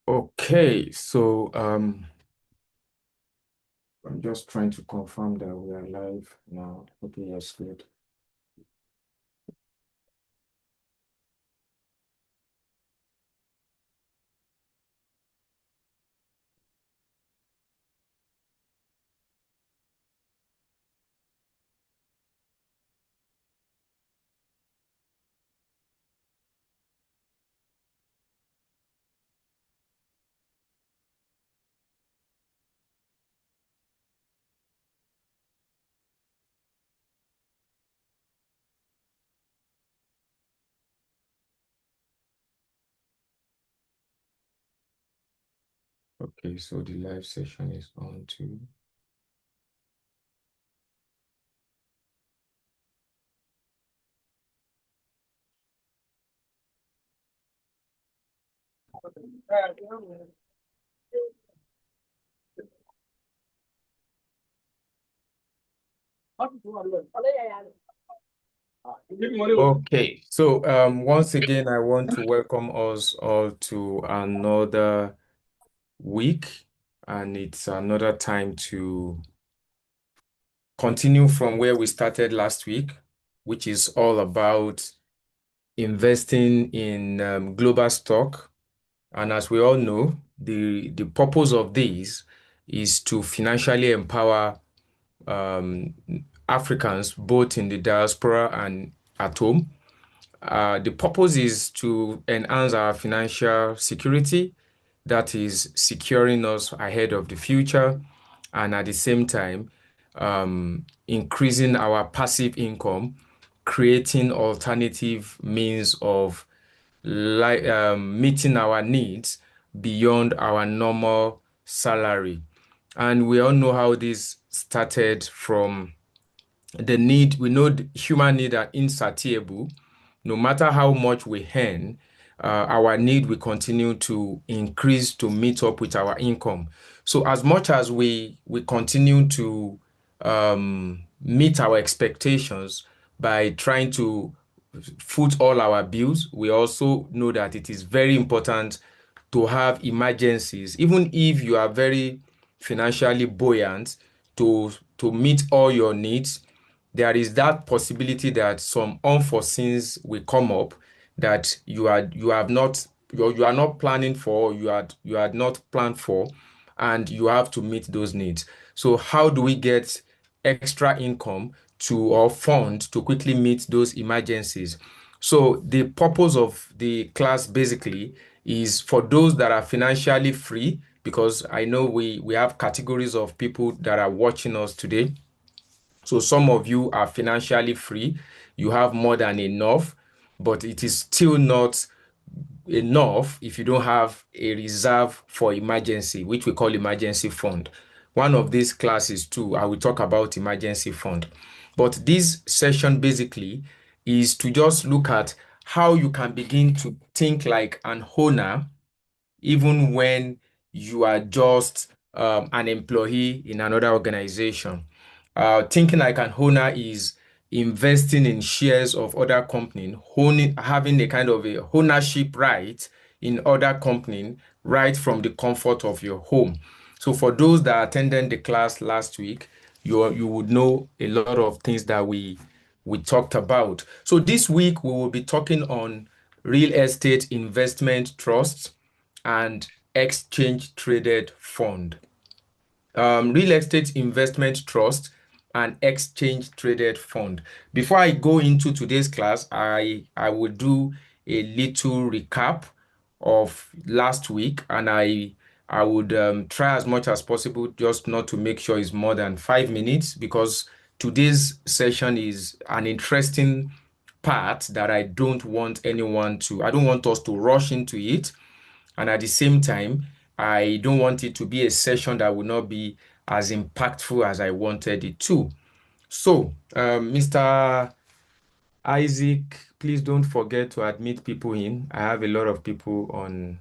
Okay, so I'm just trying to confirm that we are live now. Okay, yes, good. Okay, so the live session is on too. Okay, so once again, I want to welcome us all to another week, and it's another time to continue from where we started last week, which is all about investing in global stock. And as we all know, the purpose of this is to financially empower um, Africans, both in the diaspora and at home. The purpose is to enhance our financial security, that is securing us ahead of the future, and at the same time, increasing our passive income, creating alternative means of meeting our needs beyond our normal salary. And we all know how this started from the need. We know the human need are insatiable. No matter how much we earn, our need will continue to increase to meet up with our income. So as much as we continue to meet our expectations by trying to foot all our bills, we also know that it is very important to have emergencies, even if you are very financially buoyant, to meet all your needs. There is that possibility that some unforeseens will come up that you have not you are not planning for, you had not planned for, and you have to meet those needs. So how do we get extra income to or fund to quickly meet those emergencies? So the purpose of the class basically is for those that are financially free, because I know we have categories of people that are watching us today. So some of you are financially free, you have more than enough, but it is still not enough if you don't have a reserve for emergency, which we call emergency fund. One of these classes too, I will talk about emergency fund. But this session basically is to just look at how you can begin to think like an owner even when you are just an employee in another organization. Thinking like an owner is investing in shares of other company, having a kind of a ownership right in other company right from the comfort of your home. So for those that attended the class last week, you would know a lot of things that we talked about. So this week we will be talking on real estate investment trusts and exchange traded fund. Real estate investment trust and exchange traded fund. Before I go into today's class, I will do a little recap of last week, and I would try as much as possible just not to make sure it's more than 5 minutes, because today's session is an interesting part that I don't want us to rush into it. And at the same time, I don't want it to be a session that will not be as impactful as I wanted it to. So, Mr. Isaac, please don't forget to admit people in. I have a lot of people on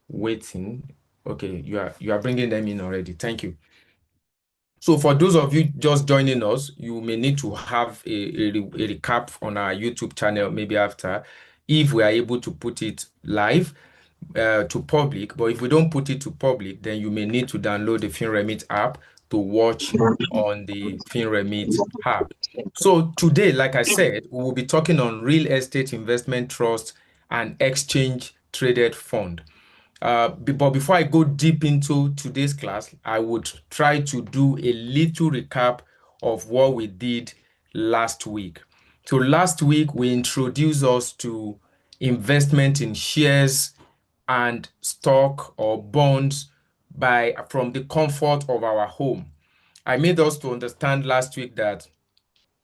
waiting. Okay, you are bringing them in already. Thank you. So for those of you just joining us, you may need to have a recap on our YouTube channel maybe after, if we are able to put it live. to public, but if we don't put it to public, then you may need to download the FinRemit app to watch on the FinRemit app. So today, like I said, we will be talking on real estate investment trust and exchange traded fund. But before I go deep into today's class, I would try to do a little recap of what we did last week. So last week, we introduced us to investment in shares and stock or bonds from the comfort of our home. I made us to understand last week that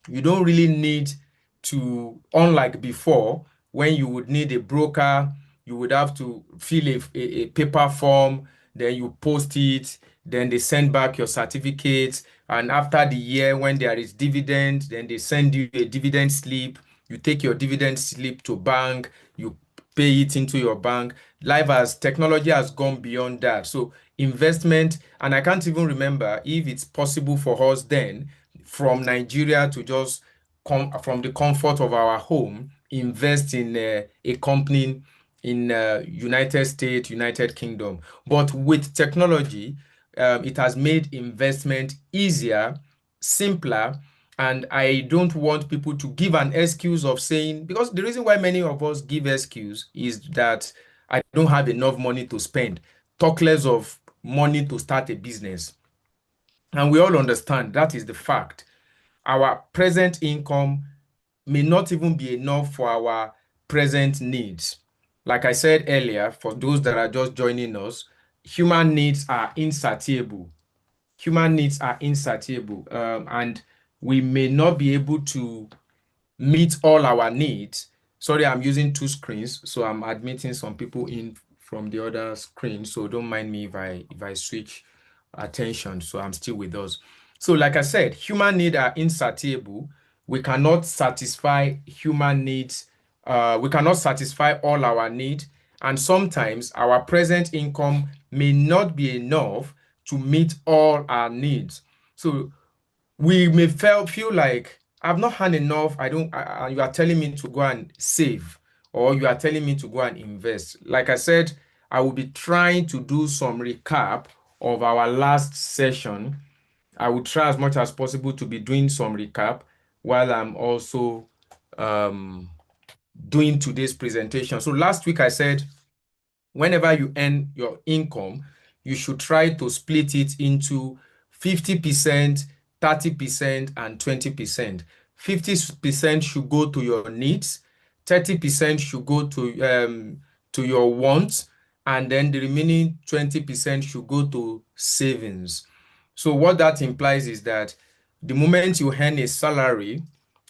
you don't really need to, unlike before, when you would need a broker, you would have to fill a paper form, then you post it, then they send back your certificates. And after the year, when there is dividend, then they send you a dividend slip. You take your dividend slip to bank, you pay it into your bank. Technology has gone beyond that. So investment, and I can't even remember if it's possible for us then from Nigeria to just come from the comfort of our home, invest in a company in United States, United Kingdom. But with technology, it has made investment easier, simpler, and I don't want people to give an excuse of saying, because the reason why many of us give excuse is that I don't have enough money to spend, talk less of money to start a business. And we all understand that is the fact. Our present income may not even be enough for our present needs. Like I said earlier, for those that are just joining us, human needs are insatiable. Human needs are insatiable, and we may not be able to meet all our needs. Sorry, I'm using two screens, so I'm admitting some people in from the other screen. So don't mind me if I switch attention. So I'm still with us. So like I said, human needs are insatiable. We cannot satisfy human needs. We cannot satisfy all our needs, and sometimes our present income may not be enough to meet all our needs. So we may feel like I've not had enough. I don't. You are telling me to go and save, or you are telling me to go and invest. Like I said, I will be trying to do some recap of our last session. I will try as much as possible to be doing some recap while I'm also um, doing today's presentation. So last week I said, whenever you earn your income, you should try to split it into 50%, 30%, and 20%. 50% should go to your needs, 30% should go to your wants, and then the remaining 20% should go to savings. So what that implies is that the moment you earn a salary,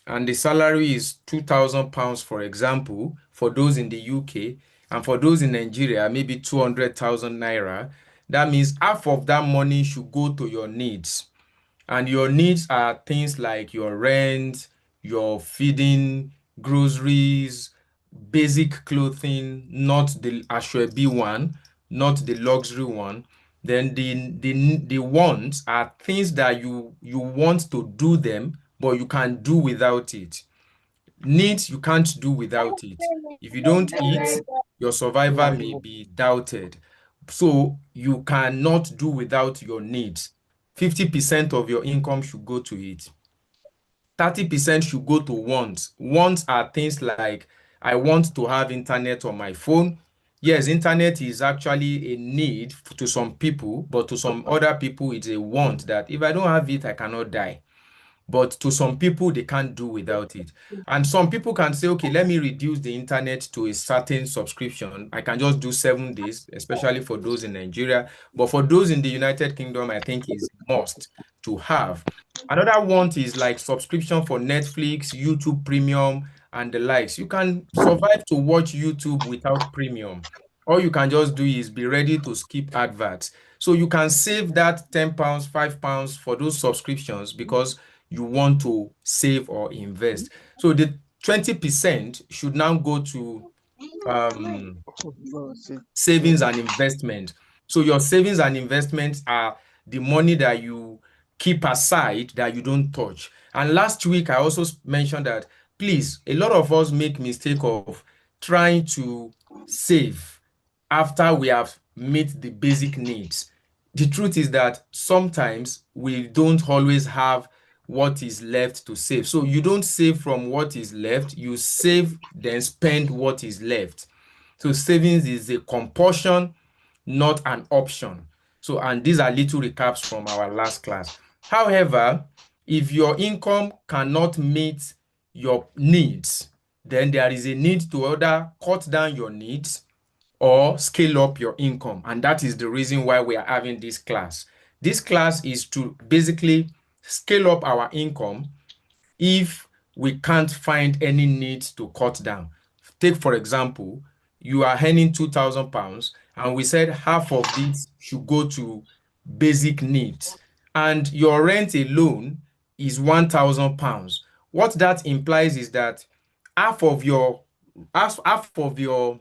and the salary is £2,000, for example, for those in the UK, and for those in Nigeria, maybe 200,000 naira, that means half of that money should go to your needs. And your needs are things like your rent, your feeding, groceries, basic clothing, not the Ashwebi one, not the luxury one. Then the wants are things that you want to do them, but you can do without it. Needs, you can't do without it. If you don't eat, your survival may be doubted. So you cannot do without your needs. 50% of your income should go to it. 30% should go to wants. Wants are things like, I want to have internet on my phone. Yes, internet is actually a need to some people, but to some other people, it's a want that if I don't have it, I cannot die. But to some people, they can't do without it. And some people can say, okay, let me reduce the internet to a certain subscription. I can just do 7 days, especially for those in Nigeria. But for those in the United Kingdom, I think is must to have. Another one is like subscription for Netflix, YouTube Premium, and the likes. You can survive to watch YouTube without premium. All you can just do is be ready to skip adverts. So you can save that £10, £5 for those subscriptions because you want to save or invest. So the 20% should now go to um, savings and investment. So your savings and investments are the money that you keep aside that you don't touch. And last week, I also mentioned that, please, a lot of us make mistake of trying to save after we have met the basic needs. The truth is that sometimes we don't always have what is left to save. So you don't save from what is left, you save, then spend what is left. So savings is a compulsion, not an option. So, and these are little recaps from our last class. However, if your income cannot meet your needs, then there is a need to either cut down your needs or scale up your income. And that is the reason why we are having this class. This class is to basically scale up our income if we can't find any needs to cut down. Take, for example, you are earning £2,000 and we said half of this should go to basic needs and your rent alone is £1,000. What that implies is that half of your half of your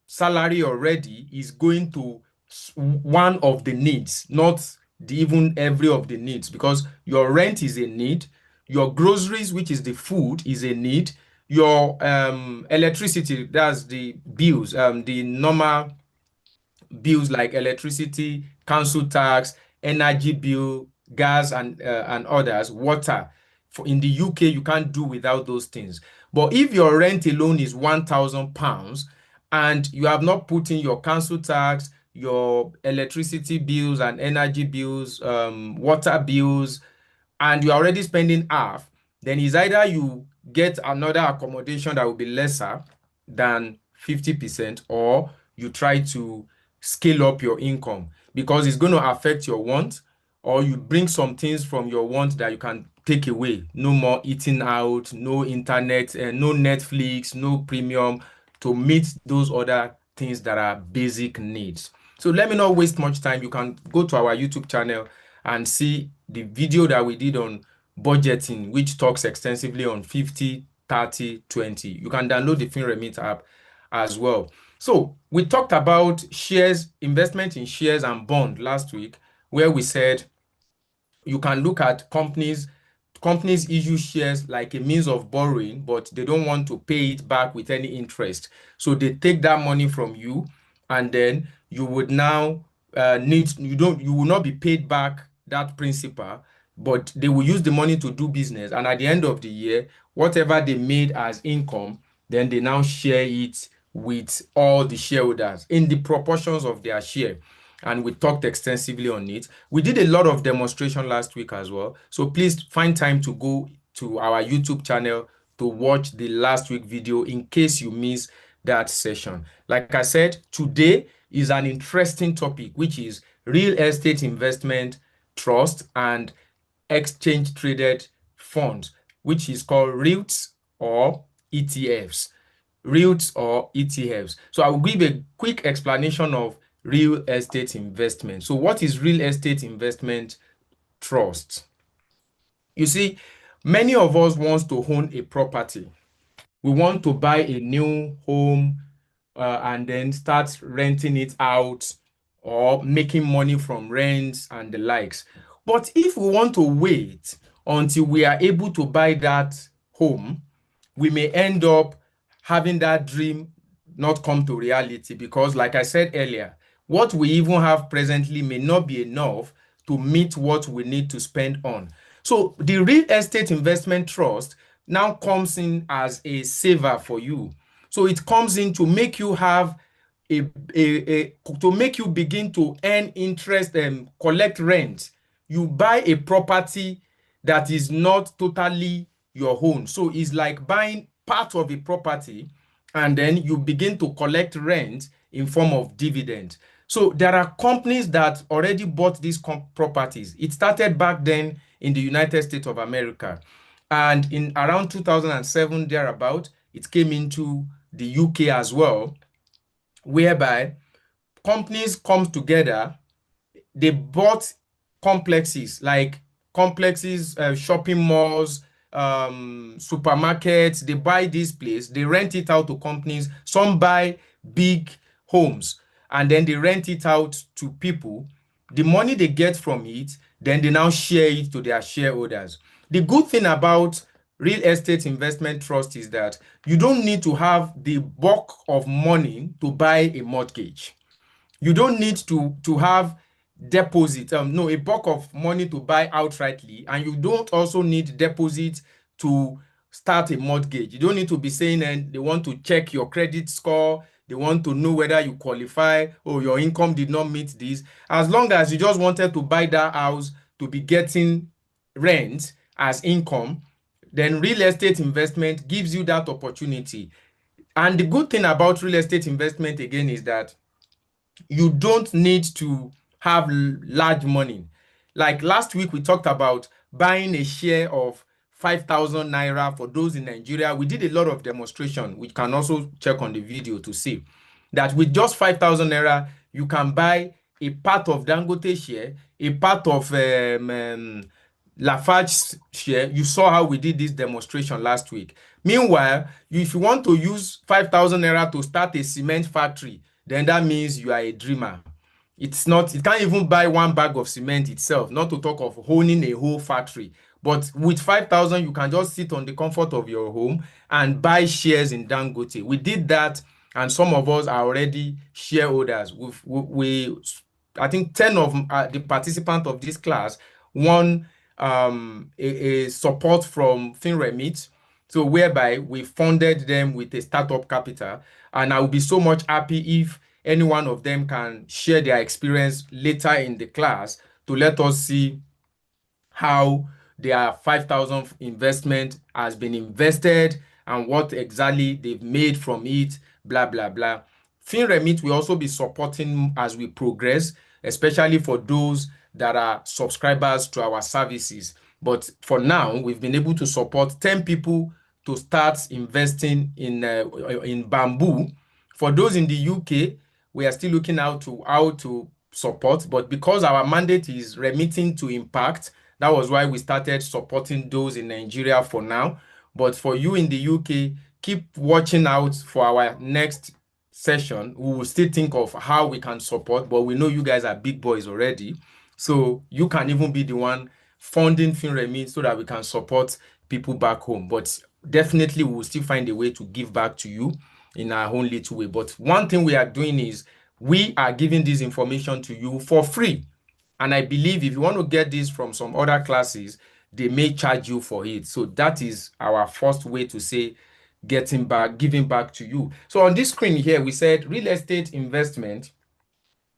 salary already is going to one of the needs, not even every of the needs, because your rent is a need, your groceries, which is the food, is a need, your electricity, that's the bills, the normal bills like electricity, council tax, energy bill, gas, and others, water. For in the UK, you can't do without those things. But if your rent alone is £1,000 and you have not put in your council tax, your electricity bills and energy bills, water bills, and you're already spending half, then it's either you get another accommodation that will be lesser than 50%, or you try to scale up your income because it's going to affect your want, or you bring some things from your want that you can take away. No more eating out, no internet, no Netflix, no premium, to meet those other things that are basic needs. So let me not waste much time. You can go to our YouTube channel and see the video that we did on budgeting, which talks extensively on 50, 30, 20. You can download the FinREMIT app as well. So we talked about shares, investment in shares and bond last week, where we said you can look at companies issue shares like a means of borrowing, but they don't want to pay it back with any interest. So they take that money from you, and then you would now you will not be paid back that principal, but they will use the money to do business. And at the end of the year, whatever they made as income, then they now share it with all the shareholders in the proportions of their share. And we talked extensively on it. We did a lot of demonstration last week as well. So please find time to go to our YouTube channel to watch the last week video in case you miss that session. Like I said, today is an interesting topic, which is real estate investment trust and exchange traded funds, which is called REITs or ETFs. REITs or ETFs. So I will give a quick explanation of real estate investment. So what is real estate investment trust? You see, many of us want to own a property. We want to buy a new home and then start renting it out or making money from rents and the likes. But if we want to wait until we are able to buy that home, we may end up having that dream not come to reality because, like I said earlier, what we even have presently may not be enough to meet what we need to spend on. So the real estate investment trust now comes in as a saver for you. So it comes in to make you have to make you begin to earn interest and collect rent. You buy a property that is not totally your own. So it's like buying part of a property and then you begin to collect rent in form of dividend. So there are companies that already bought these properties. It started back then in the United States of America. And in around 2007, thereabout, it came into the UK as well, whereby companies come together. They bought complexes like shopping malls, supermarkets. They buy this place, they rent it out to companies. Some buy big homes and then they rent it out to people. The money they get from it, then they now share it to their shareholders. The good thing about real estate investment trust is that you don't need to have the bulk of money to buy a mortgage. You don't need to have deposit, no, a bulk of money to buy outrightly, and you don't also need deposit to start a mortgage. You don't need to be saying and they want to check your credit score, they want to know whether you qualify or your income did not meet this. As long as you just wanted to buy that house to be getting rent as income, then real estate investment gives you that opportunity. And the good thing about real estate investment again is that you don't need to have large money. Like last week, we talked about buying a share of 5,000 naira for those in Nigeria. We did a lot of demonstration. We can also check on the video to see that with just 5,000 naira, you can buy a part of Dangote share, a part of Lafarge share. You saw how we did this demonstration last week. Meanwhile, if you want to use 5,000 naira to start a cement factory, then that means you are a dreamer. It's not, it can't even buy one bag of cement itself, not to talk of owning a whole factory. But with 5,000, you can just sit on the comfort of your home and buy shares in Dangote. We did that, and some of us are already shareholders. I think 10 of the participants of this class won a support from FinREMIT, so whereby we funded them with a startup capital. And I will be so much happy if any one of them can share their experience later in the class to let us see how their 5,000 investment has been invested and what exactly they've made from it, blah, blah, blah. FinREMIT will also be supporting as we progress, especially for those that are subscribers to our services. But for now, we've been able to support 10 people to start investing in bamboo. For those in the UK, we are still looking out to how to support, but because our mandate is remitting to impact, that was why we started supporting those in Nigeria for now. But for you in the UK, keep watching out for our next session. We will still think of how we can support, but we know you guys are big boys already. So you can even be the one funding FinREMIT so that we can support people back home. But definitely we will still find a way to give back to you in our own little way. But one thing we are doing is we are giving this information to you for free. And I believe if you want to get this from some other classes, they may charge you for it. So that is our first way to say giving back to you. So on this screen here, we said real estate investment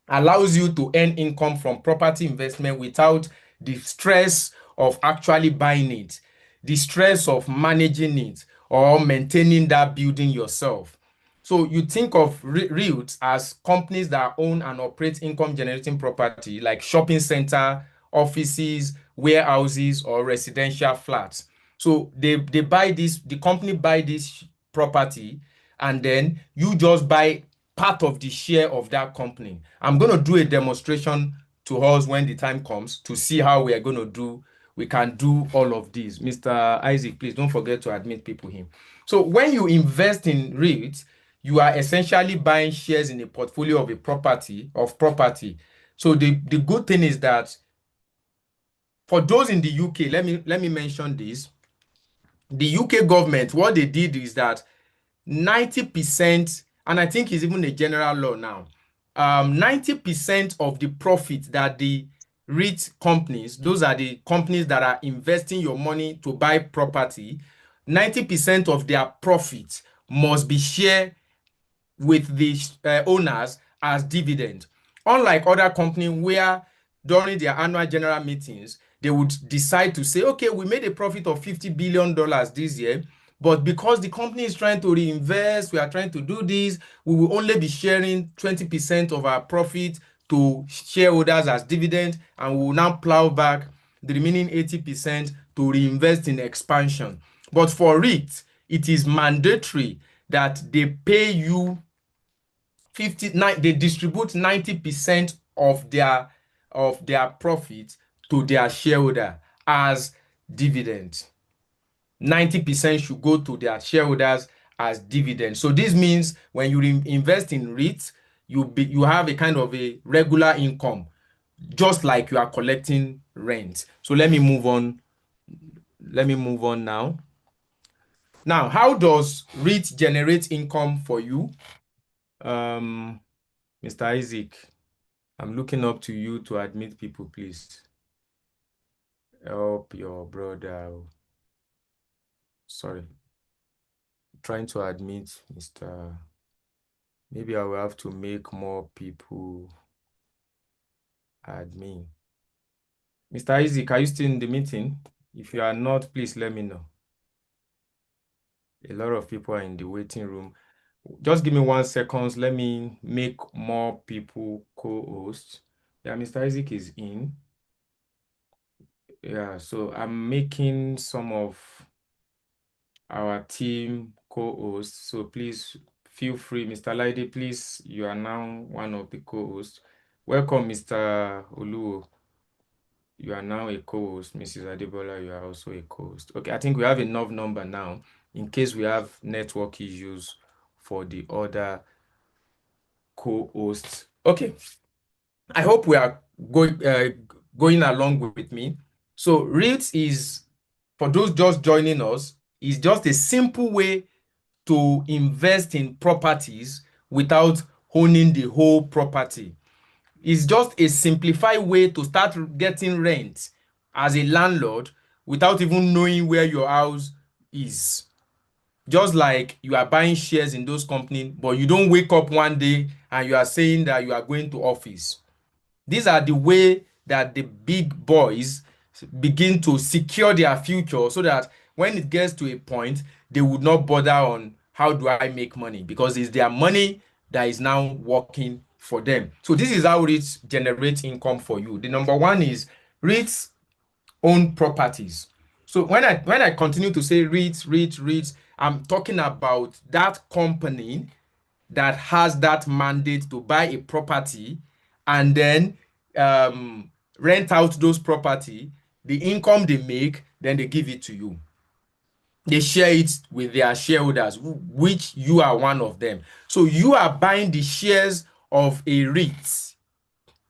allows you to earn income from property investment without the stress of actually buying it, the stress of managing it, or maintaining that building yourself. So you think of REITs as companies that own and operate income-generating property like shopping center, offices, warehouses, or residential flats. So they buy this, the company buy this property, and then you just buy part of the share of that company. I'm going to do a demonstration to us when the time comes to see how we can do all of this. Mr. Isaac, please don't forget to admit people here. So when you invest in REITs, you are essentially buying shares in a portfolio of property. So the good thing is that for those in the UK, let me mention this. The UK government, what they did is that 90%, and I think it's even a general law now, 90% of the profit that the REIT companies, those are the companies that are investing your money to buy property, 90% of their profit must be shared with the owners as dividend. Unlike other companies where during their annual general meetings, they would decide to say, okay, we made a profit of $50 billion this year, but because the company is trying to reinvest, we are trying to do this, we will only be sharing 20% of our profit to shareholders as dividend, and we will now plow back the remaining 80% to reinvest in expansion. But for REIT, it is mandatory that they pay you they distribute 90% of their profit to their shareholder as dividend. 90% should go to their shareholders as dividend. So this means when you invest in REITs, you have a kind of a regular income, just like you are collecting rent. So let me move on. Let me move on now. Now, how does REIT generate income for you? Mr. Isaac, I'm looking up to you to admit people, please. Help your brother. Sorry. Trying to admit Mr. Maybe I will have to make more people admin. Mr. Isaac, are you still in the meeting? If you are not, please let me know. A lot of people are in the waiting room. Just give me 1 second. Let me make more people co-hosts. Yeah, Mr. Isaac is in. Yeah, so I'm making some of our team co-hosts. So please feel free. Mr. Laide, please, you are now one of the co-hosts. Welcome, Mr. Oluo. You are now a co-host. Mrs. Adebola, you are also a co-host. Okay, I think we have enough number now in case we have network issues for the other co-hosts. Okay, I hope we are going along with me. So REITs is, for those just joining us, is just a simple way to invest in properties without owning the whole property. It's just a simplified way to start getting rent as a landlord without even knowing where your house is. Just like you are buying shares in those companies, but you don't wake up one day and you are saying that you are going to office. These are the way that the big boys begin to secure their future so that when it gets to a point, they would not bother on how do I make money, because it's their money that is now working for them. So this is how REITs generate income for you. The number one is REITs own properties. So when I continue to say REITs, I'm talking about that company that has that mandate to buy a property and then rent out those property. The income they make, then they give it to you. They share it with their shareholders, which you are one of them. So you are buying the shares of a REIT.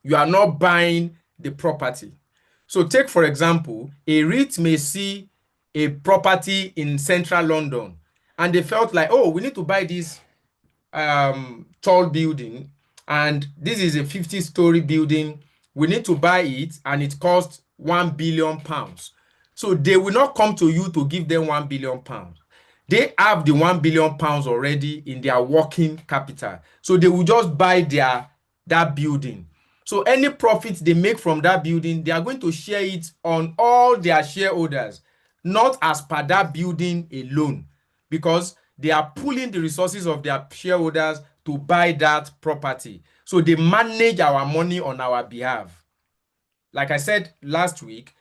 You are not buying the property. So take, for example, a REIT may see a property in central London and they felt like, oh, we need to buy this tall building, and this is a 50-story building. We need to buy it and it costs £1 billion. So they will not come to you to give them £1 billion. They have the £1 billion already in their working capital. So they will just buy that building. So any profits they make from that building, they are going to share it on all their shareholders, not as per that building alone, because they are pooling the resources of their shareholders to buy that property. So they manage our money on our behalf. Like I said last week,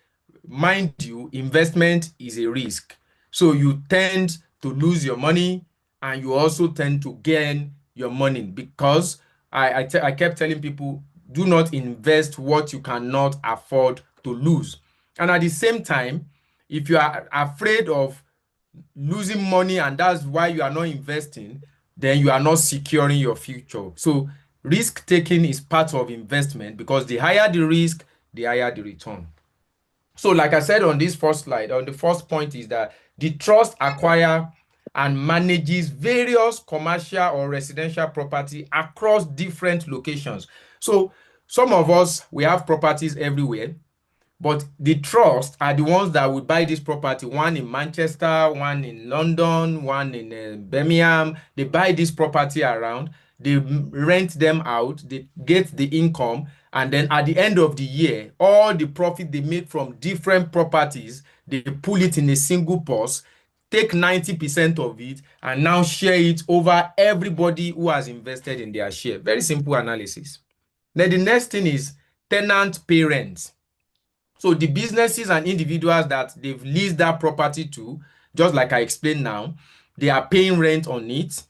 mind you, investment is a risk. So you tend to lose your money and you also tend to gain your money, because I kept telling people, do not invest what you cannot afford to lose. And at the same time, if you are afraid of losing money and that's why you are not investing, then you are not securing your future. So risk taking is part of investment, because the higher the risk, the higher the return. So like I said on this first slide, on the first point is that the trust acquire and manages various commercial or residential property across different locations. So some of us, we have properties everywhere, but the trust are the ones that will buy this property, one in Manchester, one in London, one in Birmingham. They buy this property around, they rent them out, they get the income, and then at the end of the year, all the profit they make from different properties, they pull it in a single purse, take 90% of it, and now share it over everybody who has invested in their share. Very simple analysis. Then the next thing is tenant pay rent. So the businesses and individuals that they've leased that property to, just like I explained now, they are paying rent on it,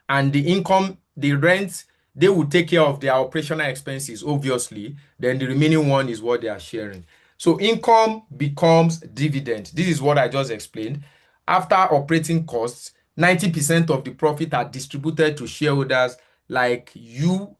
and the income, the rent, they will take care of their operational expenses, obviously. Then the remaining one is what they are sharing. So income becomes dividend. This is what I just explained. After operating costs, 90% of the profit are distributed to shareholders like you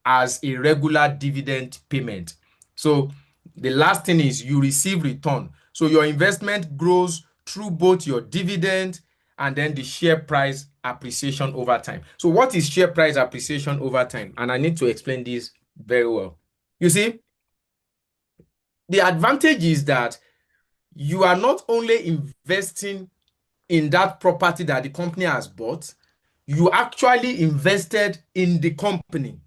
as a regular dividend payment. So the last thing is you receive return. So your investment grows through both your dividend and then the share price appreciation over time. So what is share price appreciation over time? And I need to explain this very well. You see, the advantage is that you are not only investing in that property that the company has bought, you actually invested in the company.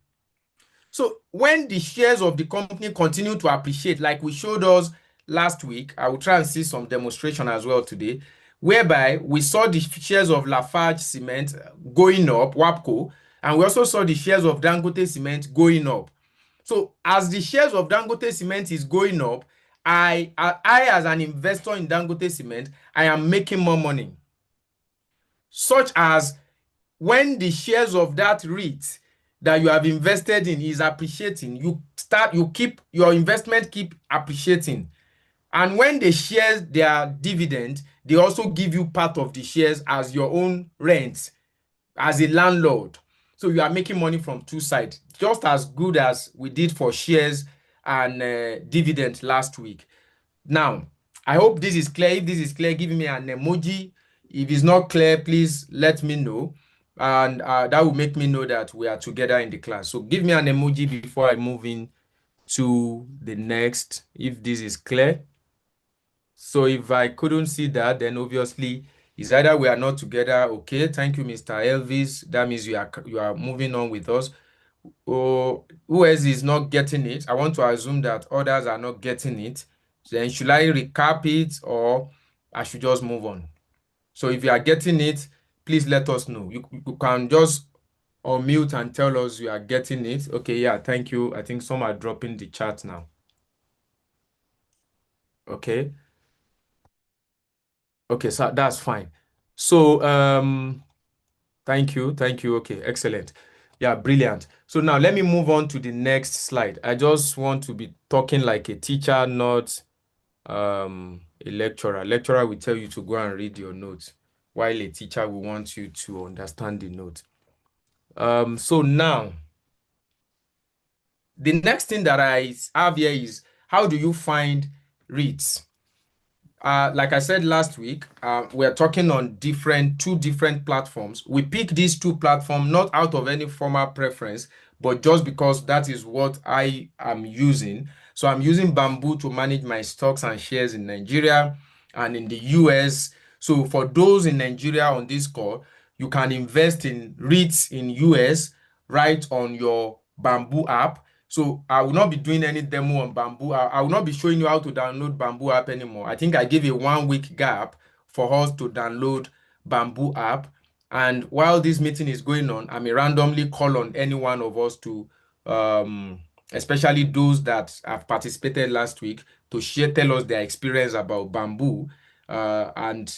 So when the shares of the company continue to appreciate, like we showed us last week, I will try and see some demonstration as well today, whereby we saw the shares of Lafarge Cement going up, WAPCO, and we also saw the shares of Dangote Cement going up. So as the shares of Dangote Cement is going up, I as an investor in Dangote Cement, I am making more money. Such as when the shares of that REIT that you have invested in is appreciating, your investment keep appreciating. And when they share their dividend, they also give you part of the shares as your own rent as a landlord. So you are making money from two sides, just as good as we did for shares and dividend last week. Now, I hope this is clear. If this is clear, give me an emoji. If it's not clear, please let me know. And that will make me know that we are together in the class. So give me an emoji before I move in to the next, if this is clear. So if I couldn't see that, then obviously it's either we are not together. Okay, thank you, Mr. Elvis. That means you are moving on with us. Or who else is not getting it? I want to assume that others are not getting it. Then should I recap it or I should just move on? So if you are getting it, please let us know. You can just unmute and tell us you are getting it. Okay, yeah, thank you. I think some are dropping the chat now. Okay. Okay, so that's fine. So thank you. Thank you. Okay, excellent. Yeah, brilliant. So now let me move on to the next slide. I just want to be talking like a teacher, not a lecturer. Lecturer will tell you to go and read your notes, while a teacher will want you to understand the note. So now, the next thing that I have here is, how do you find REITs? Like I said last week, we're talking on two different platforms. We pick these two platforms not out of any formal preference, but just because that is what I am using. So I'm using Bamboo to manage my stocks and shares in Nigeria and in the US. So for those in Nigeria on this call, you can invest in REITs in US right on your Bamboo app. So I will not be doing any demo on Bamboo. I will not be showing you how to download Bamboo app anymore. I think I gave a 1 week gap for us to download Bamboo app. And while this meeting is going on, I may randomly call on any one of us to, especially those that have participated last week, to tell us their experience about Bamboo and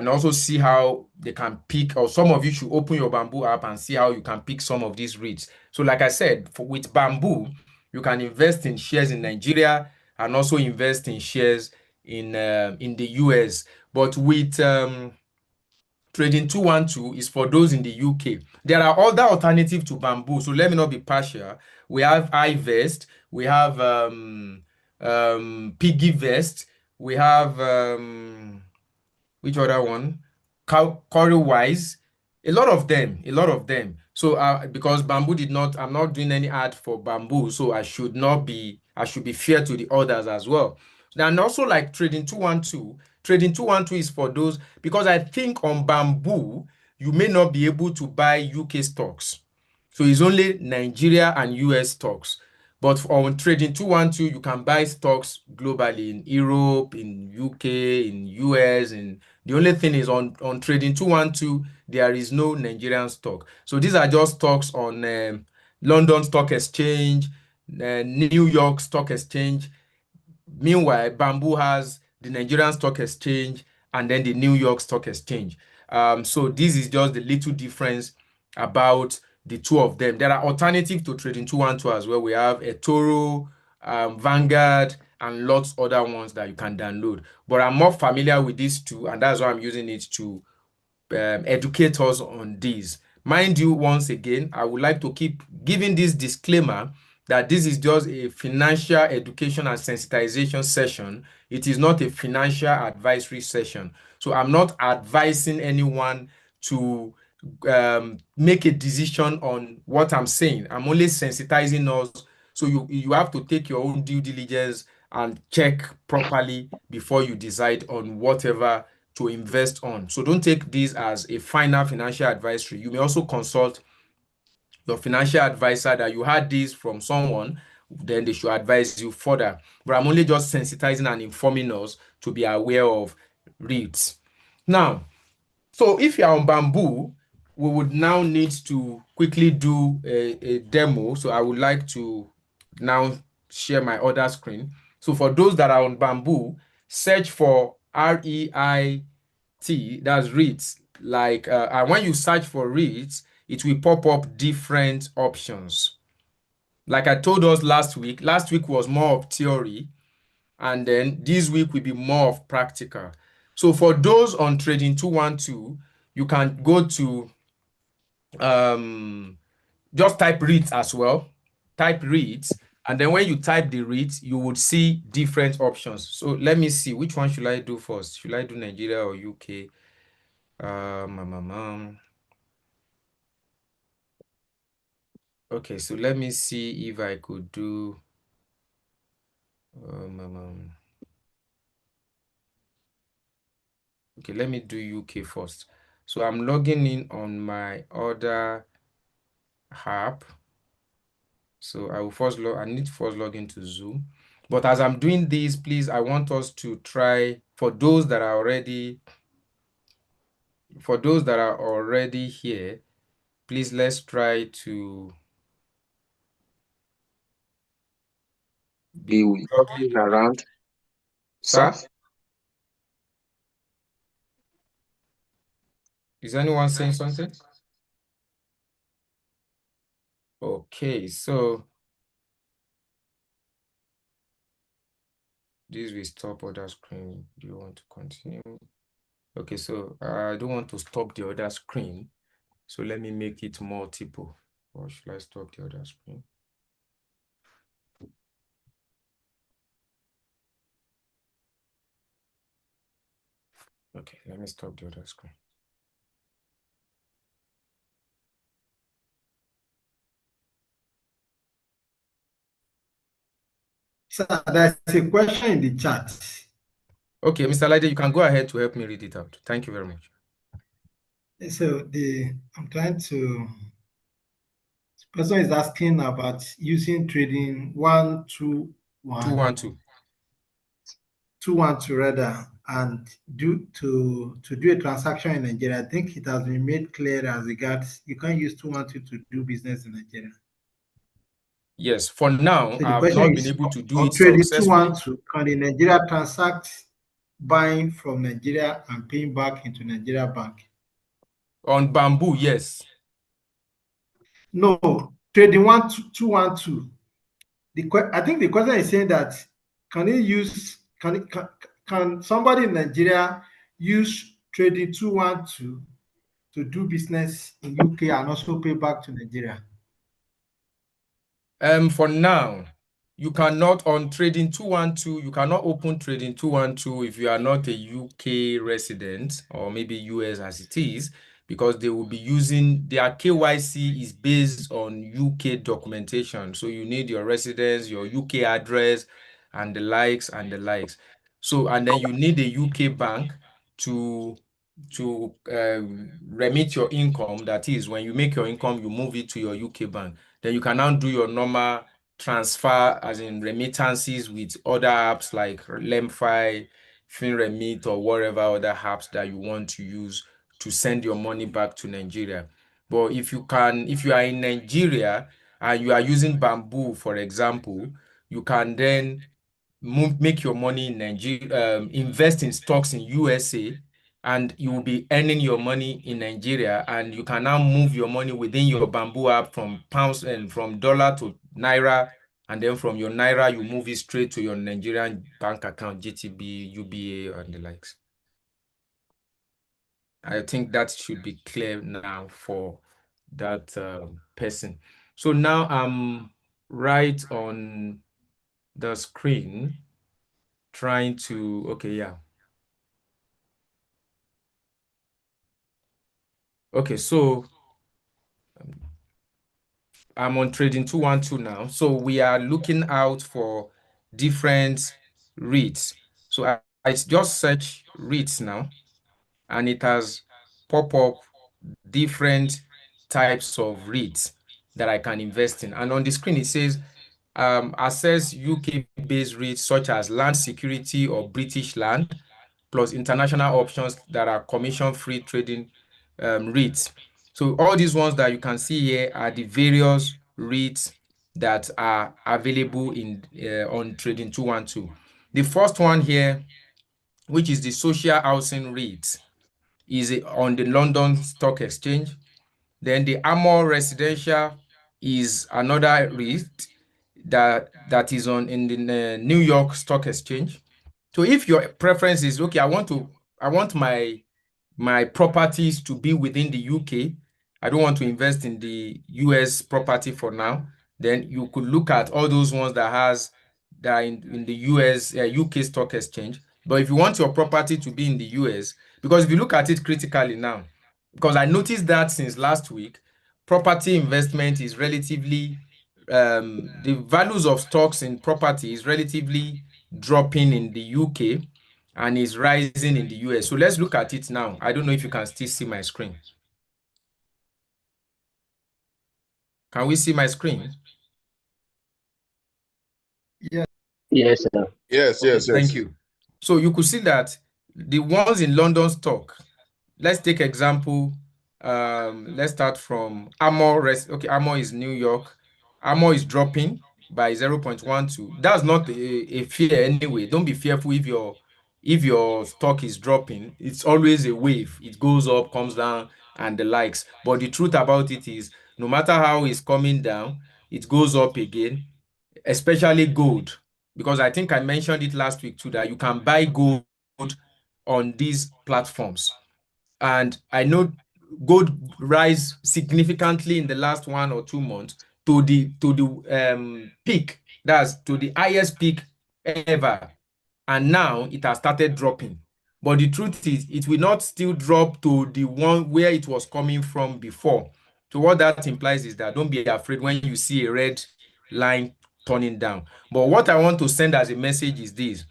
also see how they can pick, or some of you should open your Bamboo app and see how you can pick some of these REITs. So like I said, with Bamboo, you can invest in shares in Nigeria and also invest in shares in the US. But with Trading 212 is for those in the UK. There are other alternatives to Bamboo, so let me not be partial. We have iVest, we have PiggyVest, we have which other one? Corywise. A lot of them. So because Bamboo did not, I'm not doing any ad for Bamboo, so I should be fair to the others as well. And also like Trading 212. Trading 212 is for those, because I think on Bamboo, you may not be able to buy UK stocks. So it's only Nigeria and US stocks. But on Trading 212, you can buy stocks globally in Europe, in UK, in US. And the only thing is on Trading 212, there is no Nigerian stock. So these are just stocks on London Stock Exchange, New York Stock Exchange. Meanwhile, Bamboo has the Nigerian Stock Exchange and then the New York Stock Exchange. So this is just the little difference about the two of them. There are alternatives to Trading 212 as well. We have eToro, Vanguard, and lots other ones that you can download. But I'm more familiar with these two, and that's why I'm using it to educate us on these. Mind you, once again, I would like to keep giving this disclaimer that this is just a financial education and sensitization session. It is not a financial advisory session. So I'm not advising anyone to make a decision on what I'm saying. I'm only sensitizing us. So you have to take your own due diligence and check properly before you decide on whatever to invest on. So don't take this as a final financial advisory. You may also consult your financial advisor that you had this from someone, then they should advise you further. But I'm only just sensitizing and informing us to be aware of REITs. Now, so if you're on Bamboo, we would now need to quickly do a demo. So I would like to now share my other screen. So for those that are on Bamboo, search for REIT, that's REITs. Like, and when you search for REITs, it will pop up different options. Like I told us last week was more of theory, and then this week will be more of practical. So for those on Trading 212, you can go to just type REITs as well. Type REITs, and then when you type the REITs, you would see different options. So let me see, which one should I do first? Should I do Nigeria or UK? Okay, so let me see if I could do okay, let me do UK first. So I'm logging in on my other app. So I need to first log into Zoom. But as I'm doing this, please, I want us to try for those that are already here, please let's try to Be be probably around, sir. sir. Is anyone saying something? Okay, so this will stop other screen. Do you want to continue? Okay, so I don't want to stop the other screen. So let me make it multiple. Or should I stop the other screen? Okay, let me stop the other screen. Sir, there's a question in the chat. Okay, Mr. Lide, you can go ahead to help me read it out. Thank you very much. So I'm trying to. The person is asking about using trading 212. 212 rather, and to do a transaction in Nigeria. I think it has been made clear as regards you can't use 212 to do business in Nigeria. Yes, for now, So the I've question not been is, able to do on it trading successfully. 212, can the Nigeria transact buying from Nigeria and paying back into Nigeria bank? On Bamboo, yes. No, trading 212. I think the question is saying that can somebody in Nigeria use trading 212 to do business in UK and also pay back to Nigeria? For now, you cannot on Trading 212, you cannot open Trading 212 if you are not a UK resident or maybe US as it is, because they will be using their KYC is based on UK documentation. So you need your residence, your UK address, and the likes and the likes. So and then you need a UK bank to remit your income. That is, when you make your income, you move it to your UK bank. Then you can now do your normal transfer, as in remittances, with other apps like Lemfi, FinRemit, or whatever other apps that you want to use to send your money back to Nigeria. But if you are in Nigeria and you are using Bamboo, for example, you can then make your money in Nigeria, invest in stocks in USA, and you will be earning your money in Nigeria, and you can now move your money within your Bamboo app from pounds and from dollar to naira, and then from your naira you move it straight to your Nigerian bank account, GTB, UBA, and the likes. I think that should be clear now for that person. So now I'm right on the screen trying to, okay, yeah. Okay, so I'm on trading 212 now. So we are looking out for different REITs. So I just search REITs now, and it has pop up different types of REITs that I can invest in. And on the screen, it says assess UK-based REITs such as land security or British land, plus international options that are commission-free trading REITs. So all these ones that you can see here are the various REITs that are available in on Trading 212. The first one here, which is the social housing REIT, is on the London Stock Exchange. Then the Amor Residential is another REIT that is on in the New York Stock Exchange. So if your preference is okay, I want my properties to be within the UK. I don't want to invest in the US property for now. Then you could look at all those ones that are in the US UK Stock Exchange. But if you want your property to be in the US, because if you look at it critically now, because I noticed that since last week, property investment is relatively the values of stocks in property is relatively dropping in the UK and is rising in the US. So let's look at it now. I don't know if you can still see my screen. Can we see my screen? Yeah. Yes, sir. Yes, Okay, yes, thank yes. you. So you could see that the ones in London stock, let's take example, let's start from Amor. Okay, Amor is New York. Amor is dropping by 0.12. That's not a fear anyway. Don't be fearful if your stock is dropping. It's always a wave. It goes up, comes down, and the likes. But the truth about it is, no matter how it's coming down, it goes up again, especially gold. Because I think I mentioned it last week too, that you can buy gold on these platforms. And I know gold rise significantly in the last 1 or 2 months to the peak. That's to the highest peak ever. And now it has started dropping. But the truth is, it will not still drop to the one where it was coming from before. So what that implies is that don't be afraid when you see a red line turning down. But what I want to send as a message is this.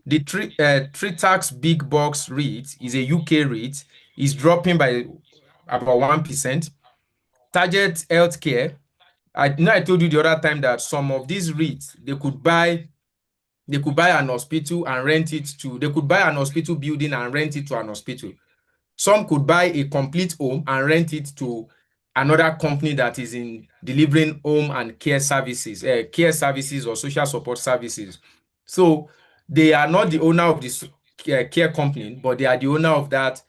The Tritax Big Box REIT is a UK REIT, is dropping by about 1%. Target Healthcare, I told you the other time that some of these REITs, they could buy an hospital and rent it to, they could buy an hospital building and rent it to an hospital. Some could buy a complete home and rent it to another company that is in delivering home and care services or social support services. So they are not the owner of this care company, but they are the owner of that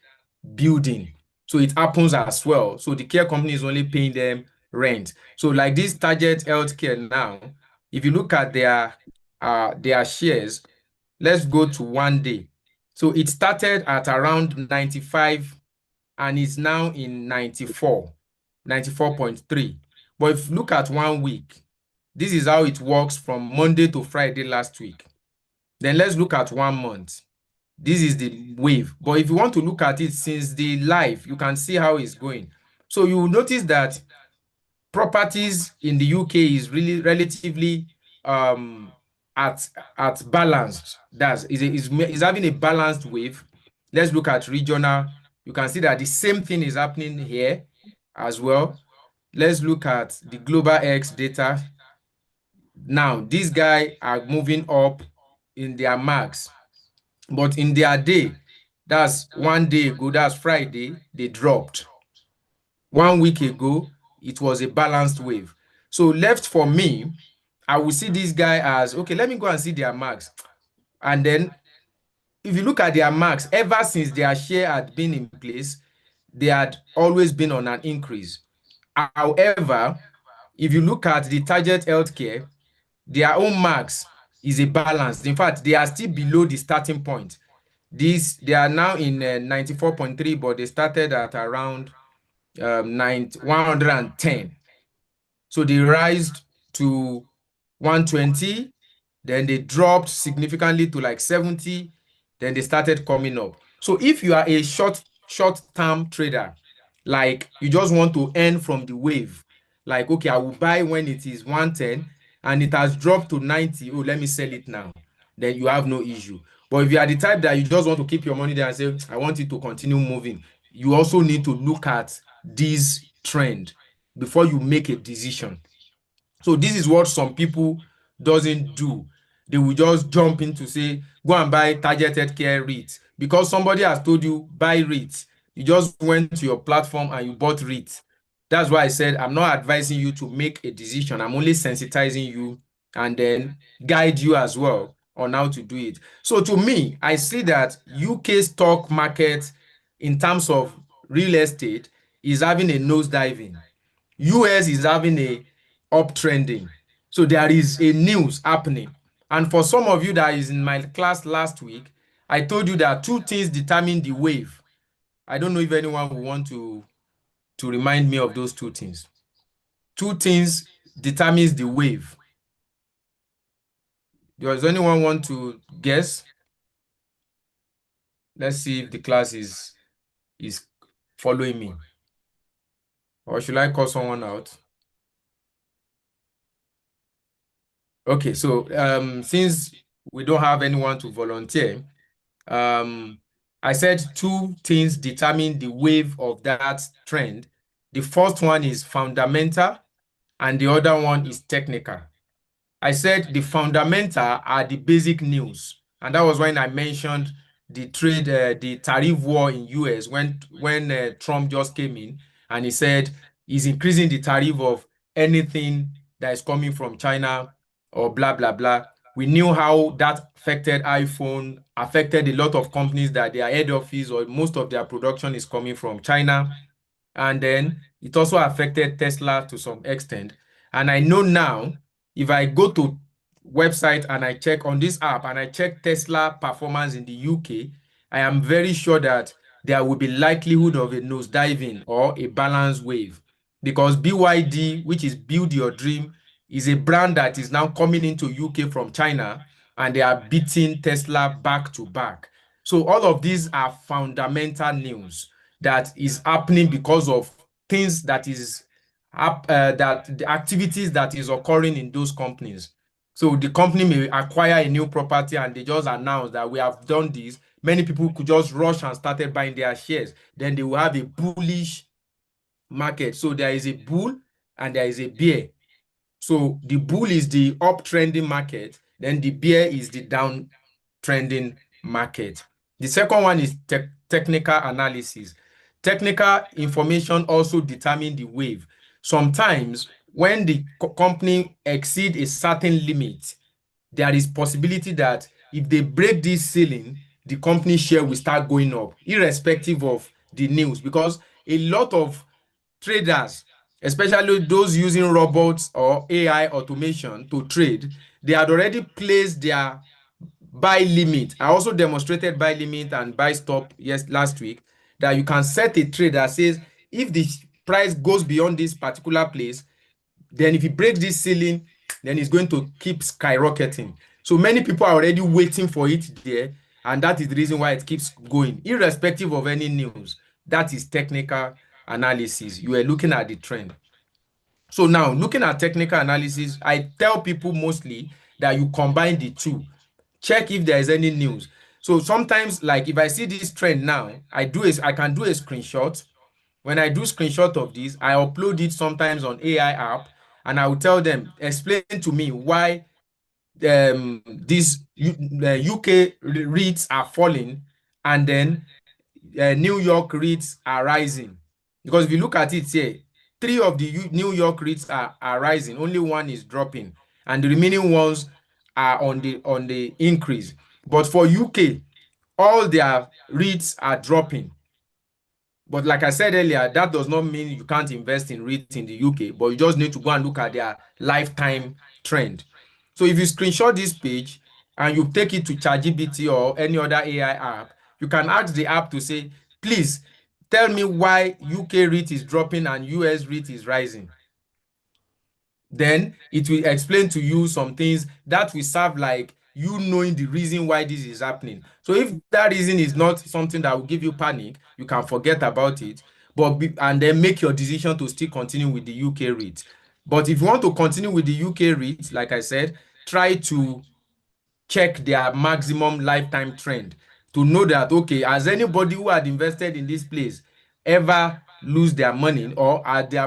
building. So it happens as well. So the care company is only paying them rent. So like this Target Healthcare now, if you look at their shares, let's go to 1 day. So it started at around 95 and is now in 94.3. But if you look at 1 week, this is how it works from Monday to Friday last week. Then let's look at 1 month. This is the wave. But if you want to look at it since the live, you can see how it's going. So you will notice that properties in the UK is really relatively at balanced. Is having a balanced wave. Let's look at regional. You can see that the same thing is happening here as well. Let's look at the global X data. Now, these guys are moving up in their marks, but in their day, that's 1 day ago, that's Friday, they dropped. 1 week ago, it was a balanced wave. So left for me, I will see this guy as, okay, let me go and see their marks. And then if you look at their marks, ever since their share had been in place, they had always been on an increase. However, if you look at the Target Healthcare, their own marks is a balance. In fact, they are still below the starting point. They are now in 94.3, but they started at around 110. So they rised to 120, then they dropped significantly to like 70, then they started coming up. So if you are a short-term trader, like you just want to earn from the wave. Like, okay, I will buy when it is 110 and it has dropped to 90. Oh, let me sell it now. Then you have no issue. But if you are the type that you just want to keep your money there and say, I want it to continue moving, you also need to look at this trend before you make a decision. So this is what some people doesn't do. They will just jump into say, go and buy targeted care REITs because somebody has told you buy REITs. You just went to your platform and you bought REITs. That's why I said I'm not advising you to make a decision. I'm only sensitizing you and then guide you as well on how to do it. So to me, I see that UK stock market in terms of real estate is having a nosediving. US is having a uptrending. So there is a news happening. And for some of you that is in my class last week, I told you that two things determine the wave. I don't know if anyone will want to remind me of those two things. Two things determines the wave. Does anyone want to guess? Let's see if the class is following me. Or should I call someone out? Okay, so since we don't have anyone to volunteer, I said two things determine the wave of that trend. The first one is fundamental and the other one is technical. I said the fundamental are the basic news. And that was when I mentioned the the tariff war in US when Trump just came in and he said he's increasing the tariff of anything that is coming from China or blah, blah, blah. We knew how that affected iPhone, affected a lot of companies that their head office or most of their production is coming from China. And then it also affected Tesla to some extent. And I know now, if I go to website and I check on this app and I check Tesla performance in the UK, I am very sure that there will be likelihood of a nosediving or a balance wave because BYD, which is Build Your Dream, is a brand that is now coming into UK from China and they are beating Tesla back to back. So all of these are fundamental news that is happening because of things that the activities that is occurring in those companies. So the company may acquire a new property and they just announce that we have done this. Many people could just rush and started buying their shares. Then they will have a bullish market. So there is a bull and there is a bear. So the bull is the uptrending market, then the bear is the downtrending market. The second one is technical analysis. Technical information also determine the wave. Sometimes when the company exceed a certain limit, there is possibility that if they break this ceiling, the company share will start going up, irrespective of the news, because a lot of traders, especially those using robots or AI automation to trade, they had already placed their buy limit. I also demonstrated buy limit and buy stop last week that you can set a trade that says if the price goes beyond this particular place, then if it breaks this ceiling, then it's going to keep skyrocketing. So many people are already waiting for it there, and that is the reason why it keeps going, irrespective of any news. That is technical analysis. You are looking at the trend. So now, looking at technical analysis, I tell people mostly that you combine the two. Check if there is any news. So sometimes, like if I see this trend now, I can do a screenshot. When I do screenshot of this, I upload it sometimes on AI app, and I will tell them, explain to me why these UK REITs are falling, and then New York REITs are rising. Because if you look at it here, three of the New York REITs are rising, only one is dropping, and the remaining ones are on the increase. But for UK, all their REITs are dropping. But like I said earlier, that does not mean you can't invest in REITs in the UK, but you just need to go and look at their lifetime trend. So if you screenshot this page and you take it to ChatGPT or any other AI app, you can ask the app to say, please tell me why UK REIT is dropping and US REIT is rising. Then it will explain to you some things that will serve like you knowing the reason why this is happening. So if that reason is not something that will give you panic, you can forget about it. and then make your decision to still continue with the UK REIT. But if you want to continue with the UK REIT, like I said, try to check their maximum lifetime trend to know that, okay, has anybody who had invested in this place ever lose their money, or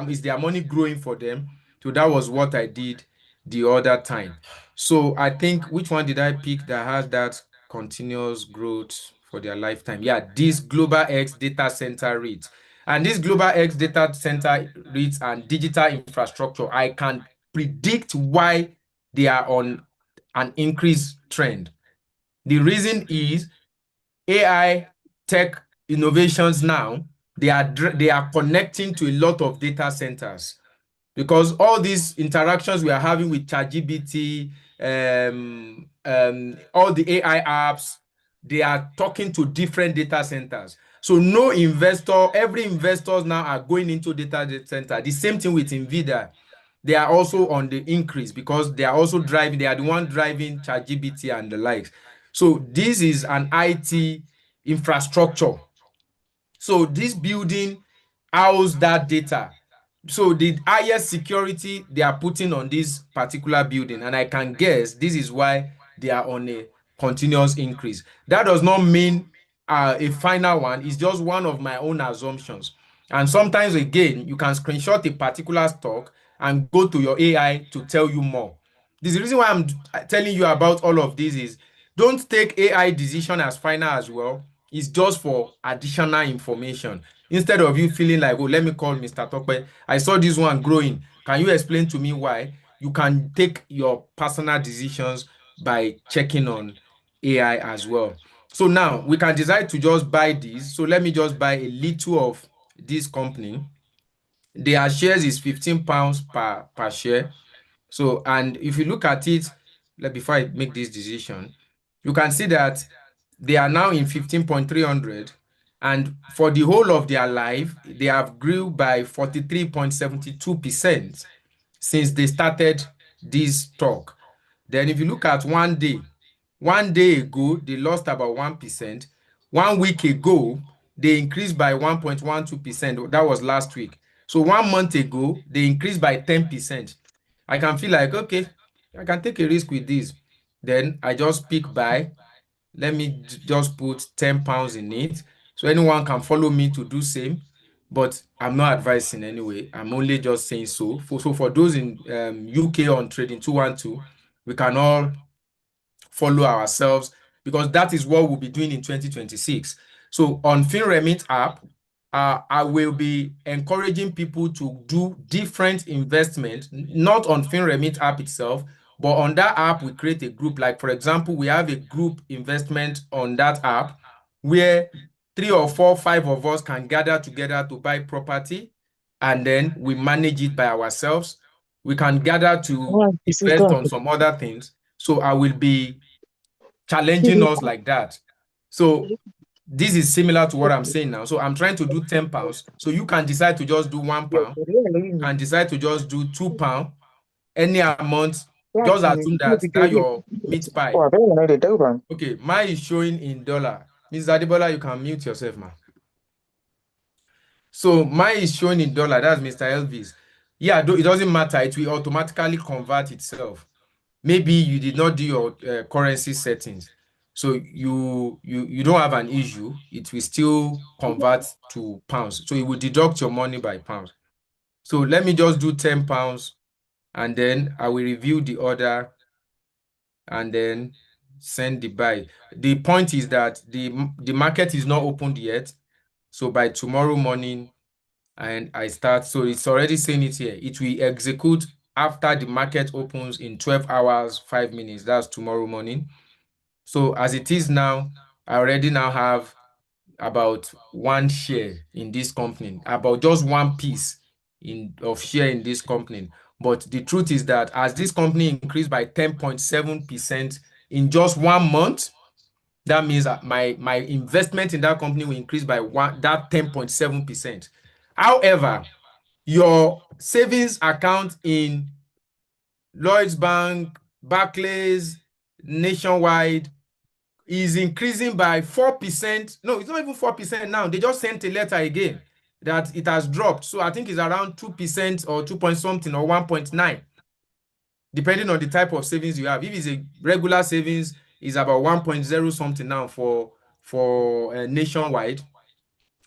is their money growing for them? So that was what I did the other time. So I think, which one did I pick that has that continuous growth for their lifetime? Yeah, this Global X data center REIT. And this Global X data center REITs and digital infrastructure, I can predict why they are on an increased trend. The reason is AI tech innovations now, they are connecting to a lot of data centers, because all these interactions we are having with ChatGPT, all the AI apps, they are talking to different data centers. So every investors now are going into data center. The same thing with NVIDIA. They are also on the increase because they are the one driving ChatGPT and the likes. So this is an IT infrastructure. So this building houses that data. So the highest security they are putting on this particular building, and I can guess this is why they are on a continuous increase. That does not mean a final one. It's just one of my own assumptions. And sometimes, again, you can screenshot a particular stock and go to your AI to tell you more. This is the reason why I'm telling you about all of this is, don't take AI decision as final as well. It's just for additional information. Instead of you feeling like, oh, let me call Mr. Tokpe. I saw this one growing. Can you explain to me why? You can take your personal decisions by checking on AI as well. So now we can decide to just buy this. So let me just buy a little of this company. Their shares is £15 per share. So, and if you look at it, before I make this decision, you can see that they are now in 15.300, and for the whole of their life, they have grew by 43.72% since they started this talk. Then if you look at one day ago, they lost about 1%. 1 week ago, they increased by 1.12%. That was last week. So 1 month ago, they increased by 10%. I can feel like, okay, I can take a risk with this. Then I just pick buy. Let me just put £10 in it. So anyone can follow me to do same. But I'm not advising anyway. I'm only just saying so. For those in UK on Trading 212, we can all follow ourselves, because that is what we'll be doing in 2026. So on FinREMIT app, I will be encouraging people to do different investments, not on FinREMIT app itself, but on that app, we create a group. Like, for example, we have a group investment on that app where 3 or 4, 5 of us can gather together to buy property, and then we manage it by ourselves. We can gather to invest on some other things. So I will be challenging us like that. So this is similar to what I'm saying now. So I'm trying to do £10. So you can decide to just do £1, and decide to just do £2, any amount. Just assume that your meat pie. Okay, mine is showing in dollar. Mrs. Adebola, you can mute yourself, man. So mine is showing in dollar. That's Mr. Elvis. Yeah, it doesn't matter. It will automatically convert itself. Maybe you did not do your currency settings, so you don't have an issue. It will still convert to pounds, so it will deduct your money by pounds. So let me just do £10, and then I will review the order and then send the buy. The point is that the market is not opened yet, so by tomorrow morning, and I start, so it's already saying it here, it will execute after the market opens in 12 hours 5 minutes. That's tomorrow morning. So as it is now, I already now have about 1 share in this company, about just 1 piece of share in this company. But the truth is that as this company increased by 10.7% in just 1 month, that means that my investment in that company will increase by that 10.7%. However, your savings account in Lloyds Bank, Barclays, Nationwide is increasing by 4%. No, it's not even 4% now. They just sent a letter again. that it has dropped. So I think it's around 2% or 2 point something or 1.9, depending on the type of savings you have. If it's a regular savings, it's about 1.0 something now for Nationwide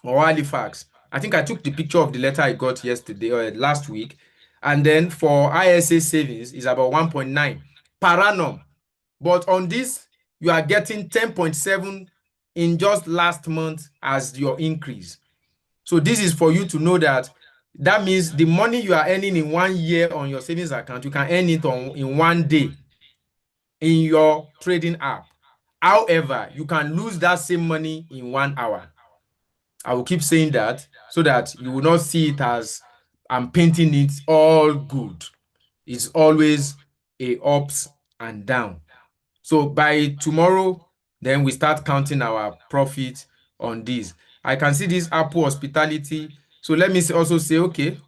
or Halifax. I think I took the picture of the letter I got yesterday or last week. And then for ISA savings is about 1.9 per annum. But on this, you are getting 10.7 in just last month as your increase. So this is for you to know that that means the money you are earning in 1 year on your savings account, you can earn it in 1 day in your trading app. However, you can lose that same money in 1 hour. I will keep saying that so that you will not see it as I'm painting it all good. It's always a ups and down. So by tomorrow, then we start counting our profit on this. I can see this Apple Hospitality. So let me also say, okay,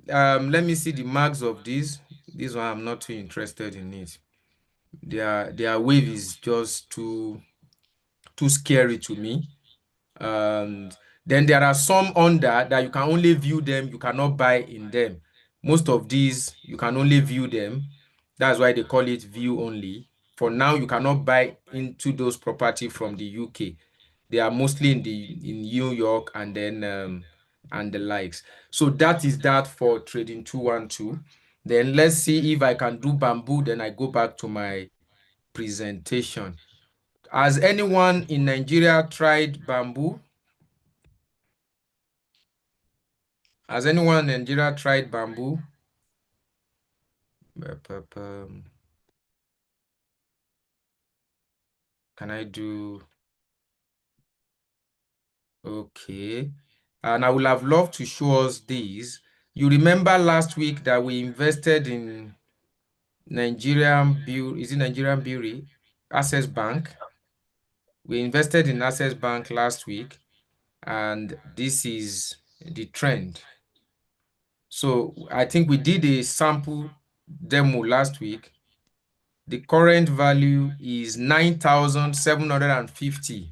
let me see the marks of this. This one, I'm not too interested in it. Their wave is just too scary to me. And then there are some under that you can only view them, you cannot buy in them. Most of these, you can only view them. That's why they call it view only. For now, you cannot buy into those property from the UK. They are mostly in New York and then and the likes. So that is that for trading 212. Then let's see if I can do bamboo. Then I go back to my presentation. Has anyone in Nigeria tried bamboo? Has anyone in Nigeria tried bamboo? Can I do? Okay. And I would have loved to show us these. You remember last week that we invested in Nigerian Bureau, is it Nigerian Bureau? Access Bank. We invested in Access Bank last week, and this is the trend. So I think we did a sample demo last week. The current value is 9,750.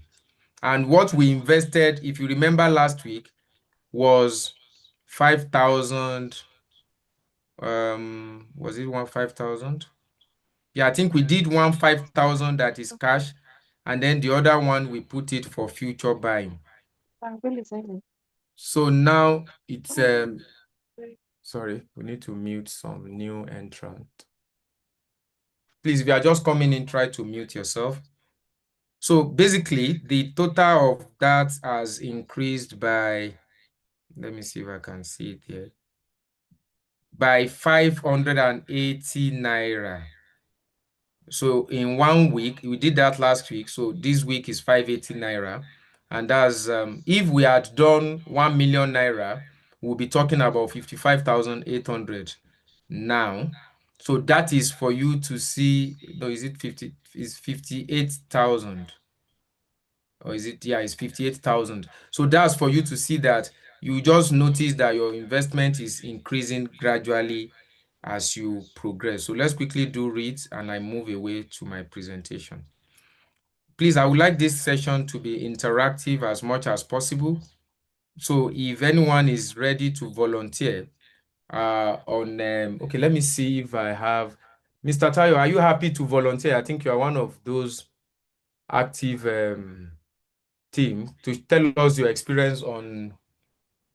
And what we invested, if you remember last week, was 5,000. Was it 5,000? Yeah, I think we did 5,000 that is cash, and then the other one we put it for future buying. So now it's sorry, we need to mute some new entrant. Please, if you are just coming in, try to mute yourself. So basically, the total of that has increased by, let me see if I can see it here, by 580 naira. So in 1 week, we did that last week. So this week is 580 naira. And that's, if we had done 1 million naira, we'll be talking about 55,800 now. So that is for you to see, no, is it 50? Is 58,000? Or is it, yeah, it's 58,000. So that's for you to see that you just notice that your investment is increasing gradually as you progress. So let's quickly do REITs and I move away to my presentation. Please, I would like this session to be interactive as much as possible. So if anyone is ready to volunteer okay, let me see if I have, Mr. Tayo, are you happy to volunteer? I think you are one of those active team to tell us your experience on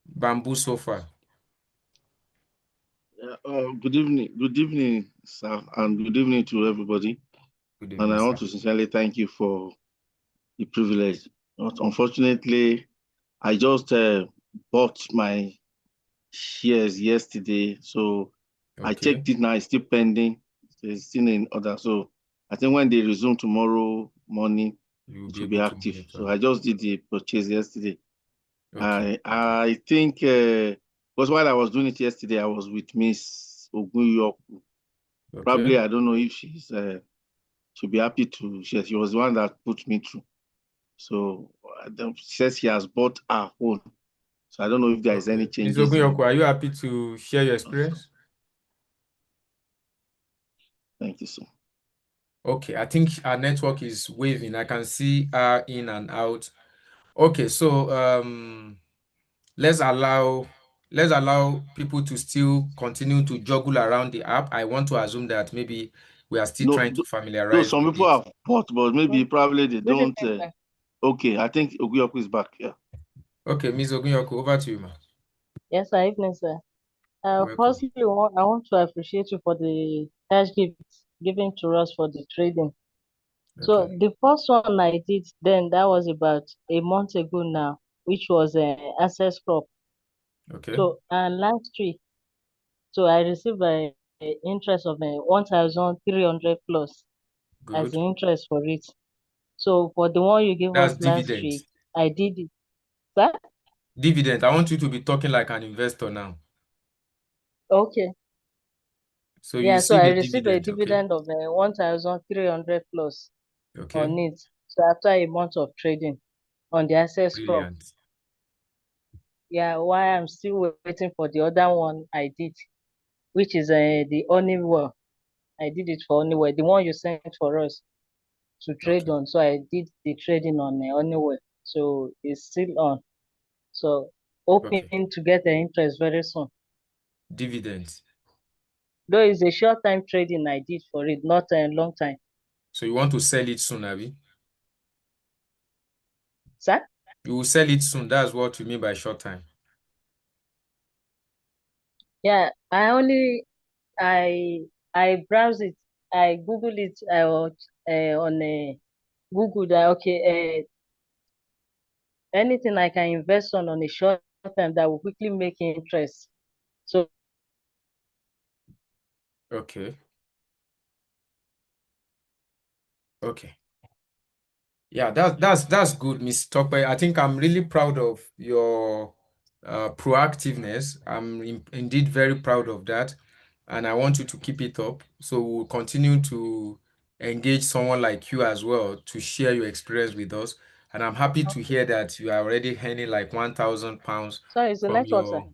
bamboo so far. Good evening, sir, and good evening to everybody. Good evening, and I want to sincerely thank you for the privilege. Unfortunately, I just bought my shares yesterday, so I checked it now. It's still pending. It's still in order. So I think when they resume tomorrow morning, it will be active. So I just did the purchase yesterday. I think because while I was doing it yesterday, I was with Miss Ogunyoku. Probably I don't know if she'll be happy to share. She was the one that put me through. So she says she has bought her own. So I don't know if there is any changes. Ms. Ogunyoku, are you happy to share your experience? Thank you, sir. Okay, I think our network is waving. I can see her in and out. Okay, so let's allow people to still continue to juggle around the app. I want to assume that maybe we are still No, trying to though familiarize some with people it. have bought, but maybe probably they Good don't. evening, sir. Okay, I think Oguyoku is back. Yeah. Okay, Ms. Ogunyoku, over to you, ma. Yes, sir. Evening, sir. Welcome. Firstly, I want to appreciate you for the cash gifts given to us for the trading. So Okay. the first one I did then, that was about a month ago now, which was access crop. Okay. So and last week, so I received a interest of 1,300 plus as the Good. interest for it. So for the one you gave That's us last week, dividends. I did it. Sir? Dividend. I want you to be talking like an investor now. Okay. So you Yeah, so receive I a received a dividend, okay? dividend of 1,300 plus Okay. on it. So after a month of trading on the access crop, Brilliant. yeah, why I'm still waiting for the other one I did, which is the Honeywell. I did it for Honeywell, the one you sent for us to trade Okay. on. So I did the trading on Honeywell. So it's still on. So hoping Okay. to get the interest very soon. Dividends. Though it's a short time trading I did for it, not a long time. So you want to sell it soon, Abby? Sir? You will sell it soon. That's what you mean by short time. Yeah, I browse it, I Google it, I was on Google that okay, anything I can invest on a short time that will quickly make interest. So Okay. Okay. Yeah, that's good, Miss Tokpe. I think I'm really proud of your proactiveness. I'm indeed very proud of that, and I want you to keep it up. So we'll continue to engage someone like you as well to share your experience with us. And I'm happy to hear that you are already earning like £1,000 sorry, it's the from network, sir. your.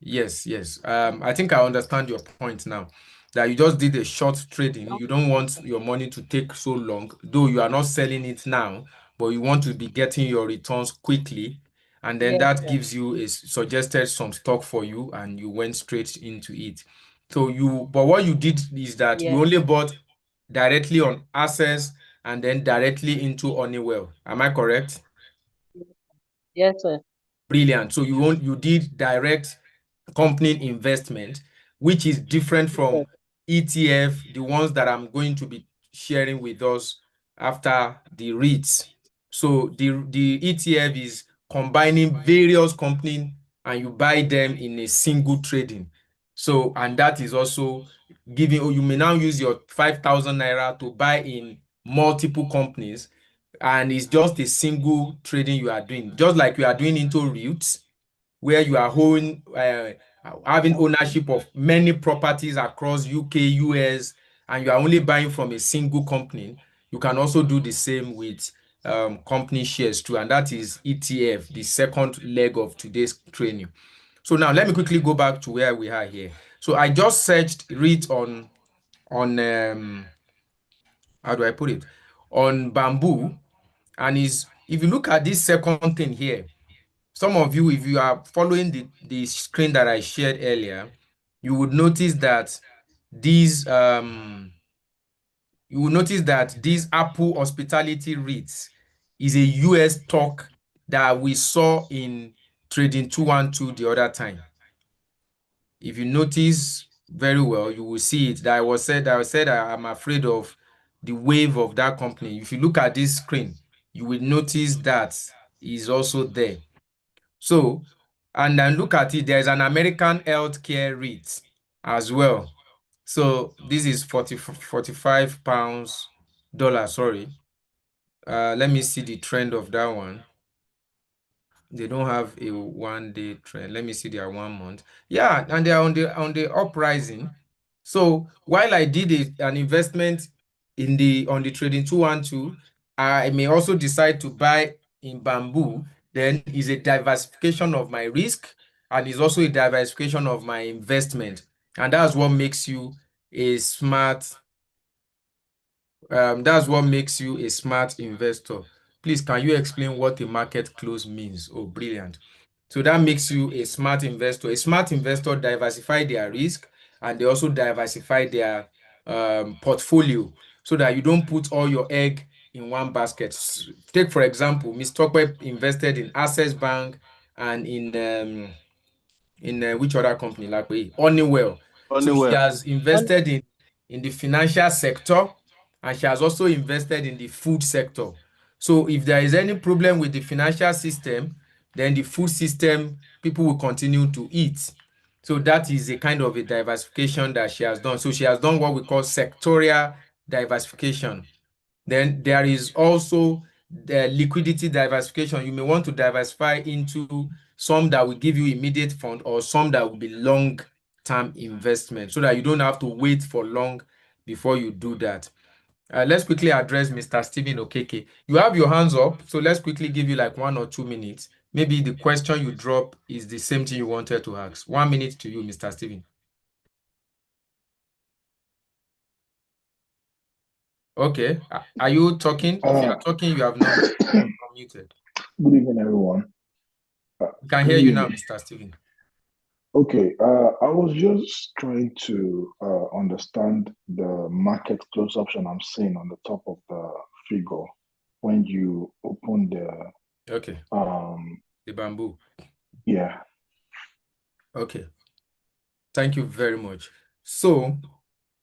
Yes, yes. I think I understand your point now. That you just did a short trading. You don't want your money to take so long, though you are not selling it now, but you want to be getting your returns quickly. And then Yes, that sir. gives you suggested some stock for you, and you went straight into it. But what you did is that you Yeah. only bought directly on Access and then directly into Honeywell. Am I correct? Yes, sir. Brilliant. So you did direct company investment, which is different Yes, from ETF, the ones that I'm going to be sharing with us after the REITs. So the ETF is combining various companies and you buy them in a single trading. So, and that is also giving, you may now use your 5,000 naira to buy in multiple companies, and it's just a single trading you are doing, just like you are doing into REITs, where you are having ownership of many properties across UK, US, and you are only buying from a single company. You can also do the same with company shares too, and that is ETF, the second leg of today's training. So now let me quickly go back to where we are here. So I just searched REIT on how do I put it, on Bamboo, and is if you look at this second thing here, some of you, if you are following the screen that I shared earlier, you would notice that these you will notice that this Apple Hospitality REITs is a US stock that we saw in Trading 212 the other time. If you notice very well, you will see it. That I said I'm afraid of the wave of that company. If you look at this screen, you will notice that is also there. So, and then look at it, there's an American healthcare REIT as well. So this is 45 pounds, sorry. Let me see the trend of that one. They don't have a 1 day trend. Let me see their 1 month. Yeah, and they're on the uprising. So while I did an investment on the trading 212, I may also decide to buy in Bamboo. Then is a diversification of my risk and is also a diversification of my investment. And that's what makes you a smart investor. Please, can you explain what a market close means? Oh, brilliant. So that makes you a smart investor. A smart investor diversify their risk, and they also diversify their portfolio so that you don't put all your egg in one basket. Take, for example, Ms. Tokwe invested in Access Bank and in which other company, like Honeywell. So she has invested in the financial sector, and she has also invested in the food sector. So if there is any problem with the financial system, then the food system, people will continue to eat. So that is a kind of a diversification that she has done. So she has done what we call sectorial diversification. Then there is also the liquidity diversification. You may want to diversify into some that will give you immediate fund or some that will be long-term investment so that you don't have to wait for long before you do that. Let's quickly address Mr. Stephen Okeke. You have your hands up, so let's quickly give you like 1 or 2 minutes. Maybe the question you drop is the same thing you wanted to ask. 1 minute to you, Mr. Stephen. Okay. Are you talking? If you are talking, you have not unmuted. Good evening, everyone. We can hear you now, Mr. Stephen. Okay, I was just trying to understand the market close option I'm seeing on the top of the figure when you open the the bamboo. Yeah. Okay. Thank you very much. So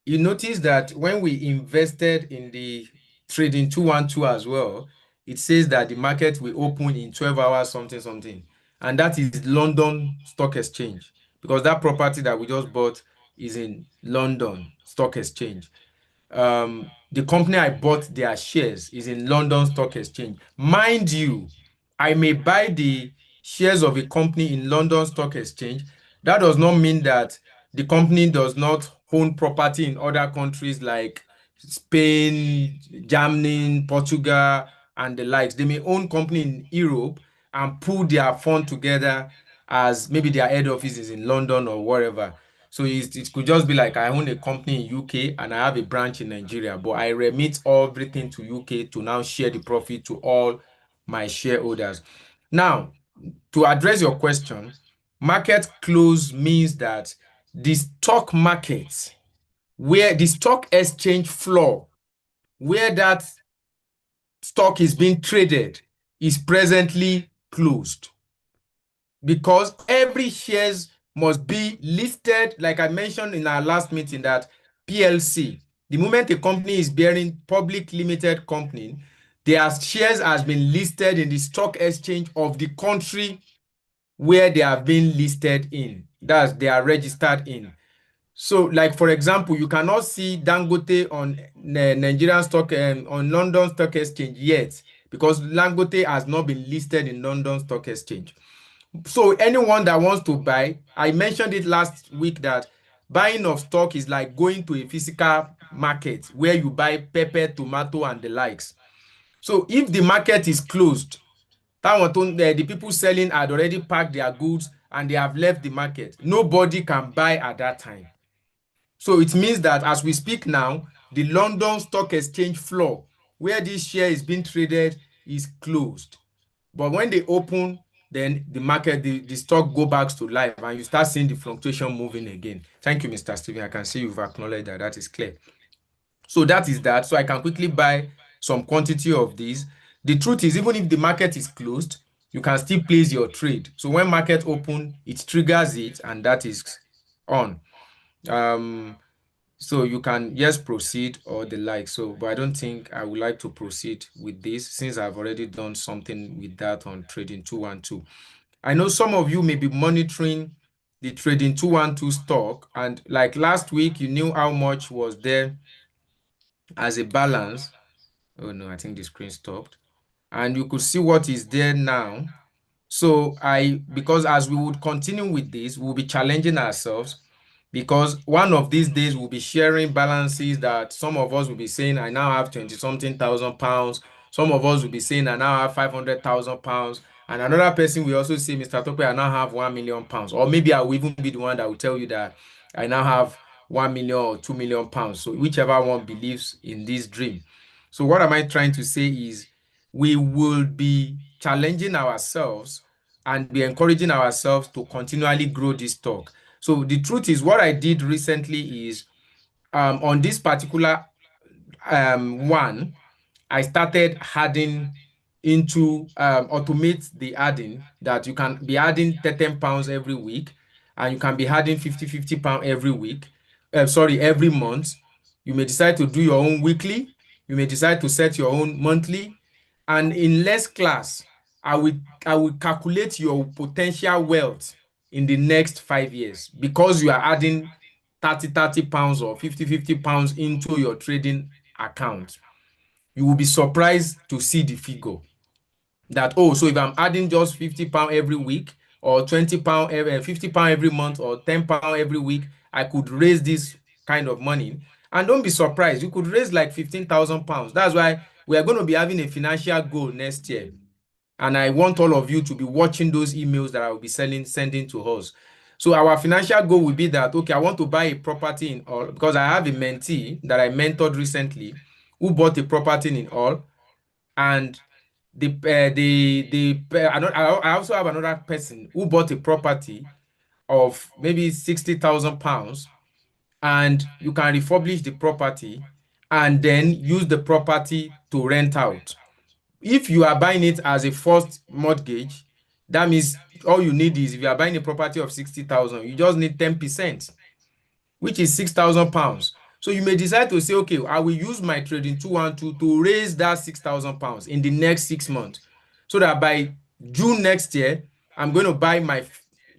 you notice that when we invested in the trading 212 as well, it says that the market will open in 12 hours, something. And that is London Stock Exchange, because that property that we just bought is in London Stock Exchange. The company I bought their shares is in London Stock Exchange. Mind you, I may buy the shares of a company in London Stock Exchange. That does not mean that the company does not own property in other countries like Spain, Germany, Portugal, and the likes. They may own company in Europe and pull their fund together as maybe their head office is in London or wherever. So it could just be like I own a company in UK and I have a branch in Nigeria, but I remit everything to UK to now share the profit to all my shareholders. Now, to address your question, market close means that the stock market, where the stock exchange floor, where that stock is being traded, is presently closed. Because every shares must be listed, like I mentioned in our last meeting, that PLC, the moment a company is bearing public limited company, their shares has been listed in the stock exchange of the country where they have been listed in. That's they are registered in. So, like for example, you cannot see Dangote on Nigerian stock on London Stock Exchange yet, because Dangote has not been listed in London Stock Exchange. So anyone that wants to buy, I mentioned it last week that buying of stock is like going to a physical market where you buy pepper, tomato, and the likes. So if the market is closed, the people selling had already packed their goods and they have left the market. Nobody can buy at that time. So it means that as we speak now, the London Stock Exchange floor where this share is being traded is closed. But when they open, then the market, the stock go back to life and you start seeing the fluctuation moving again. Thank you, Mr. Stephen. I can see you've acknowledged that. That is clear. So that is that. So I can quickly buy some quantity of these. The truth is, even if the market is closed, you can still place your trade. So when market open, it triggers it and that is on. So you can, yes, proceed or the like. So, but I don't think I would like to proceed with this since I've already done something with that on trading 212. I know some of you may be monitoring the trading 212 stock, and like last week, you knew how much was there as a balance. Oh no, I think the screen stopped. And you could see what is there now. So because as we would continue with this, we'll be challenging ourselves, because one of these days we'll be sharing balances that some of us will be saying, I now have 20-something thousand pounds. Some of us will be saying, I now have 500,000 pounds. And another person will also say, Mr. Tope, I now have 1 million pounds. Or maybe I will even be the one that will tell you that I now have 1 million or 2 million pounds. So whichever one believes in this dream. So what am I trying to say is we will be challenging ourselves and be encouraging ourselves to continually grow this stock. So the truth is, what I did recently is on this particular one, I started adding into automate the adding, that you can be adding 10 pounds every week, and you can be adding 50 pounds every week. Every month. You may decide to do your own weekly. You may decide to set your own monthly. And in less class, I will calculate your potential wealth in the next 5 years, because you are adding 30 pounds or 50 pounds into your trading account. You will be surprised to see the figure that, oh, so if I'm adding just 50 pounds every week, or 20 pounds, 50 pounds every month, or 10 pounds every week, I could raise this kind of money. And don't be surprised, you could raise like 15,000 pounds. That's why we are going to be having a financial goal next year. And I want all of you to be watching those emails that I will be sending to us. So our financial goal will be that, okay, I want to buy a property in all, because I have a mentee that I mentored recently who bought a property in all, and I also have another person who bought a property of maybe 60,000 pounds, and you can refurbish the property and then use the property to rent out. If you are buying it as a first mortgage, that means all you need is, if you are buying a property of 60,000, you just need 10%, which is 6,000 pounds. So you may decide to say, okay, I will use my trading 212 to raise that 6,000 pounds in the next 6 months, so that by June next year, I'm going to buy my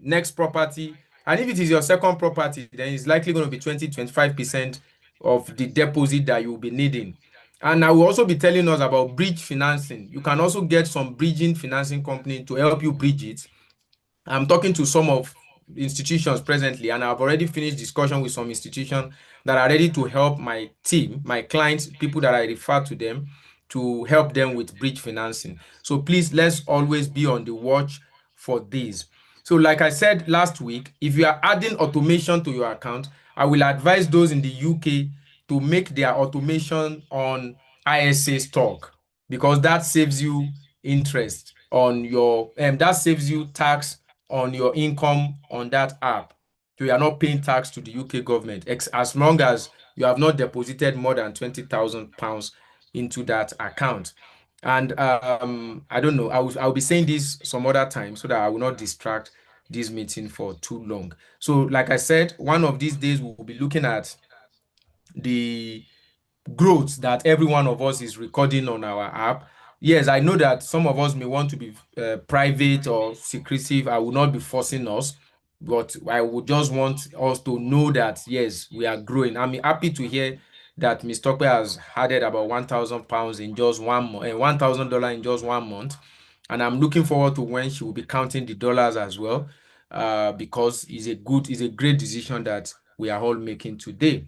next property. And if it is your second property, then it's likely going to be 20-25% of the deposit that you'll be needing. And I will also be telling us about bridge financing. You can also get some bridging financing company to help you bridge it. I'm talking to some of institutions presently, and I've already finished discussion with some institutions that are ready to help my team, my clients, people that I refer to them, to help them with bridge financing. So please, let's always be on the watch for this. So like I said last week, if you are adding automation to your account, I will advise those in the UK to make their automation on ISA stock, because that saves you interest on your, that saves you tax on your income on that app. So you are not paying tax to the UK government, as long as you have not deposited more than 20,000 pounds into that account. And I don't know, I'll be saying this some other time so that I will not distract this meeting for too long. So like I said, one of these days we'll be looking at the growth that every one of us is recording on our app. Yes, I know that some of us may want to be private or secretive. I will not be forcing us, but I would just want us to know that, yes, we are growing. I'm happy to hear that Ms. Tokwe has added about 1,000 pounds in just 1 month, $1,000 in just 1 month. And I'm looking forward to when she will be counting the dollars as well, because it's a great decision that we are all making today.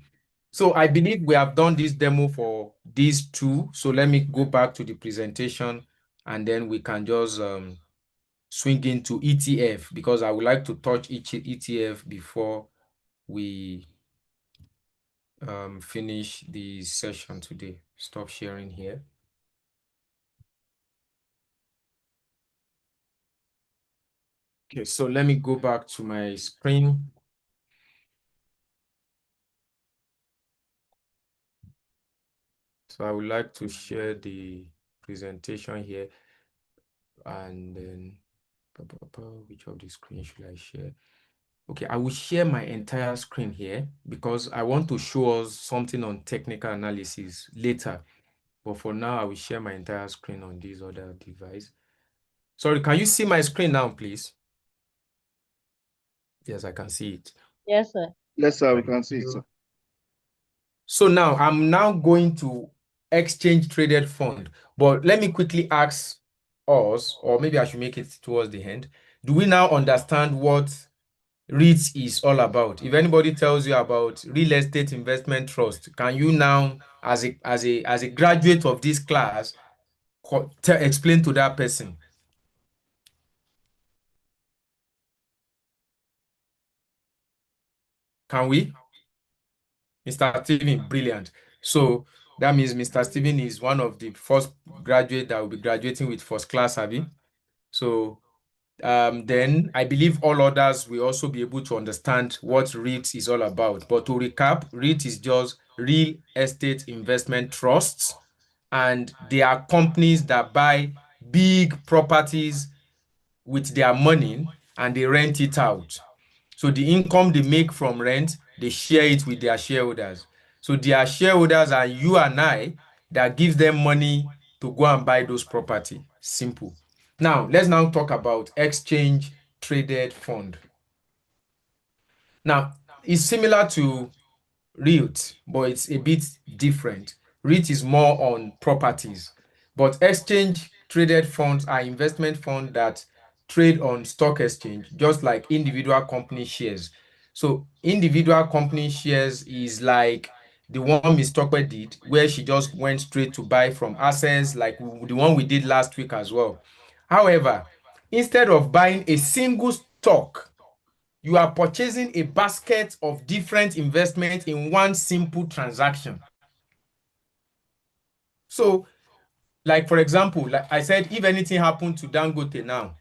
So I believe we have done this demo for these two. So let me go back to the presentation, and then we can just swing into ETF, because I would like to touch each ETF before we finish the session today. Stop sharing here. Okay, so let me go back to my screen. So I would like to share the presentation here, and then which of the screen should I share? Okay, I will share my entire screen here because I want to show us something on technical analysis later. But for now, I will share my entire screen on this other device. Sorry, can you see my screen now, please? Yes, I can see it. Yes, sir. Yes, sir, we can see it, sir. So now I'm now going to exchange traded fund. But let me quickly ask us, or maybe I should make it towards the end. Do we now understand what REITs is all about? If anybody tells you about real estate investment trust, can you now, as a graduate of this class, explain to that person? Can we? Mr. Steven, brilliant. So that means Mr. Steven is one of the first graduate that will be graduating with first class, Abby. So then I believe all others will also be able to understand what REIT is all about. But to recap, REIT is just real estate investment trusts, and they are companies that buy big properties with their money and they rent it out. So the income they make from rent, they share it with their shareholders. So their shareholders are you and I that gives them money to go and buy those property. Simple. Now, let's now talk about exchange traded fund. Now, it's similar to REIT, but it's a bit different. REIT is more on properties, but exchange traded funds are investment funds that trade on stock exchange, just like individual company shares. So individual company shares is like the one Ms. Tokwe did, where she just went straight to buy from assets, like the one we did last week as well. However, instead of buying a single stock, you are purchasing a basket of different investments in one simple transaction. So, like for example, like I said, if anything happened to Dangote now,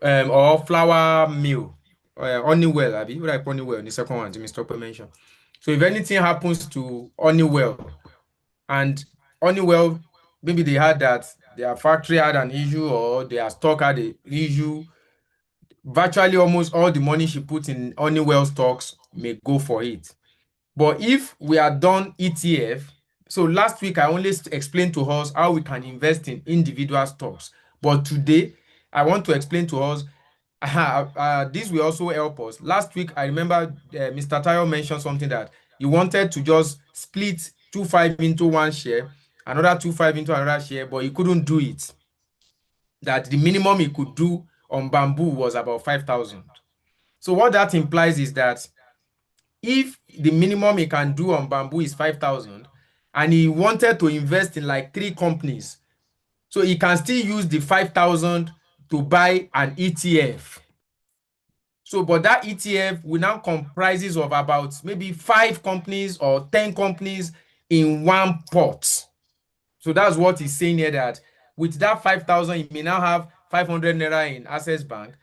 or flour mill, Honeywell, Abi, what like Honeywell, the second one, Mr. Topper mentioned. So, if anything happens to Honeywell, and Honeywell, maybe they had that their factory had an issue or their stock had an issue, virtually almost all the money she put in Honeywell stocks may go for it. But if we are done ETF, so last week I only explained to us how we can invest in individual stocks. But today I want to explain to us this will also help us. Last week I remember Mr. Tayo mentioned something that he wanted to just split 25 into one share, another 25 into another share, but he couldn't do it. That the minimum he could do on bamboo was about 5,000. So what that implies is that if the minimum he can do on bamboo is 5,000 and he wanted to invest in like 3 companies, so he can still use the 5,000 to buy an ETF. So, but that ETF will now comprises of about maybe 5 companies or 10 companies in one pot. So that's what he's saying here, that with that 5,000, you may now have 500 naira in Access Bank,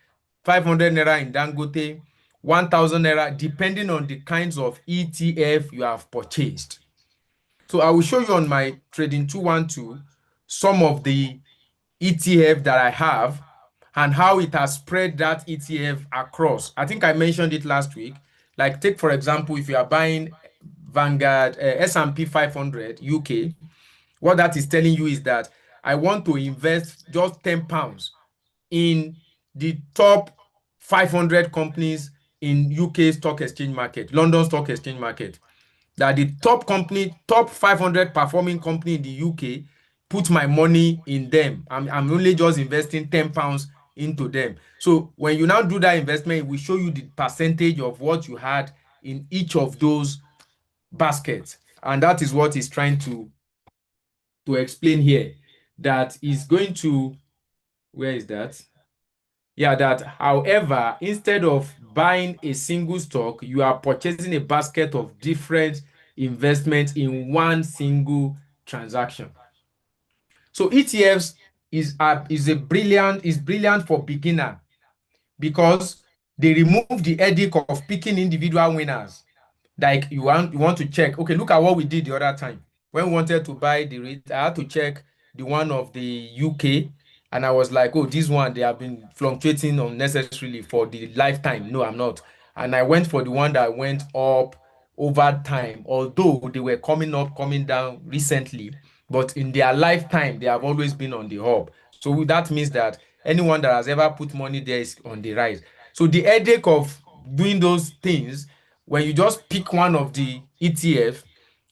500 naira in Dangote, 1,000 naira, depending on the kinds of ETF you have purchased. So I will show you on my Trading 212 some of the ETF that I have and how it has spread that ETF across. I think I mentioned it last week. Like take, for example, if you are buying Vanguard S&P 500 UK, what that is telling you is that I want to invest just £10 in the top 500 companies in UK stock exchange market, London stock exchange market. That the top company, top 500 performing company in the UK, put my money in them. I'm only just investing £10 into them. So when you now do that investment, it will show you the percentage of what you had in each of those baskets. And that is what he's trying to explain here. That is going to, where is that? Yeah, that however, instead of buying a single stock, you are purchasing a basket of different investments in one single transaction. So ETFs is brilliant for beginner because they remove the headache of picking individual winners. Like you want to check, okay, look at what we did the other time. When we wanted to buy the REIT, I had to check the one of the UK, and I was like, oh, this one, they have been fluctuating unnecessarily for the lifetime. No, I'm not. And I went for the one that went up over time, although they were coming up, coming down recently, but in their lifetime, they have always been on the hub. So that means that anyone that has ever put money there is on the rise. So the headache of doing those things, when you just pick one of the ETF,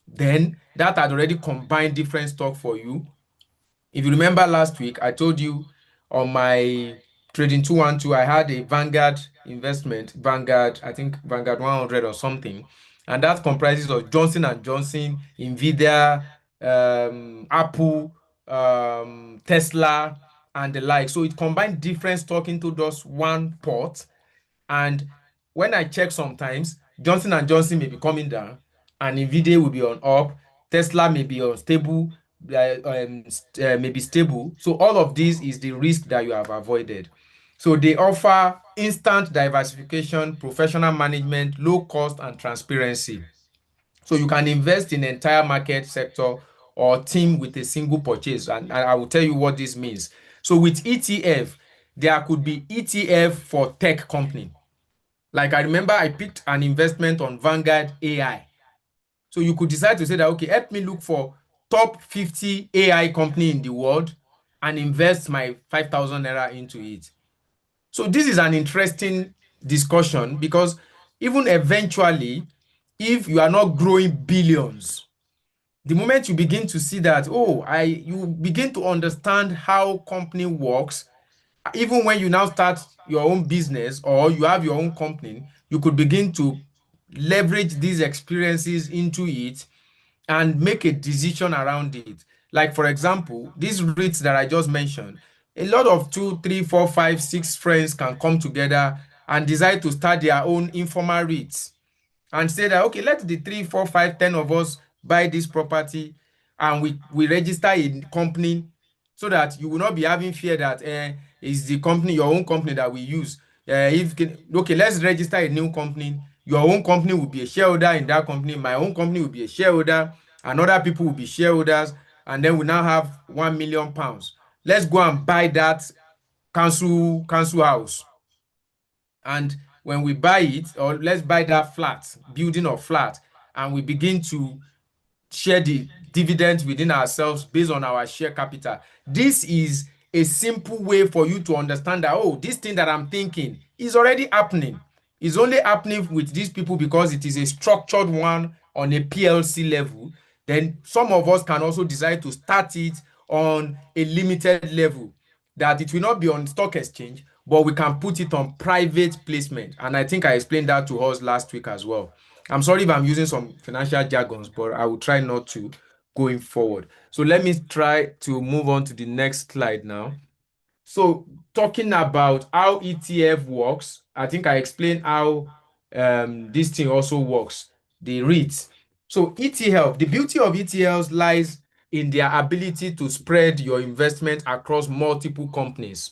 then that had already combined different stock for you. If you remember last week, I told you on my Trading 212, I had a Vanguard investment, Vanguard, I think Vanguard 100 or something, and that comprises of Johnson & Johnson, Nvidia, Apple, Tesla, and the like. So it combined different stock into just one pot. And when I check sometimes, Johnson & Johnson may be coming down and Nvidia will be on up, Tesla may be unstable, may be stable. So all of this is the risk that you have avoided. So they offer instant diversification, professional management, low cost, and transparency. So you can invest in entire market sector or team with a single purchase. And I will tell you what this means. So with ETF, there could be ETF for tech company. Like I remember I picked an investment on Vanguard AI. So you could decide to say that, okay, help me look for top 50 AI company in the world and invest my 5,000 naira into it. So this is an interesting discussion because even eventually, if you are not growing billions, the moment you begin to see that, you begin to understand how company works, even when you now start your own business or you have your own company, you could begin to leverage these experiences into it and make a decision around it. Like, for example, these REITs that I just mentioned, a lot of 2, 3, 4, 5, 6 friends can come together and decide to start their own informal REITs and say that, okay, let the 3, 4, 5, 10 of us buy this property and we register a company so that you will not be having fear that it's the company, your own company that we use. Okay, let's register a new company. Your own company will be a shareholder in that company. My own company will be a shareholder, and other people will be shareholders, and then we now have £1 million. Let's go and buy that council house. And when we buy it, or let's buy that flat, building or flat, and we begin to share the dividends within ourselves based on our share capital. This is a simple way for you to understand that, oh, this thing that I'm thinking is already happening. It's only happening with these people because it is a structured one on a PLC level. Then some of us can also decide to start it on a limited level, that it will not be on stock exchange, but we can put it on private placement. And I think I explained that to us last week as well. I'm sorry if I'm using some financial jargons, but I will try not to going forward. So let me try to move on to the next slide now. So talking about how ETF works, I think I explained how this thing also works, the REITs. So ETF, the beauty of ETFs lies in their ability to spread your investment across multiple companies.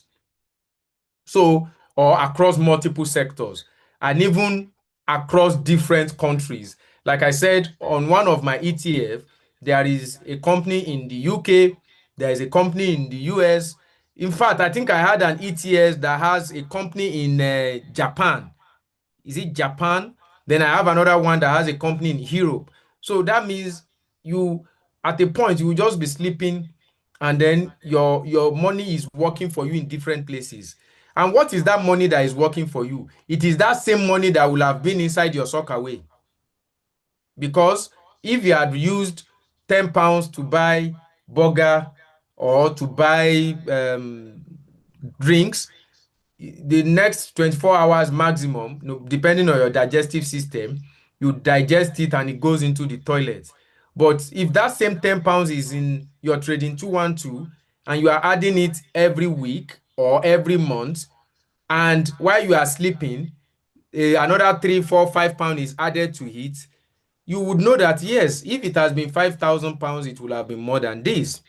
So, or across multiple sectors, and even across different countries. Like I said, on one of my ETF, there is a company in the UK, there is a company in the US. In fact, I think I had an ETF that has a company in Japan. Is it Japan? Then I have another one that has a company in Europe. So that means you, at a point, you will just be sleeping and then your money is working for you in different places. And what is that money that is working for you? It is that same money that will have been inside your sock away. Because if you had used £10 to buy burger or to buy drinks, the next 24 hours maximum, depending on your digestive system, you digest it and it goes into the toilet. But if that same £10 is in your trading 212 and you are adding it every week or every month, and while you are sleeping, another 3, 4, 5 pounds is added to it, you would know that yes, if it has been £5,000, it will have been more than this.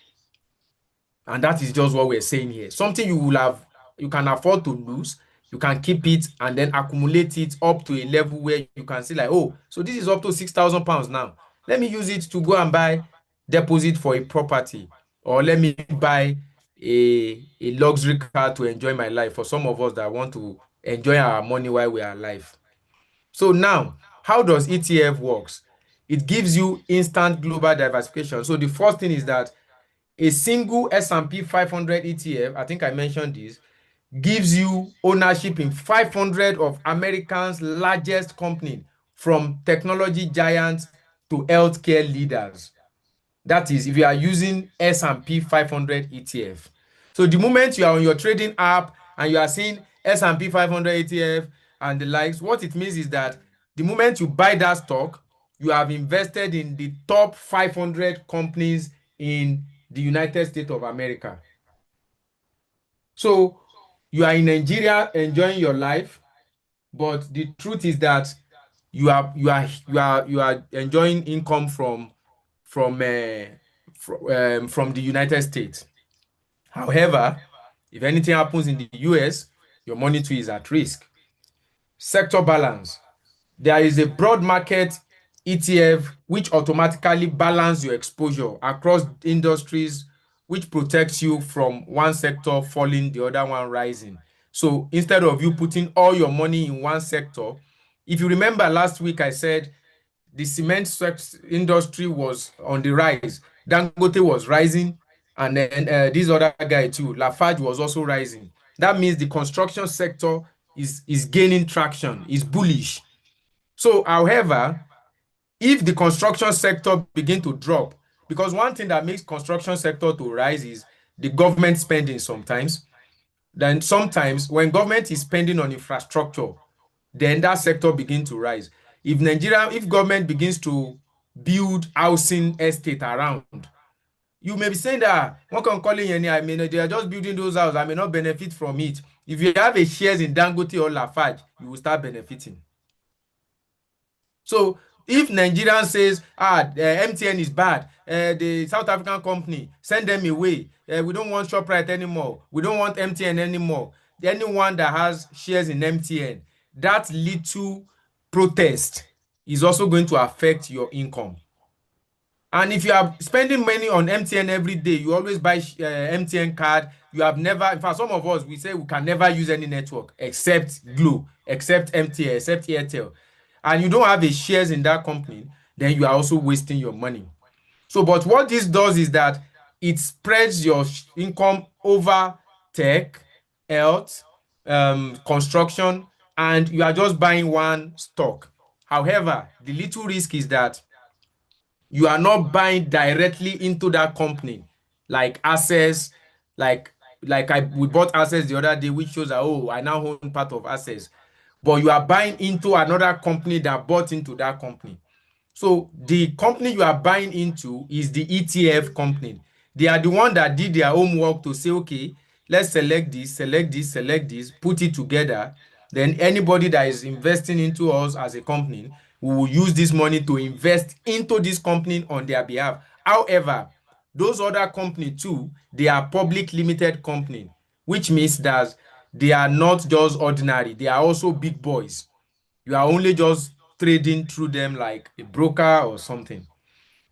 And that is just what we're saying here. Something you can afford to lose, you can keep it and then accumulate it up to a level where you can see like, oh, so this is up to £6,000 now. Let me use it to go and buy deposit for a property, or let me buy a luxury car to enjoy my life, for some of us that want to enjoy our money while we are alive. So now, how does ETF works? It gives you instant global diversification. So the first thing is that a single S&P 500 ETF, I think I mentioned this, gives you ownership in 500 of America's largest companies, from technology giants to healthcare leaders. That is, if you are using S&P 500 ETF. So the moment you are on your trading app and you are seeing S&P 500 ETF and the likes, what it means is that the moment you buy that stock, you have invested in the top 500 companies in the United States of America. So you are in Nigeria enjoying your life, but the truth is that you are enjoying income from the United States. However, if anything happens in the US, your money too is at risk. Sector balance. There is a broad market ETF which automatically balance your exposure across industries, which protects you from one sector falling, the other one rising. So instead of you putting all your money in one sector, if you remember last week, I said the cement industry was on the rise. Dangote was rising, and then this other guy too, Lafarge, was also rising. That means the construction sector is gaining traction, is bullish. So, however, if the construction sector begin to drop, because one thing that makes construction sector to rise is the government spending sometimes. Then sometimes when government is spending on infrastructure, then that sector begin to rise. If government begins to build housing estate around, you may be saying that one can call it, I mean, they are just building those houses, I may not benefit from it. If you have a shares in Dangote or Lafarge, you will start benefiting. So if Nigerian says, MTN is bad, the South African company, send them away. We don't want ShopRite anymore. We don't want MTN anymore. Anyone that has shares in MTN, that little protest is also going to affect your income. And if you are spending money on MTN every day, you always buy MTN card, you have never, in fact, some of us, we say we can never use any network except Glo, except MTN, except Airtel, and you don't have a shares in that company, then you are also wasting your money. So, but what this does is that it spreads your income over tech, health, construction, and you are just buying one stock. However, the little risk is that you are not buying directly into that company, like Access, like we bought Access the other day, which shows that, oh, I now own part of Access. But you are buying into another company that bought into that company. So the company you are buying into is the ETF company. They are the one that did their homework to say, okay, let's select this, put it together. Then anybody that is investing into us as a company, we will use this money to invest into this company on their behalf. However, those other companies too, they are public limited company, which means that they are not just ordinary, they are also big boys. You are only just trading through them like a broker or something.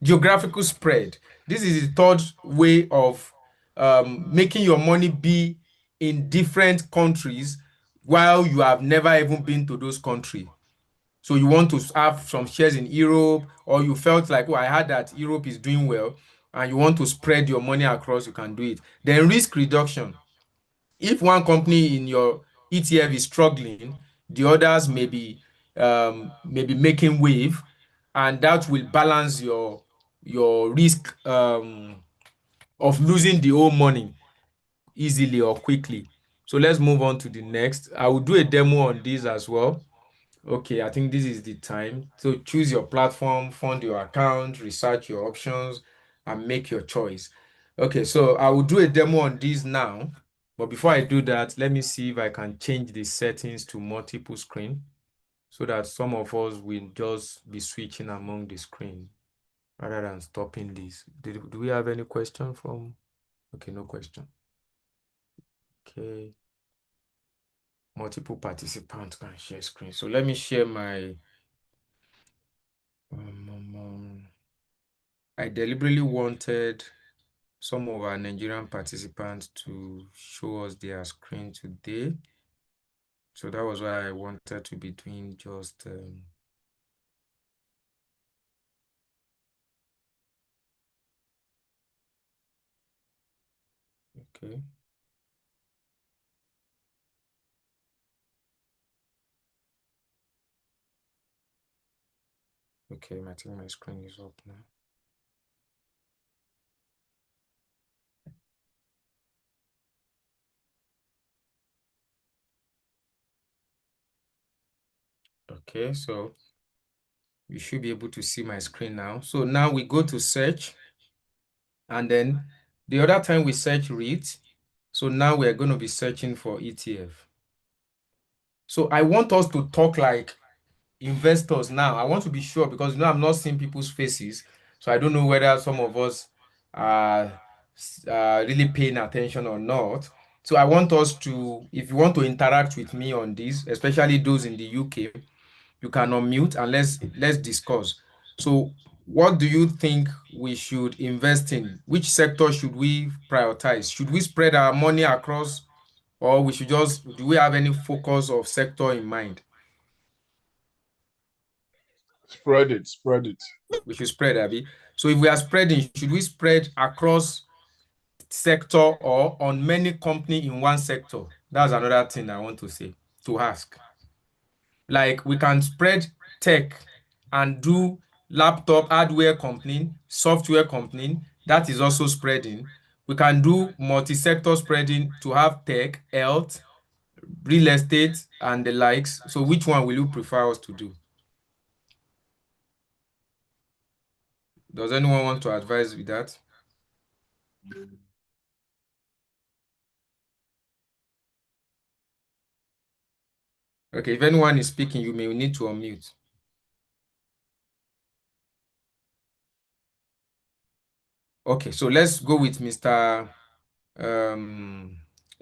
Geographical spread. This is the third way of making your money be in different countries while you have never even been to those countries. So you want to have some shares in Europe, or you felt like, oh, I heard that Europe is doing well, and you want to spread your money across, you can do it. Then risk reduction. If one company in your ETF is struggling, the others may be making wave, and that will balance your risk of losing the whole money easily or quickly. So let's move on to the next. I will do a demo on this as well. Okay, I think this is the time. So choose your platform, fund your account, research your options, and make your choice. Okay, so I will do a demo on this now. But before I do that, let me see if I can change the settings to multiple screen so that some of us will just be switching among the screen rather than stopping this. Do we have any question from? Okay, no question. Okay. Multiple participants can share screen. So let me share my I deliberately wanted some of our Nigerian participants to show us their screen today. So that was why I wanted to be doing just okay. Okay, I think my screen is up now. Okay, so you should be able to see my screen now. So now we go to search, and then the other time we search REIT. So now we're going to be searching for ETF. So I want us to talk like investors now. I want to be sure, because I'm not seeing people's faces. So I don't know whether some of us are really paying attention or not. So I want us to, if you want to interact with me on this, especially those in the UK, you can unmute and let's discuss. So what do you think we should invest in? Which sector should we prioritize? Should we spread our money across, or we should just, do we have any focus of sector in mind? Spread it, spread it. We should spread, Abby. So if we are spreading, should we spread across sector or on many companies in one sector? That's another thing I want to say, to ask. Like we can spread tech and do laptop hardware company, software company, that is also spreading. We can do multi-sector spreading to have tech, health, real estate, and the likes. So which one will you prefer us to do? Does anyone want to advise with that? Okay, if anyone is speaking, you may need to unmute. Okay, so let's go with Mr.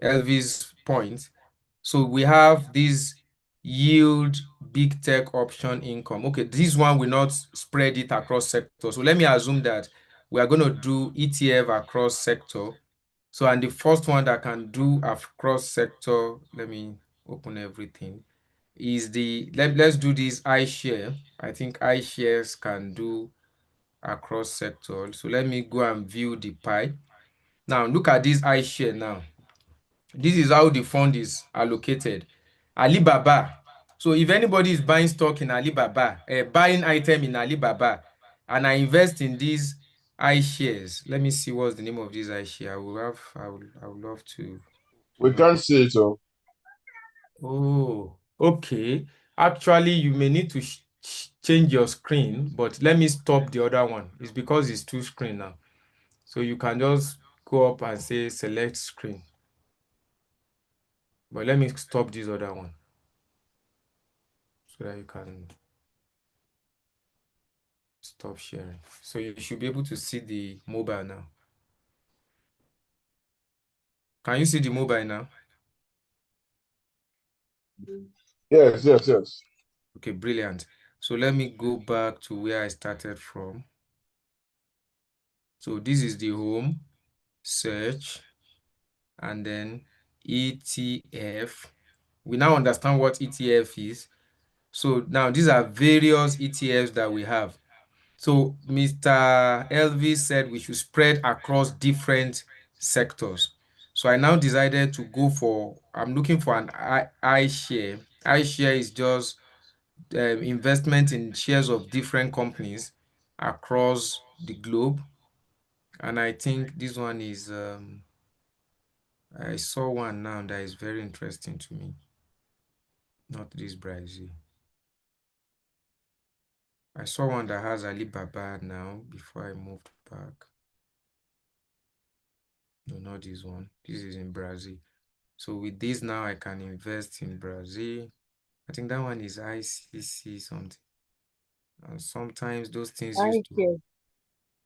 Elvis' point. So we have this yield big tech option income. Okay, this one will not spread it across sector. So let me assume that we are going to do ETF across sector. So, and the first one that can do across sector, let me open everything, is the, let's do this iShare. I think iShares can do across sector. So let me go and view the pie. Now look at this iShare now. This is how the fund is allocated. Alibaba. So if anybody is buying stock in Alibaba, buying item in Alibaba, and I invest in these iShares, let me see what's the name of this iShare. I would love to. We can't see it, oh. Oh, okay. Actually, you may need to change your screen, but let me stop the other one. It's because it's two screen now. So you can just go up and say select screen. But let me stop this other one so that you can stop sharing. So you should be able to see the mobile now. Can you see the mobile now? Yes, yes, yes. Okay, brilliant. So let me go back to where I started from. So this is the home, search, and then ETF. We now understand what ETF is. So now these are various ETFs that we have. So Mr. Elvis said we should spread across different sectors. So I now decided to go for, I'm looking for an iShare. iShare is just investment in shares of different companies across the globe. And I think this one is, I saw one now that is very interesting to me. Not this Brazil. I saw one that has Alibaba now before I moved back. No, not this one. This is in Brazil. So with this now, I can invest in Brazil. I think that one is ICC something. And sometimes those things used to.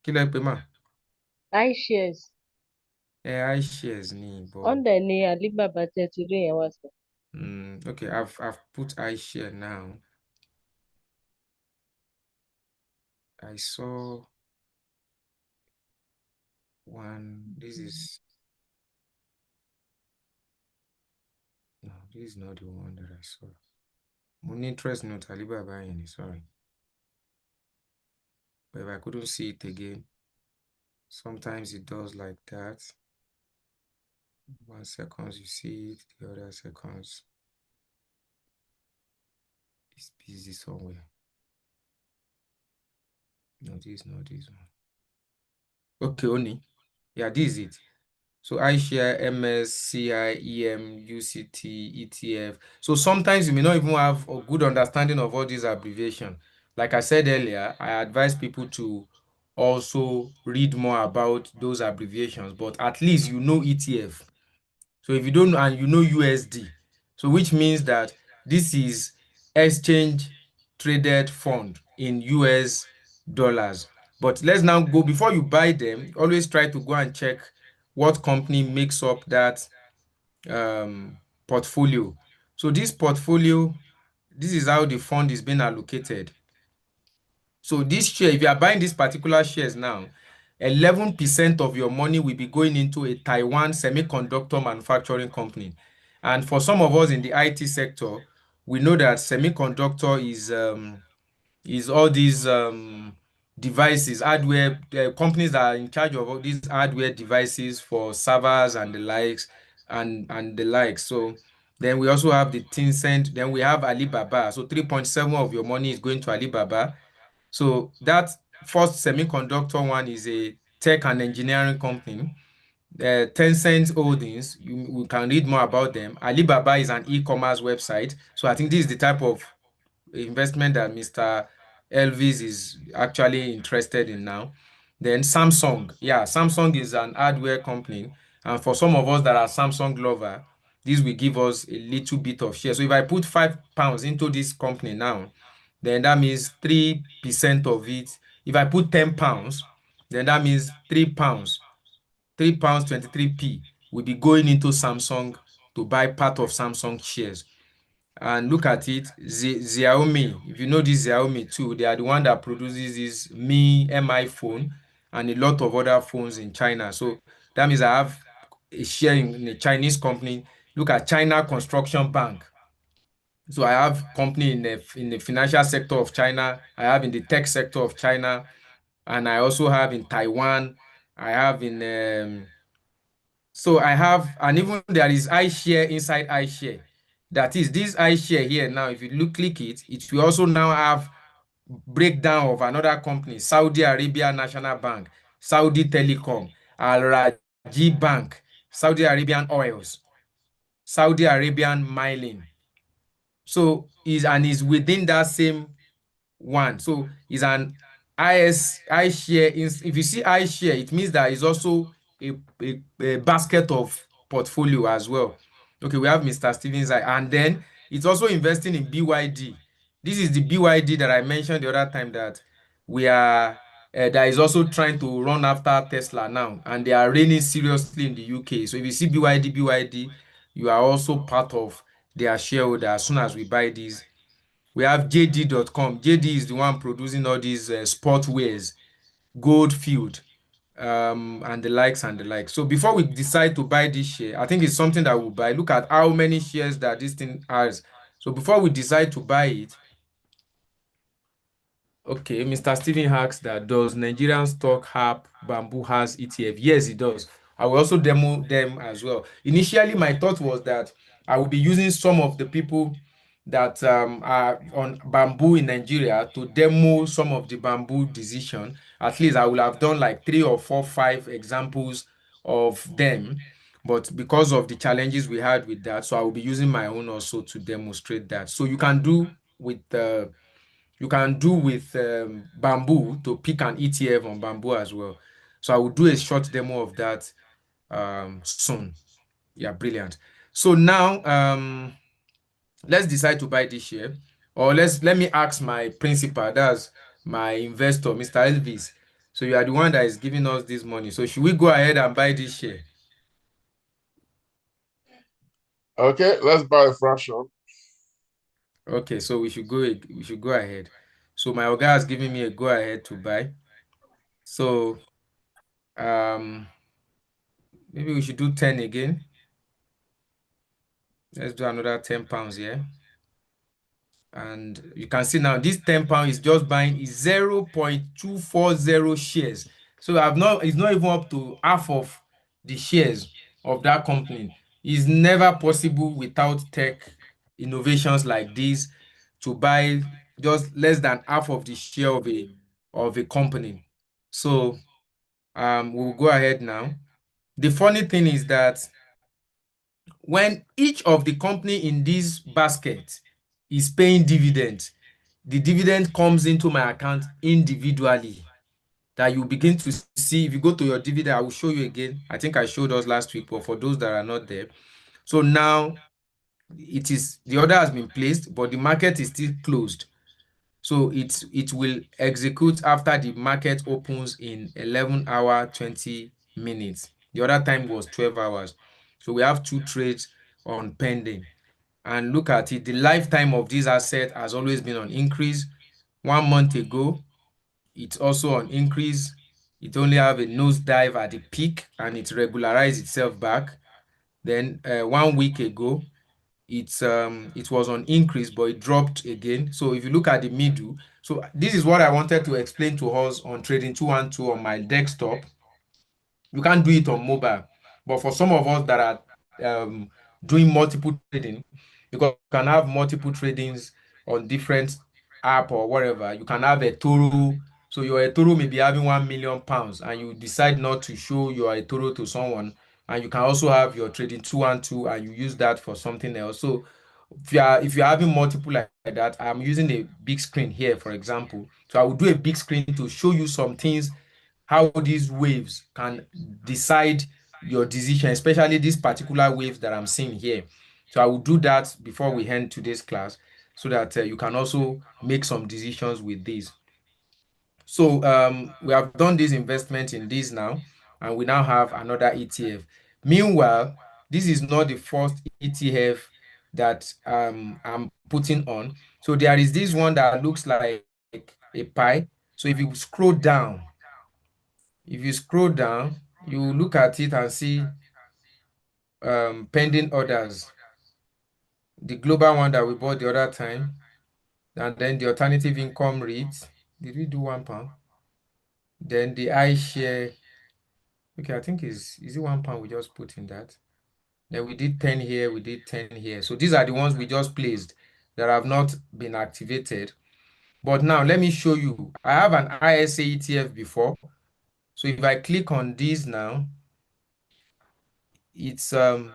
Kila pema. iShares. iShares ni, but. Under ni Alibaba 33 yẹn wá sí. Okay, I've put iShare now. I saw one. This is. No, this is not the one that I saw. Money interest note Alibaba any, sorry. But if I couldn't see it again, sometimes it does like that. 1 second you see it, the other seconds it's busy somewhere. No, this is not this one. Okay, only. Yeah, this is it. So iShare, MSCI, EM, UCT, ETF. So sometimes you may not even have a good understanding of all these abbreviations. Like I said earlier, I advise people to also read more about those abbreviations, but at least you know ETF. So if you don't, and you know USD, so which means that this is exchange traded fund in US dollars. But let's now go, before you buy them, always try to go and check what company makes up that portfolio. So this portfolio, this is how the fund is being allocated. So this share, if you are buying this particular shares now, 11% of your money will be going into a Taiwan semiconductor manufacturing company. And for some of us in the IT sector, we know that semiconductor is all these devices, hardware, companies that are in charge of all these hardware devices for servers and the likes and the likes. So then we also have the Tencent, then we have Alibaba. So 3.7 of your money is going to Alibaba. So that first semiconductor one is a tech and engineering company. Tencent Holdings, we can read more about them. Alibaba is an e-commerce website. So I think this is the type of investment that Mr. Elvis is actually interested in now. Then Samsung. Yeah, Samsung is an hardware company. And for some of us that are Samsung lover, this will give us a little bit of share. So if I put £5 into this company now, then that means 3% of it. If I put £10, then that means £3, £3, 23p will be going into Samsung to buy part of Samsung shares. And look at it, Xiaomi. If you know this Xiaomi too, they are the one that produces this Mi phone and a lot of other phones in China. So that means I have a share in a Chinese company. Look at China Construction Bank. So I have company in the financial sector of China. I have in the tech sector of China, and I also have in Taiwan. I have in so I have, and even there is iShare inside iShare. That is this iShare here now. If you click it, it will also now have breakdown of another company, Saudi Arabia National Bank, Saudi Telecom, Al Rajhi Bank, Saudi Arabian Oils, Saudi Arabian Mining. So is within that same one. So is an iShare. If you see iShare, it means that is also a basket of portfolio as well. Okay, we have Mr. Stevens, and then it's also investing in BYD. This is the BYD that I mentioned the other time that we are that is also trying to run after Tesla now, and they are reigning seriously in the UK. So if you see BYD, you are also part of their shareholder as soon as we buy these. We have JD.com. JD is the one producing all these sport wears, Goldfield, and the likes and the likes. So before we decide to buy this share, I think it's something that we'll buy. Look at how many shares that this thing has. So before we decide to buy it, okay, Mr. Stephen asks that does Nigerian stock have Bamboo has ETF? Yes, it does. I will also demo them as well. Initially, my thought was that I will be using some of the people that are on Bamboo in Nigeria to demo some of the Bamboo decision. At least I will have done like 3 or 4, 5 examples of them. But because of the challenges we had with that, so I will be using my own also to demonstrate that. So you can do with Bamboo to pick an ETF on Bamboo as well. So I will do a short demo of that soon. Yeah, brilliant. So now let's decide to buy this share, or let me ask my principal, that's my investor, Mr. Elvis. So you are the one that is giving us this money. So should we go ahead and buy this share? Okay, let's buy a fraction. Okay, so we should go ahead. So my Oga has given me a go ahead to buy. So maybe we should do 10 again. Let's do another £10 here. And you can see now this £10 is just buying 0.240 shares. So it's not even up to half of the shares of that company. It's never possible without tech innovations like this to buy just less than half of the share of a company. So we'll go ahead now. The funny thing is that when each of the company in this basket is paying dividends, the dividend comes into my account individually. That you begin to see, if you go to your dividend, I will show you again. I think I showed us last week, but for those that are not there. So now the order has been placed, but the market is still closed. So it will execute after the market opens in 11 hours 20 minutes. The other time was 12 hours. So we have 2 trades on pending. And look at it, the lifetime of this asset has always been on increase. 1 month ago, it's also on increase. It only have a nosedive at the peak and it regularized itself back. Then 1 week ago, it was on increase, but it dropped again. So if you look at the middle, so this is what I wanted to explain to us on Trading 212 on my desktop. You can't do it on mobile, but for some of us that are doing multiple trading, because you can have multiple tradings on different app or whatever. You can have a Toro. So your Toro may be having £1 million and you decide not to show your Toro to someone. And you can also have your Trading 212 and you use that for something else. So if you're having multiple like that, I'm using a big screen here, for example. So I will do a big screen to show you some things, how these waves can decide your decision, especially these particular waves that I'm seeing here. So I will do that before we end today's class so that you can also make some decisions with this. So we have done this investment in this now, and we now have another ETF. Meanwhile, this is not the first ETF that I'm putting on. So there is this one that looks like a pie. So if you scroll down, you look at it and see pending orders. The global one that we bought the other time, and then the alternative income REITs. Did we do £1? Then the iShare. Okay, I think is it £1 we just put in that. Then we did 10 here, we did 10 here. So these are the ones we just placed that have not been activated. But now let me show you. I have an ISA ETF before. So if I click on this now, it's the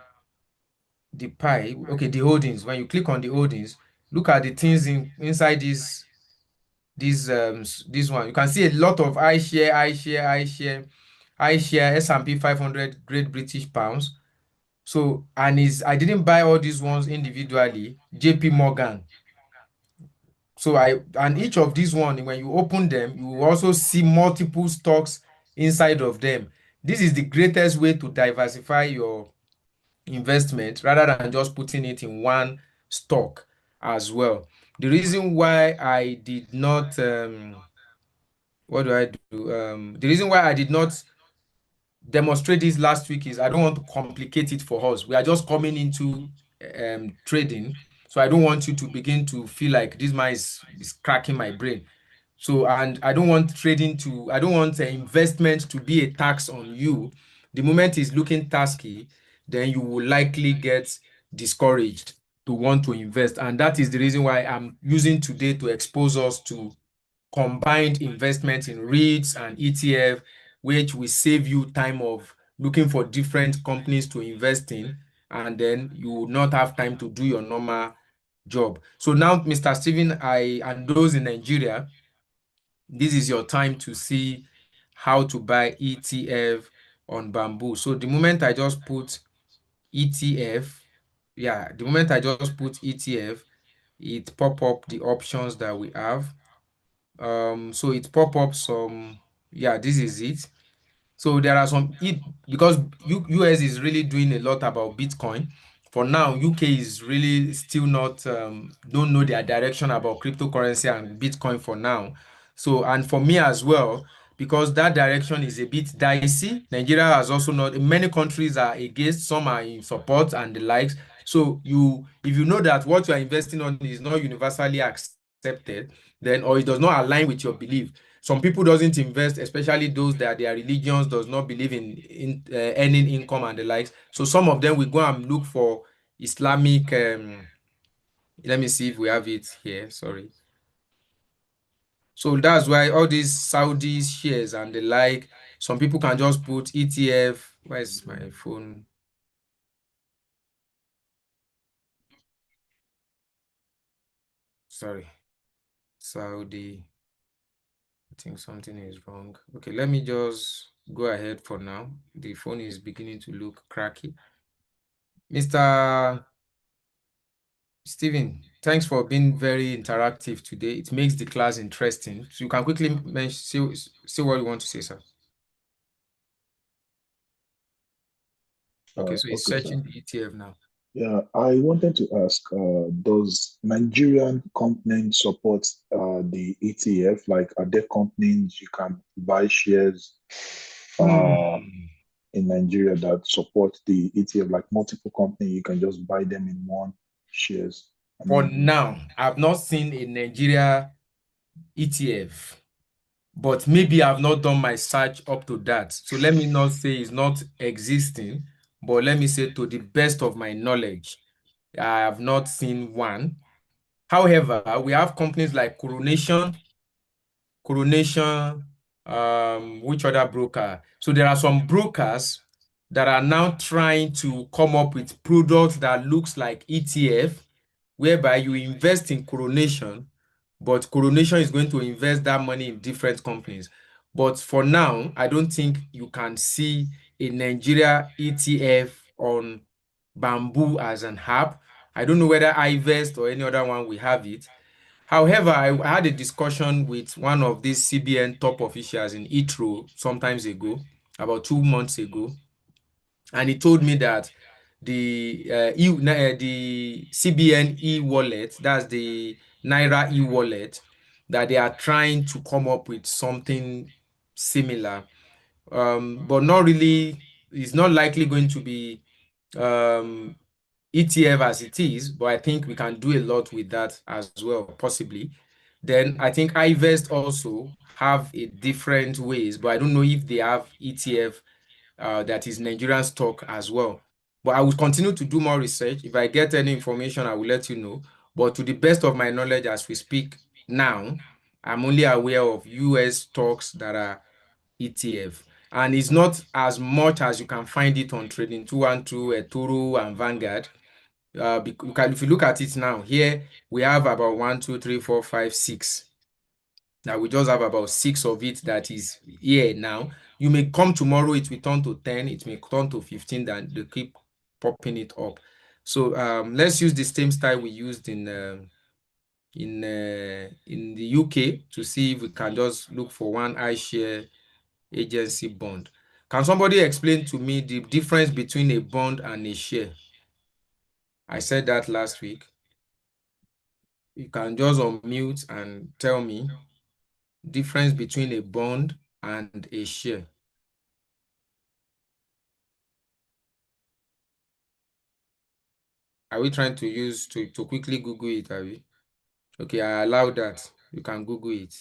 pie. Okay, the holdings. When you click on the holdings, look at the things inside this one. You can see a lot of iShare, S&P 500 Great British Pounds. So, and I didn't buy all these ones individually, JP Morgan. So and each of these one, when you open them, you will also see multiple stocks inside of them. This is the greatest way to diversify your investment rather than just putting it in one stock as well. The reason why I did not, what do I do? The reason why I did not demonstrate this last week is I don't want to complicate it for us. We are just coming into trading, so I don't want you to begin to feel like this man is cracking my brain. So, and I don't want I don't want investment to be a tax on you. The moment it's looking tasky, then you will likely get discouraged to want to invest. And that is the reason why I'm using today to expose us to combined investment in REITs and ETF, which will save you time of looking for different companies to invest in, and then you will not have time to do your normal job. So now, Mr. Steven, and those in Nigeria, this is your time to see how to buy ETF on Bamboo. So the moment I just put ETF, the moment I just put ETF, it pop up the options that we have. So it pop up some, this is it. So there are because US is really doing a lot about Bitcoin. For now, UK is really still not, don't know their direction about cryptocurrency and Bitcoin for now. So, and for me as well, because that direction is a bit dicey. Nigeria has also not, many countries are against, some are in support and the likes. So if you know that what you are investing on is not universally accepted, then, or it does not align with your belief. Some people doesn't invest, especially those that their religions does not believe in earning income and the likes. So some of them will go and look for Islamic. Let me see if we have it here. Sorry. So that's why all these Saudi shares and the like, some people can just put ETF. Where's my phone? Sorry. Saudi. I think something is wrong. Okay, let me just go ahead for now. The phone is beginning to look cracky. Mr. Steven, thanks for being very interactive today. It makes the class interesting. So you can quickly mention, see what you want to say, sir. Okay, so he's Okay, searching sir. the ETF now. Yeah, I wanted to ask, does Nigerian companies support the ETF? Like, are there companies you can buy shares in Nigeria that support the ETF? Like multiple companies, you can just buy them in one shares. I For mean, now, I've not seen a Nigeria ETF, but maybe I've not done my search up to that. So let me not say it's not existing, but let me say to the best of my knowledge, I have not seen one. However, we have companies like Coronation, which other broker? So there are some brokers that are now trying to come up with products that looks like ETF, whereby you invest in Coronation, but Coronation is going to invest that money in different companies. But for now, I don't think you can see a Nigeria ETF on Bamboo as an app. I don't know whether iVest or any other one will have it. However, I had a discussion with one of these CBN top officials in Heathrow sometimes ago, about 2 months ago, and he told me that the CBN e-wallet, that's the Naira e-wallet, that they are trying to come up with something similar, but not really. It's not likely going to be um, ETF as it is, but I think we can do a lot with that as well, possibly. Then I think iVest also have a different ways, but I don't know if they have ETF that is Nigerian stock as well. But I will continue to do more research. If I get any information, I will let you know. But to the best of my knowledge, as we speak now, I'm only aware of US stocks that are ETF. And it's not as much as you can find it on Trading 212, eToro, and Vanguard. If you look at it now, here we have about 1, 2, 3, 4, 5, 6. Now we just have about 6 of it that is here now. You may come tomorrow, it will turn to 10, it may turn to 15, then they keep popping it up. So let's use the same style we used in the UK to see if we can just look for one iShare agency bond. Can somebody explain to me the difference between a bond and a share? I said that last week. You can just unmute and tell me difference between a bond and a share. Are we trying to use to quickly Google it, are we? Okay, I allow that. You can Google it.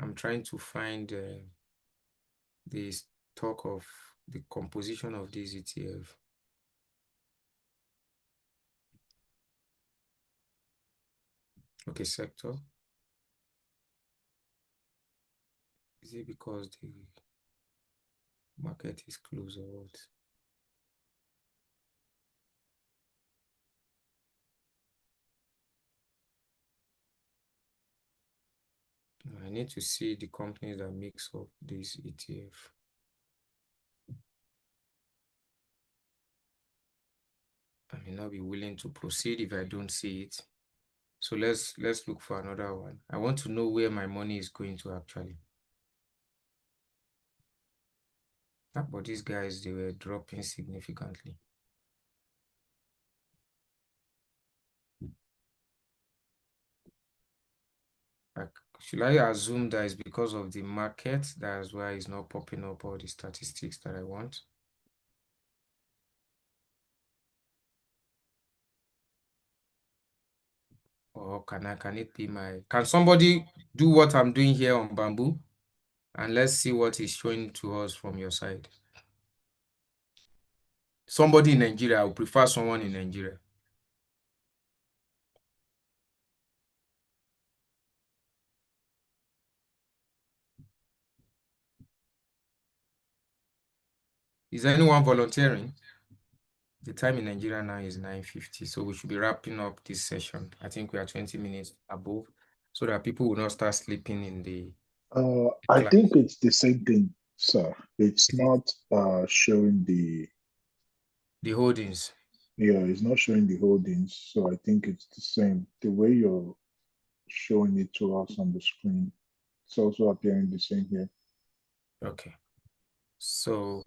I'm trying to find the stock of the composition of this ETF. Okay, sector. Is it because the market is closed or what? I need to see the companies that makes up this ETF. I may not be willing to proceed if I don't see it. So let's look for another one. I want to know where my money is going to actually. But these guys, they were dropping significantly. Should I assume that it's because of the market? That's why it's not popping up all the statistics that I want. Or can it be can somebody do what I'm doing here on Bamboo? And let's see what is showing to us from your side. Somebody in Nigeria, I would prefer someone in Nigeria. Is anyone volunteering? The time in Nigeria now is 9:50, so we should be wrapping up this session. I think we are 20 minutes above, so that people will not start sleeping in the I class. think it's the same thing, sir. It's not showing the holdings. Yeah, it's not showing the holdings, so I think it's the same. The way you're showing it to us on the screen. It's also appearing the same here. Okay. So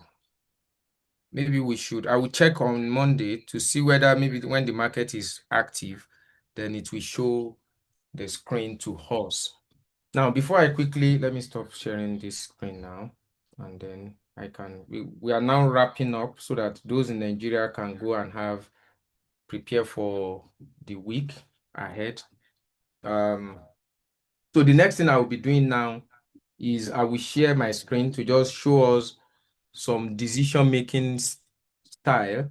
maybe I will check on Monday to see whether maybe when the market is active, then it will show the screen to us. Now, before I quickly, let me stop sharing this screen now, and then we are now wrapping up so that those in Nigeria can go and prepare for the week ahead. So the next thing I will be doing now is I will share my screen to just show us some decision-making style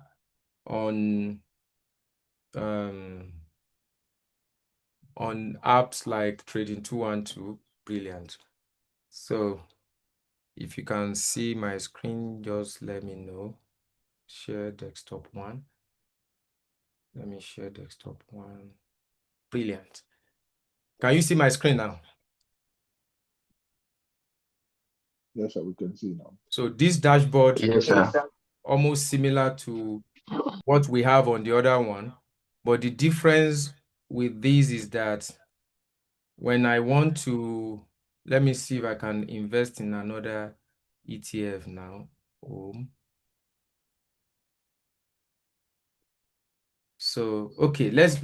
on apps like Trading 212. Brilliant. So if you can see my screen, just let me know. Share desktop 1. Let me share desktop 1. Brilliant. Can you see my screen now? Yes, sir, we can see now. So this dashboard Yes, sir. is almost similar to what we have on the other one, but the difference with these is that when I want to, let me see if I can invest in another ETF now. So, okay, let's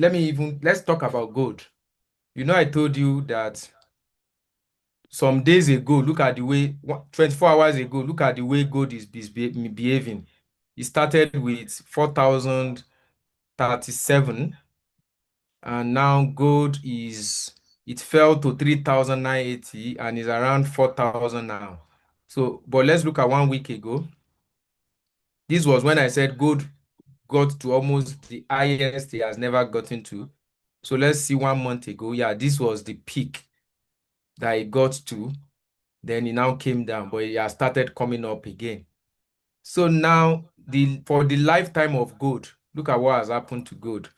talk about gold. You know, I told you that some days ago, look at the way, 24 hours ago, look at the way gold is behaving. It started with 4,037, and now gold it fell to 3,980 and is around 4,000 now. So, but let's look at 1 week ago. This was when I said gold got to almost the highest it has never gotten to. So let's see 1 month ago. Yeah, this was the peak that it got to. Then it now came down, but it has started coming up again. So now, for the lifetime of gold, look at what has happened to gold.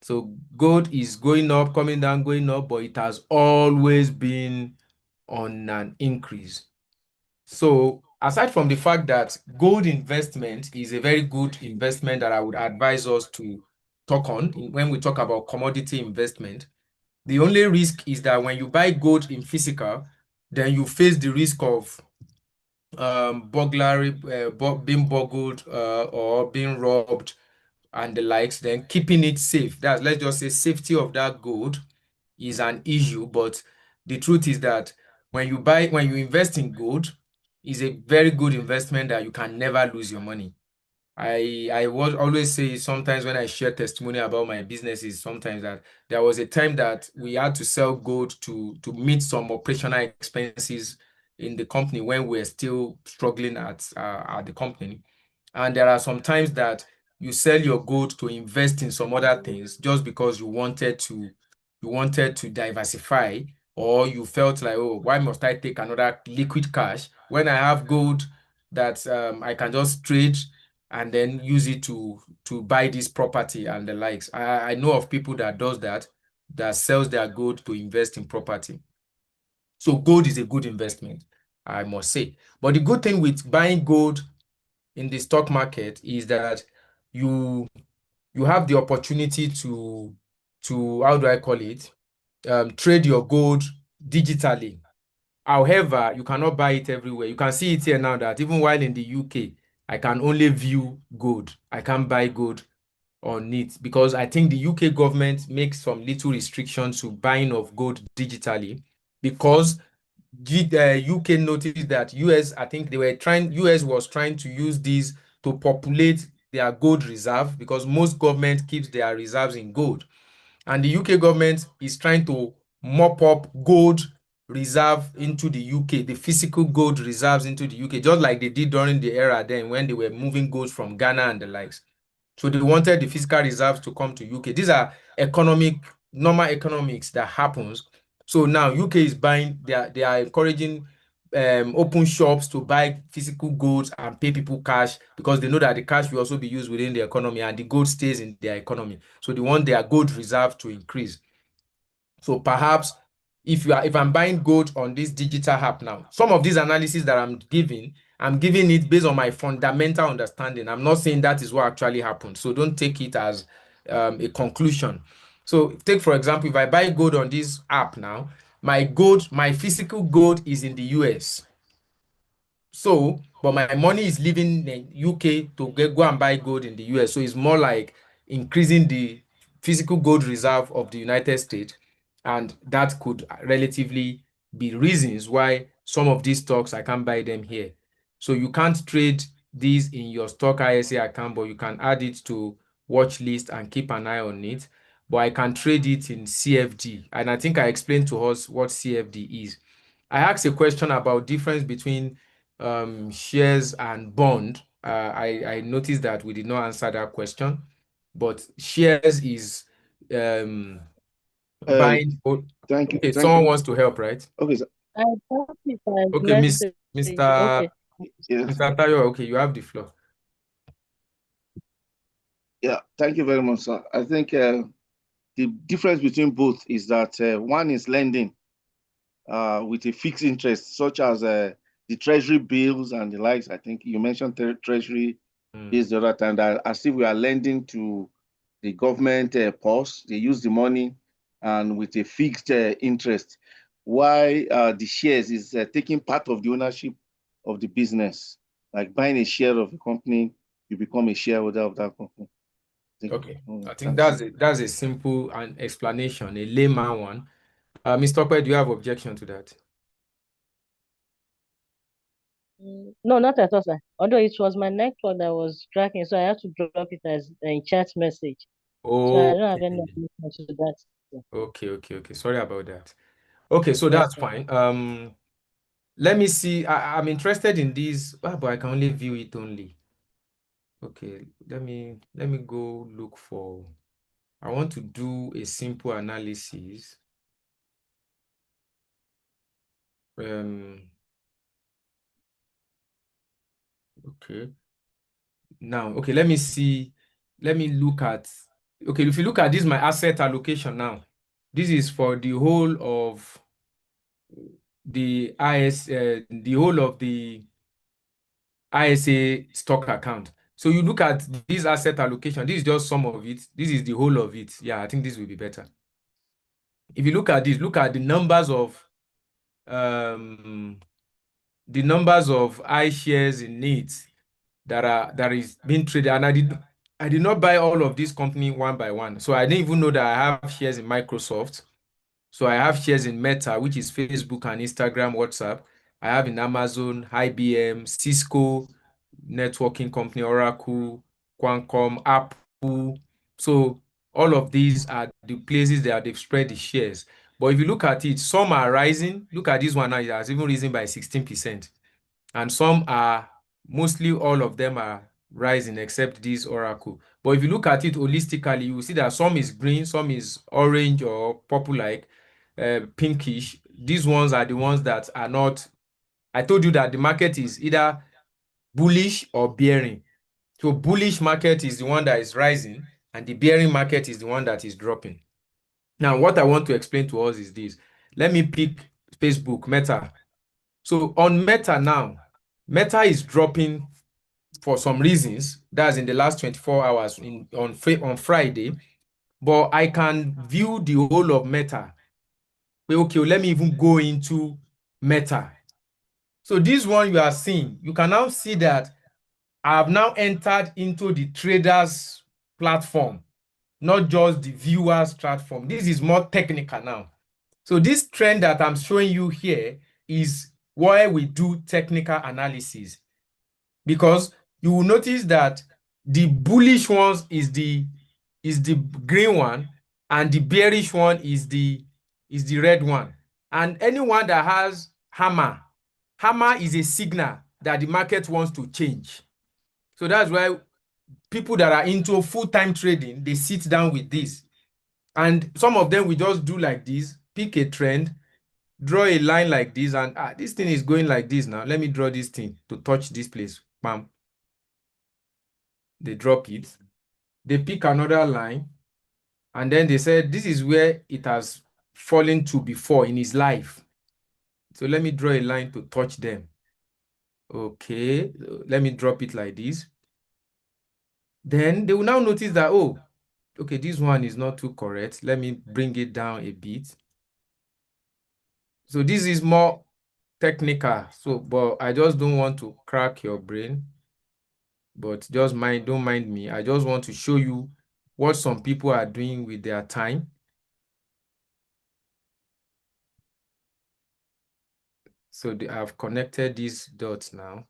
So gold is going up, coming down, going up, but it has always been on an increase. So aside from the fact that gold investment is a very good investment that I would advise us to talk on when we talk about commodity investment, the only risk is that when you buy gold in physical, then you face the risk of burglary, being boggled or being robbed and the likes. Then keeping it safe, let's just say safety of that gold is an issue. But the truth is that when you invest in gold, is a very good investment that you can never lose your money. I always say sometimes when I share testimony about my businesses, sometimes that there was a time that we had to sell gold to meet some operational expenses in the company when we're still struggling at the company. And there are some times that you sell your gold to invest in some other things just because you wanted to diversify, or you felt like, oh, why must I take another liquid cash when I have gold that I can just trade and then use it to buy this property and the likes. I know of people that does that sells their gold to invest in property. So gold is a good investment, I must say. But the good thing with buying gold in the stock market is that you have the opportunity to how do I call it, trade your gold digitally. However, you cannot buy it everywhere. You can see it here now that even while in the UK, I can only view gold. I can't buy gold on it because I think the UK government makes some little restrictions to buying of gold digitally because UK noticed that US was trying to use this to populate their gold reserve because most government keeps their reserves in gold. And the UK government is trying to mop up gold reserve into the UK, the physical gold reserves into the UK, just like they did during the era then when they were moving gold from Ghana and the likes. So they wanted the physical reserves to come to UK. These are normal economics that happens. So now UK is buying, they are encouraging open shops to buy physical goods and pay people cash because they know that the cash will also be used within the economy and the gold stays in their economy. So they want their gold reserve to increase. So perhaps if I'm buying gold on this digital app now, some of these analysis that I'm giving it based on my fundamental understanding. I'm not saying that is what actually happened. So don't take it as a conclusion. So take, for example, if I buy gold on this app now, my physical gold is in the US. So, but my money is leaving the UK to go and buy gold in the US. So it's more like increasing the physical gold reserve of the United States. And that could relatively be reasons why some of these stocks, I can't buy them here. So you can't trade these in your stock ISA account, but you can add it to watch list and keep an eye on it. But I can trade it in CFD. And I think I explained to us what CFD is. I asked a question about difference between shares and bond. I noticed that we did not answer that question, but shares is um, buying. Thank you. Okay, Thank someone you. wants to help, right? Okay, so, I thought it was Okay, message. Okay. yes. Mr. Tayo, okay, you have the floor. Yeah, thank you very much, sir. I think the difference between both is that one is lending with a fixed interest, such as the Treasury bills and the likes. I think you mentioned Treasury bills the other time, that as if we are lending to the government purse. They use the money and with a fixed interest. Why the shares is taking part of the ownership of the business. Like buying a share of a company, you become a shareholder of that company. Okay, I think that's a simple explanation, a layman one. Mr. Okwe, do you have objection to that? No, not at all, sir. Although it was my network that was tracking, so I had to drop it as a chat message. So I don't have any objection to that, sir. Okay. Sorry about that. Okay, so Yes, that's sir. fine. Let me see. I'm interested in this, but I can only view it only. Okay, let me go look for. I want to do a simple analysis. Okay. Now, okay, let me see. Let me look at. Okay, if you look at this, my asset allocation now. This is for the whole of the the whole of the ISA stock account. So you look at this asset allocation. This is just some of it. This is the whole of it. Yeah, I think this will be better. If you look at this, look at the numbers of iShares in needs that is being traded. And I did not buy all of these companies one by one. So I didn't even know that I have shares in Microsoft. So I have shares in Meta, which is Facebook and Instagram, WhatsApp. I have in Amazon, IBM, Cisco, networking company, Oracle, Qualcomm, Apple. So all of these are the places that they've spread the shares. But if you look at it, some are rising. Look at this one now, it has even risen by 16%. And some are, mostly all of them are rising except this Oracle. But if you look at it holistically, you will see that some is green, some is orange or purple like pinkish. These ones are the ones that are not. I told you that the market is either bullish or bearing. So bullish market is the one that is rising and the bearing market is the one that is dropping. Now, what I want to explain to us is this. Let me pick Facebook, Meta. So on Meta now, Meta is dropping for some reasons. That's in the last 24 hours on Friday. But I can view the whole of Meta. Okay, let me even go into Meta. So this one you are seeing, you can now see that I have now entered into the traders platform, not just the viewers platform. This is more technical now. So this trend that I'm showing you here is where we do technical analysis, because you will notice that the bullish ones is the green one and the bearish one is the red one. And anyone that has hammer is a signal that the market wants to change. So that's why people that are into full-time trading, they sit down with this. And some of them will just do like this, pick a trend, draw a line like this, and this thing is going like this now. Let me draw this thing to touch this place. Bam. They drop it. They pick another line, and then they said this is where it has fallen to before in his life. So let me draw a line to touch them. Okay, let me drop it like this. Then they will now notice that, oh, Okay, this one is not too correct. Let me bring it down a bit. So this is more technical. So, but I just don't want to crack your brain. But just don't mind me. I just want to show you what some people are doing with their time. So I've connected these dots now.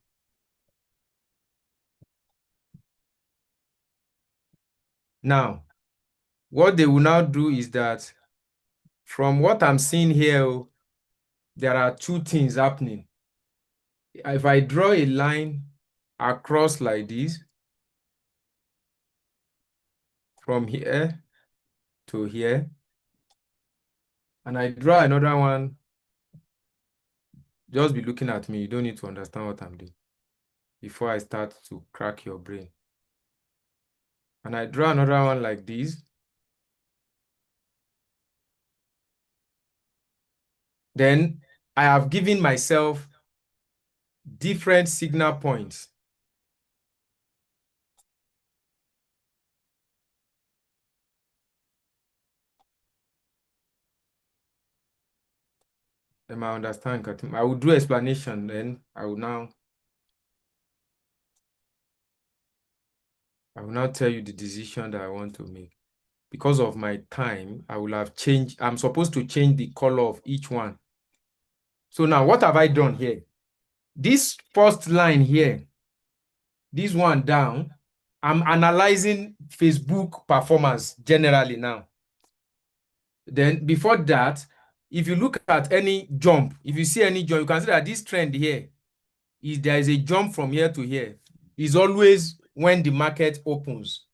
Now, what they will now do is that from what I'm seeing here, there are two things happening. If I draw a line across like this, from here to here, and I draw another one, just be looking at me. You don't need to understand what I'm doing before I start to crack your brain. And I draw another one like this. Then I have given myself different signal points. Then I understand. I will do explanation, then I will now tell you the decision that I want to make. Because of my time, I will have changed. I'm supposed to change the color of each one. So now what have I done here? This first line here, this one down, I'm analyzing Facebook performance generally now. Then before that, if you look at any jump, if you see any jump, you can see that this trend here is there is a jump from here to here. It's always when the market opens.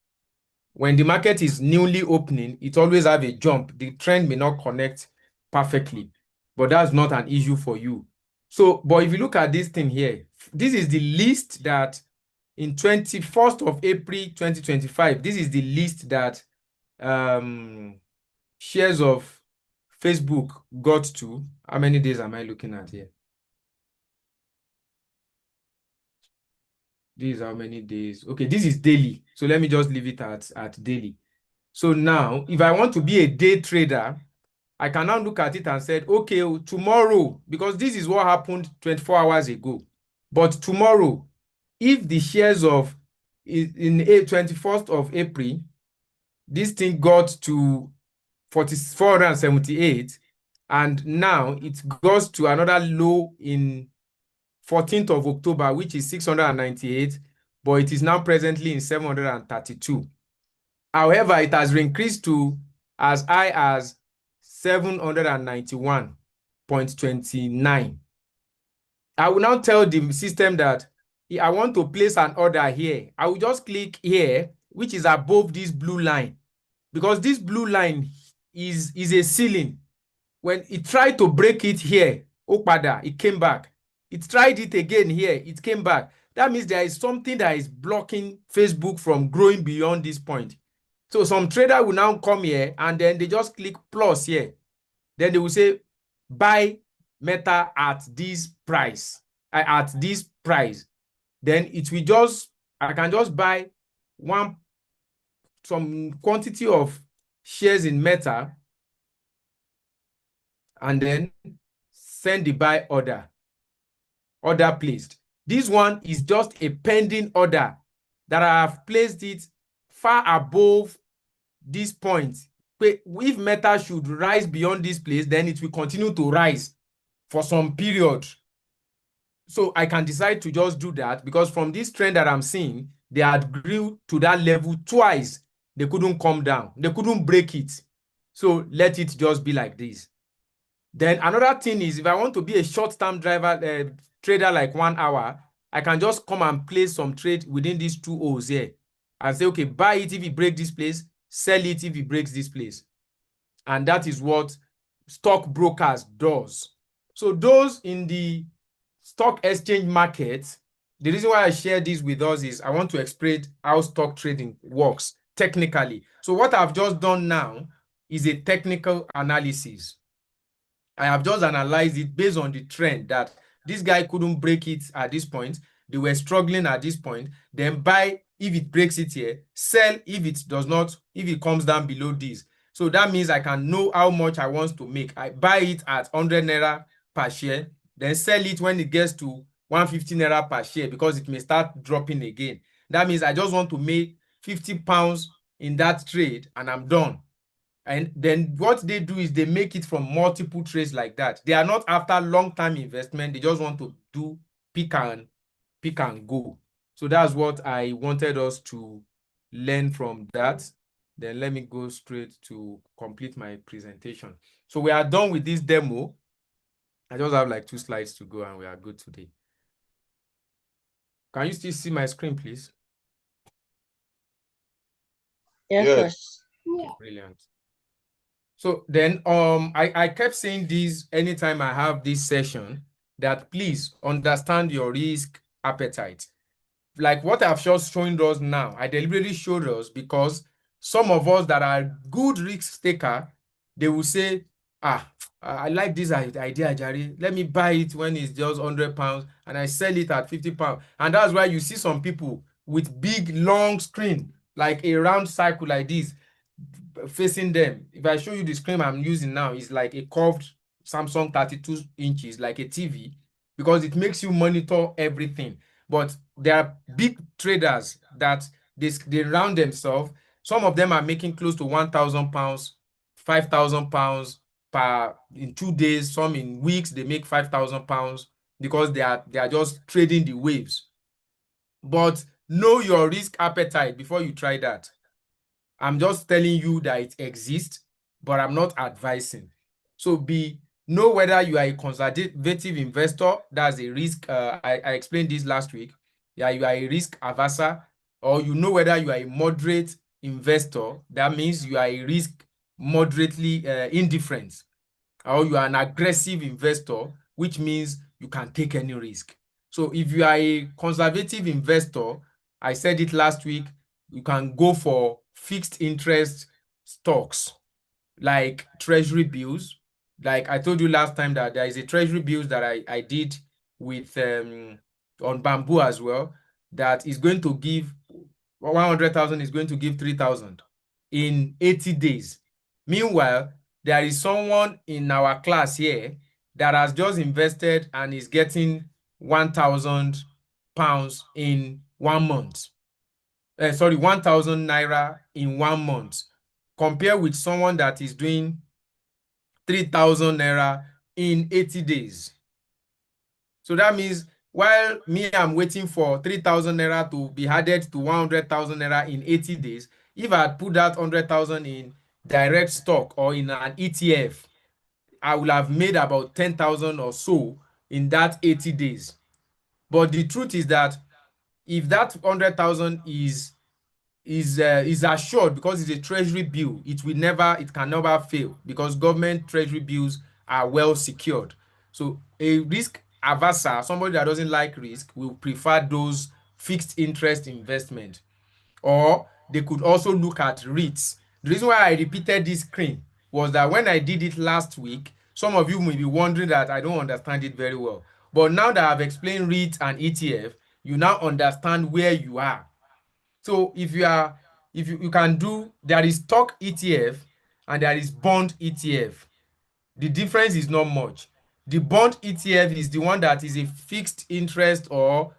When the market is newly opening, it always have a jump. The trend may not connect perfectly, but that's not an issue for you. So, but if you look at this thing here, this is the list that in 21st of April 2025, this is the list that shares of Facebook got to. How many days am I looking at here? This is how many days. Okay, this is daily. So let me just leave it at daily. So now, if I want to be a day trader, I can now look at it and say, okay, tomorrow, because this is what happened 24 hours ago. But tomorrow, if the shares of in 21st of April, this thing got to 478, and now it goes to another low in 14th of October, which is 698, but it is now presently in 732. However, it has increased to as high as 791.29. I will now tell the system that I want to place an order here. I will just click here, which is above this blue line, because this blue line is a ceiling. When it tried to break it here, Opada, it came back. It tried it again here, it came back. That means there is something that is blocking Facebook from growing beyond this point. So some trader will now come here and then they just click plus here. Then they will say, buy Meta at this price, at this price. Then it will just, I can just buy some quantity of shares in Meta and then send the buy order placed. This one is just a pending order that I have placed it far above this point. If Meta should rise beyond this place, then it will continue to rise for some period. So I can decide to just do that because from this trend that I'm seeing, they had grew to that level twice. They couldn't come down. They couldn't break it. So let it just be like this. Then another thing is if I want to be a short-term trader like 1 hour, I can just come and place some trade within these two O's here and say, okay, buy it if it breaks this place, sell it if it breaks this place. And that is what stockbrokers does. So those in the stock exchange market, the reason why I share this with us is I want to explain how stock trading works technically. So what I've just done now is a technical analysis. I have just analyzed it based on the trend that this guy couldn't break it at this point. They were struggling at this point. Then by if it breaks it here, sell if it does not, if it comes down below this. So that means I can know how much I want to make. I buy it at 100 naira per share, then sell it when it gets to 150 naira per share because it may start dropping again. That means I just want to make 50 pounds in that trade and I'm done. And then what they do is they make it from multiple trades like that. They are not after long-term investment. They just want to do pick and go. So that's what I wanted us to learn from that. Then let me go straight to complete my presentation. So we are done with this demo. I just have like 2 slides to go and we are good today. Can you still see my screen, please? Yes. Okay, brilliant. So then I kept saying this anytime I have this session, that please understand your risk appetite. Like what I've just shown us now, I deliberately showed us because some of us that are good risk taker, they will say, I like this idea, Jari. Let me buy it when it's just 100 pounds and I sell it at 50 pounds. And that's why you see some people with big, long screen, like a round cycle like this, facing them. If I show you the screen I'm using now, it's like a curved Samsung 32 inches, like a TV, because it makes you monitor everything. But there are big traders that they round themselves. Some of them are making close to 1,000 pounds, 5,000 pounds in 2 days. Some in weeks they make 5,000 pounds because they are just trading the waves. But know your risk appetite before you try that. I'm just telling you that it exists, but I'm not advising. So know whether you are a conservative investor, that's a risk. I explained this last week. Yeah, you are a risk averser, or you know whether you are a moderate investor. That means you are a risk moderately indifferent, or you are an aggressive investor, which means you can take any risk. So if you are a conservative investor, I said it last week, you can go for fixed interest stocks like Treasury bills. Like I told you last time that there is a Treasury bills that I did with on Bamboo as well, that is going to give 100,000 is going to give 3,000 in 80 days. Meanwhile, there is someone in our class here that has just invested and is getting 1,000 pounds in 1 month. 1,000 naira in 1 month. Compare with someone that is doing 3,000 naira in 80 days. So that means while I'm waiting for 3,000 naira to be added to 100,000 naira in 80 days, if I had put that 100,000 in direct stock or in an ETF, I would have made about 10,000 or so in that 80 days. But the truth is that if that 100,000 is assured because it's a treasury bill, it can never fail because government treasury bills are well secured. So a risk averser, somebody that doesn't like risk, will prefer those fixed interest investment. Or they could also look at REITs. The reason why I repeated this screen was that when I did it last week, some of you may be wondering that I don't understand it very well. But now that I've explained REIT and ETF, you now understand where you are. So if you can do, there is stock ETF and there is bond ETF. The difference is not much. The bond ETF is the one that is a fixed interest or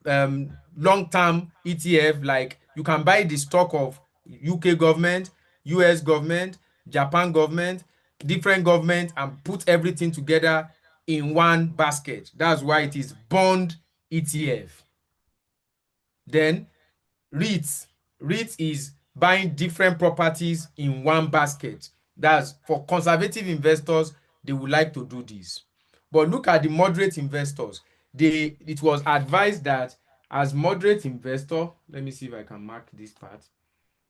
long-term ETF. Like you can buy the stock of UK government, US government, Japan government, different government, and put everything together in one basket. That's why it is bond ETF. Then REITs. REITs is buying different properties in one basket. That's for conservative investors, they would like to do this. But look at the moderate investors. It was advised that as moderate investor, let me see if I can mark this part,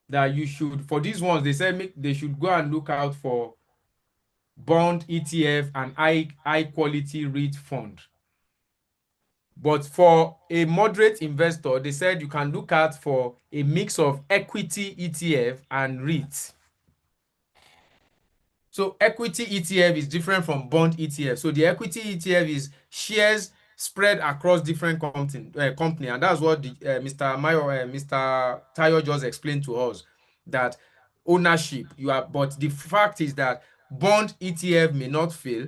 that you should, for these ones, they said they should go and look out for bond ETF and high quality REIT fund. But for a moderate investor, they said you can look out for a mix of equity ETF and REIT. So equity ETF is different from bond ETF. So the equity ETF is shares spread across different company, and that's what Mr. Tayo just explained to us, that ownership but the fact is that bond ETF may not fail,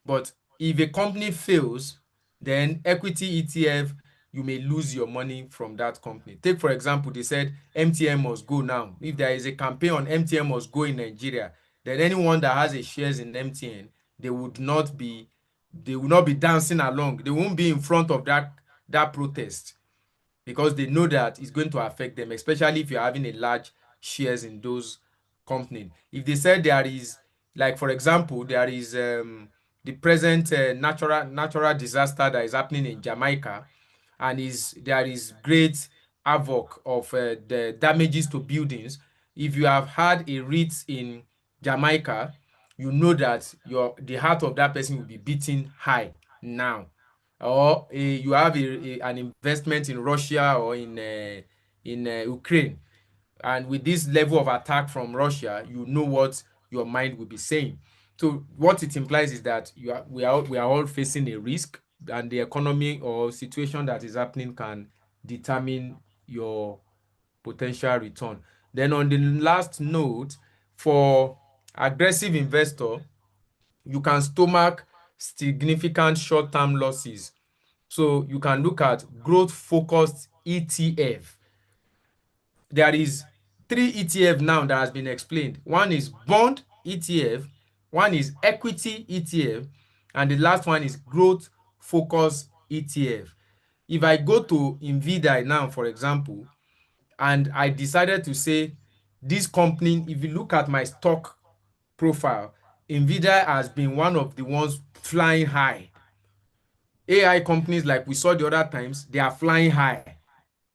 but if a company fails, then equity ETF, you may lose your money from that company. Take, for example, they said MTN must go now. If there is a campaign on MTN must go in Nigeria, then anyone that has a shares in MTN, they will not be dancing along. They won't be in front of that protest, because they know that it's going to affect them, especially if you're having a large shares in those companies. If they said there is, like for example, there is the present natural disaster that is happening in Jamaica, and there is great havoc of the damages to buildings. If you have had a REIT in Jamaica, you know that the heart of that person will be beating high now. Or you have an investment in Russia or in Ukraine, and with this level of attack from Russia, you know what your mind will be saying. So what it implies is that we are all facing a risk, and the economy or situation that is happening can determine your potential return. Then on the last note, for aggressive investor, you can stomach significant short-term losses. So you can look at growth-focused ETF. There is 3 ETF now that has been explained. One is bond ETF, one is equity ETF, and the last one is growth-focused ETF. If I go to Nvidia now, for example, and I decided to say this company, if you look at my stock profile, Nvidia has been one of the ones flying high. AI companies, like we saw the other times, they are flying high.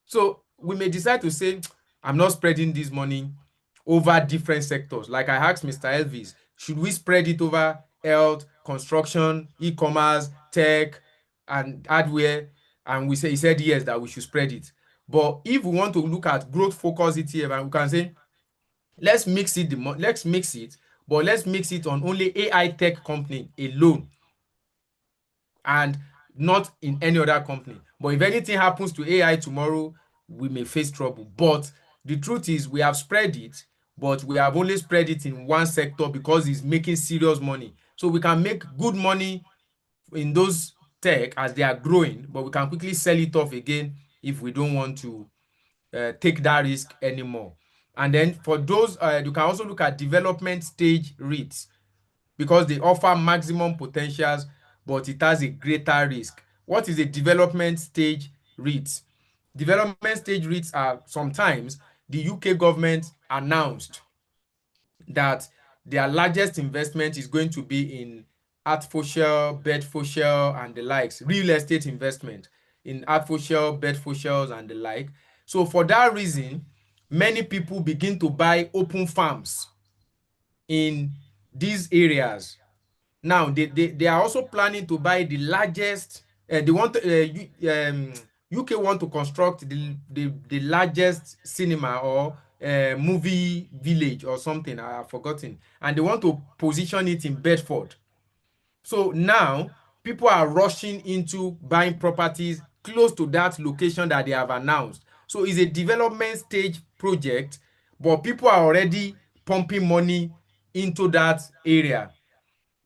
So we may decide to say, I'm not spreading this money over different sectors. Like I asked Mr. Elvis, should we spread it over health, construction, e-commerce, tech, and hardware? And he said yes, that we should spread it. But if we want to look at growth focus ETF, and we can say, let's mix it, but let's mix it on only AI tech company alone, and not in any other company. But if anything happens to AI tomorrow, we may face trouble. But the truth is, we have spread it, but we have only spread it in one sector because it's making serious money. So we can make good money in those tech as they are growing, but we can quickly sell it off again if we don't want to take that risk anymore. And then for those, you can also look at development stage REITs, because they offer maximum potentials, but it has a greater risk. What is a development stage REIT? Development stage REITs are sometimes the UK government announced that their largest investment is going to be in Hertfordshire, Bedfordshire, and the likes, real estate investment in Hertfordshire, Bedfordshire, and the like. So for that reason, many people begin to buy open farms in these areas. Now, they are also planning to buy the largest, they want UK want to construct the largest cinema or movie village or something, I have forgotten, and they want to position it in Bedford. So now people are rushing into buying properties close to that location that they have announced. So it's a development stage project, but people are already pumping money into that area.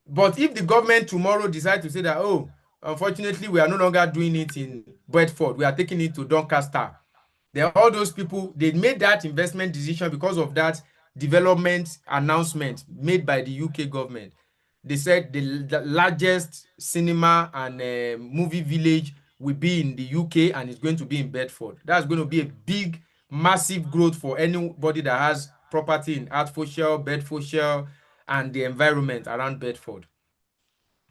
But if the government tomorrow decide to say that, oh, unfortunately, we are no longer doing it in Bedford, we are taking it to Doncaster, then all those people, they made that investment decision because of that development announcement made by the UK government. They said the largest cinema and movie village will be in the UK, and it's going to be in Bedford. That's going to be a big, massive growth for anybody that has property in Hertfordshire, Bedfordshire, and the environment around Bedford.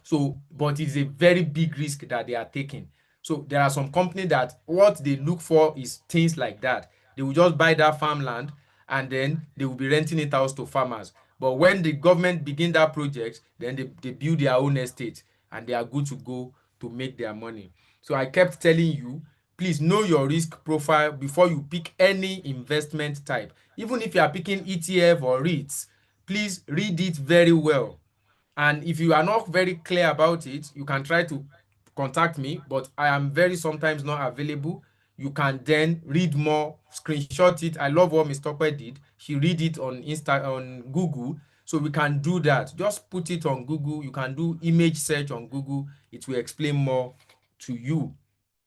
So, but it's a very big risk that they are taking. So there are some companies that what they look for is things like that. They will just buy that farmland and then they will be renting it out to farmers. But when the government begin that project, then they build their own estate and they are good to go to make their money. So I kept telling you, please know your risk profile before you pick any investment type. Even if you are picking ETF or REITs, please read it very well. And if you are not very clear about it, you can try to contact me, but I am very sometimes not available. You can then read more, screenshot it. I love what Ms. Tokwe did. She read it on Google. So we can do that. Just put it on Google. You can do image search on Google. It will explain more to you.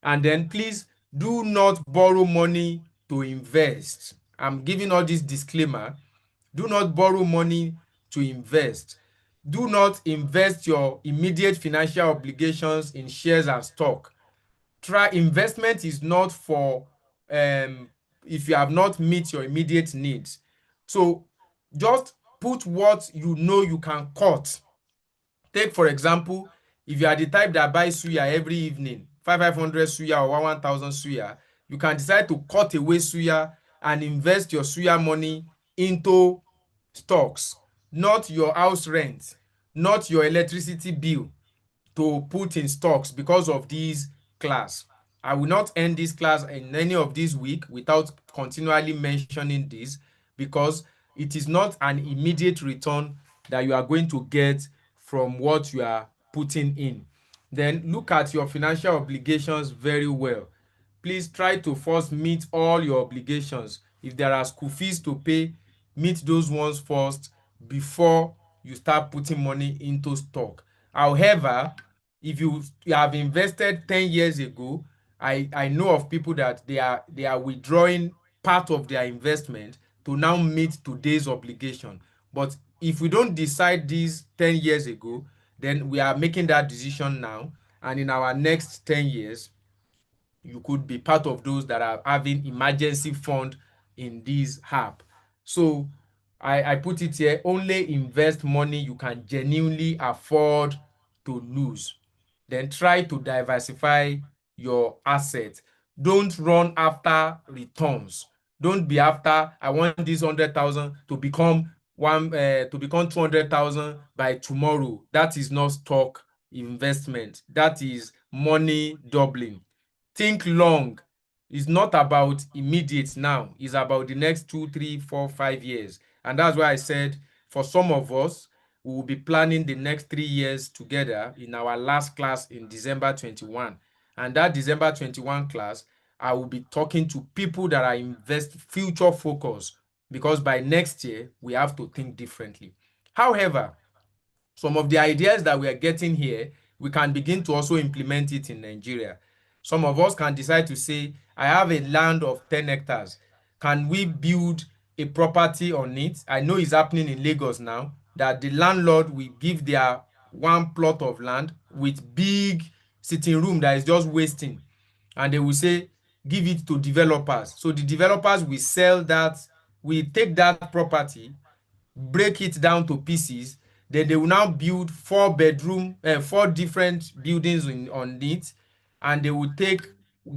And then please do not borrow money to invest. I'm giving all this disclaimer. Do not borrow money to invest. Do not invest your immediate financial obligations in shares and stock. Investment is not for if you have not met your immediate needs. So just put what you know you can cut. Take for example, if you are the type that buys suya every evening, 500 suya or 1,000 suya, you can decide to cut away suya and invest your suya money into stocks, not your house rent, not your electricity bill, to put in stocks because of this class. I will not end this class in any of this week without continually mentioning this, because it is not an immediate return that you are going to get from what you are putting in. Then look at your financial obligations very well. Please try to first meet all your obligations. If there are school fees to pay, meet those ones first before you start putting money into stock. However, if you have invested 10 years ago, I know of people that they are withdrawing part of their investment to now meet today's obligation. But if we don't decide this 10 years ago, then we are making that decision now, and in our next 10 years you could be part of those that are having emergency fund in this app. So I put it here, only invest money you can genuinely afford to lose. Then try to diversify your assets. Don't run after returns. Don't be after, I want this 100,000 to become 200,000 by tomorrow. That is not stock investment. That is money doubling. Think long. It's not about immediate now. It's about the next 2, 3, 4, 5 years. And that's why I said for some of us, we will be planning the next 3 years together in our last class in December 21. And that December 21 class, I will be talking to people that are future focused, because by next year, we have to think differently. However, some of the ideas that we are getting here, we can begin to also implement it in Nigeria. Some of us can decide to say, I have a land of 10 hectares. Can we build a property on it? I know it's happening in Lagos now, that the landlord will give their one plot of land with big sitting room that is just wasting. And they will say, give it to developers. So the developers will sell that, will take that property, break it down to pieces, then they will now build 4 different buildings on it, and they will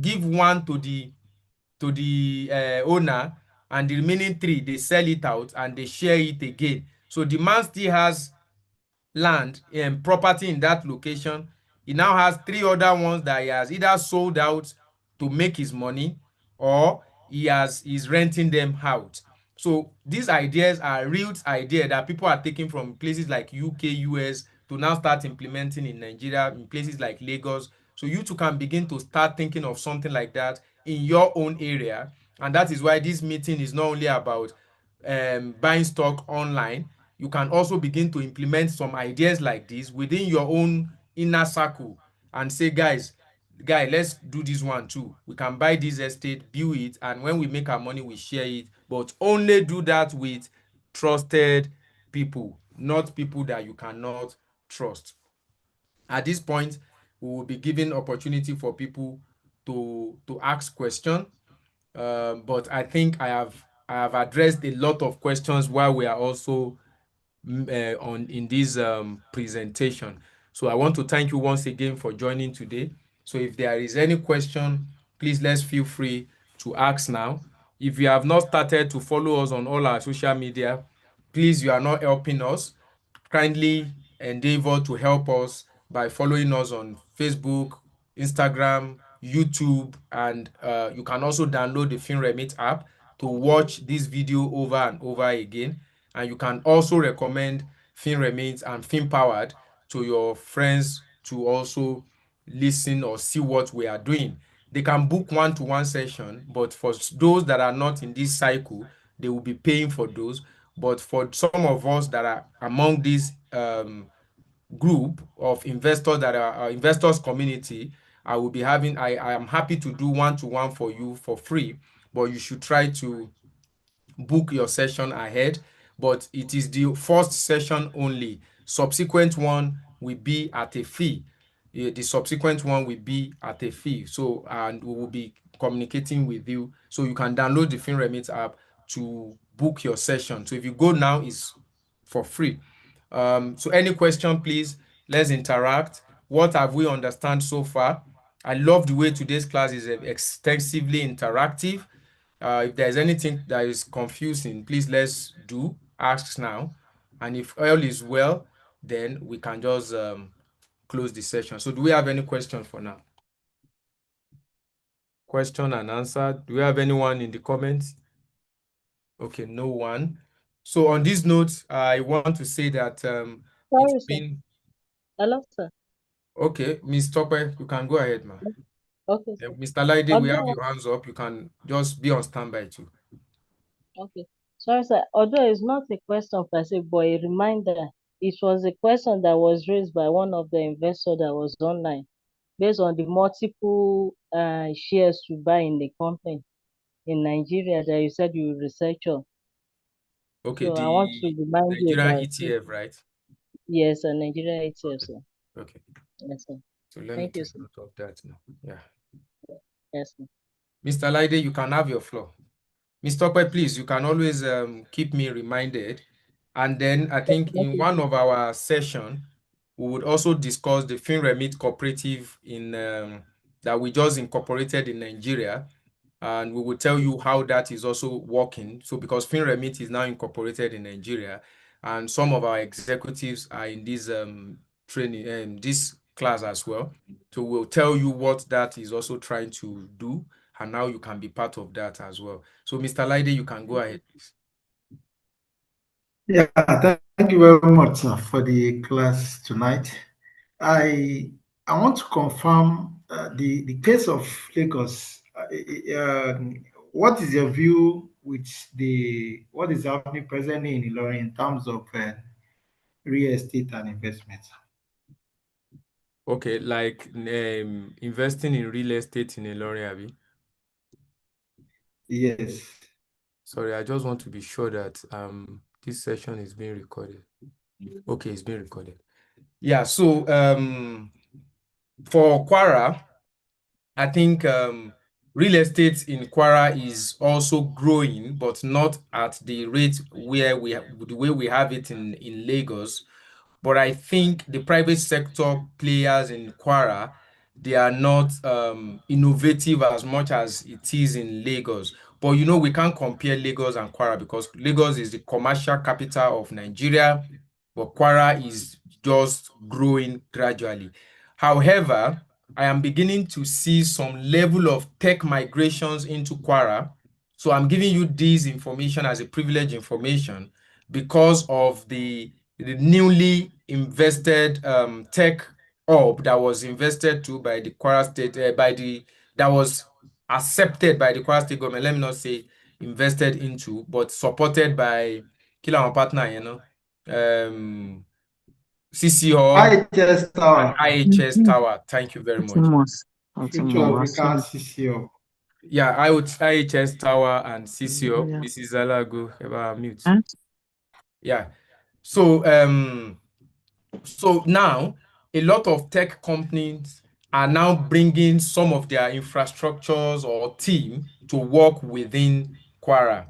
give one to the owner, and the remaining 3 they sell it out and they share it again. So the man still has land and property in that location. He now has 3 other ones that he has either sold out to make his money, or he's renting them out. So these ideas are real ideas that people are taking from places like UK, US to now start implementing in Nigeria, in places like Lagos. So you too can begin to start thinking of something like that in your own area. And that is why this meeting is not only about buying stock online. You can also begin to implement some ideas like this within your own inner circle and say, let's do this one too. We can buy this estate, build it, and when we make our money, we share it. But only do that with trusted people, not people that you cannot trust. At this point, we will be giving opportunity for people to ask questions. But I think I have addressed a lot of questions while we are also in this presentation. So I want to thank you once again for joining today. So if there is any question, please let's feel free to ask now. If you have not started to follow us on all our social media, please, you are not helping us. Kindly endeavor to help us by following us on Facebook, Instagram, YouTube, and you can also download the FinREMIT app to watch this video over and over again. And you can also recommend FinREMIT and FinPowered to your friends to also listen or see what we are doing. They can book one-to-one session, but for those that are not in this cycle, they will be paying for those. But for some of us that are among this group of investors that are investors community, I will be having, I am happy to do one-to-one for you for free, but you should try to book your session ahead. But it is the first session only. Subsequent one will be at a fee. The subsequent one will be at a fee. So, and we will be communicating with you. So you can download the FinREMIT app to book your session. So if you go now, it's for free. So any question, please, let's interact. What have we understand so far? I love the way today's class is extensively interactive. If there's anything that is confusing, please let's ask now. And if all is well, then we can just close the session. So do we have any questions for now? Question and answer. Do we have anyone in the comments? Okay, no one. So on this note, I want to say that Sorry, it's sir. been... Hello, sir. Okay, Ms. Tokwe, you can go ahead, ma'am. Okay, sir. Mr. Laide, we have Although, your hands up. You can just be on standby too. okay. Sorry, sir. Although it's not a question per se, but a reminder, it was a question that was raised by one of the investors that was online based on the multiple shares to buy in the company in Nigeria that you said you research on. Okay, So I want to the remind you Nigerian about it. ETF, right? Yes, a Nigeria ETF, sir. Okay. Yes, sir. So let me Thank you, take sir. note of that now. Yeah. Yes, sir. Mr. Laide, you can have your floor. Mr. Tokwe, please, you can always keep me reminded. And then I think in one of our sessions, we would also discuss the FinREMIT cooperative in that we just incorporated in Nigeria. And we will tell you how that is also working. So because FinREMIT is now incorporated in Nigeria, and some of our executives are in this training, this class as well. So we'll tell you what that is also trying to do, and how you can be part of that as well. So Mr. Laide, you can go ahead, please. Yeah, thank you very much, sir, for the class tonight. I want to confirm the case of Lagos. What is your view with what is happening presently in Ilorin in terms of real estate and investment? Okay, like investing in real estate in Ilorin, Abi? Yes. Sorry, I just want to be sure that this session is being recorded. Okay, it's being recorded. Yeah, so for Kwara, I think real estate in Kwara is also growing, but not at the rate where the way we have it in Lagos. But I think the private sector players in Kwara, they are not innovative as much as it is in Lagos. But you know, we can't compare Lagos and Kwara because Lagos is the commercial capital of Nigeria, but Kwara is just growing gradually. However, I am beginning to see some level of tech migrations into Kwara. So I'm giving you this information as a privileged information because of the newly invested tech hub that was invested to by the Kwara State, that was accepted by the Kwara State government. Let me not say invested into, but supported by Kila partner, CC Hub IHS Tower. and IHS Tower. Thank you very much. Future of African CCO. Yeah, IHS Tower and CCO. Mrs. Zalago, ever mute. Yeah. So now a lot of tech companies are now bringing some of their infrastructures or team to work within Kwara,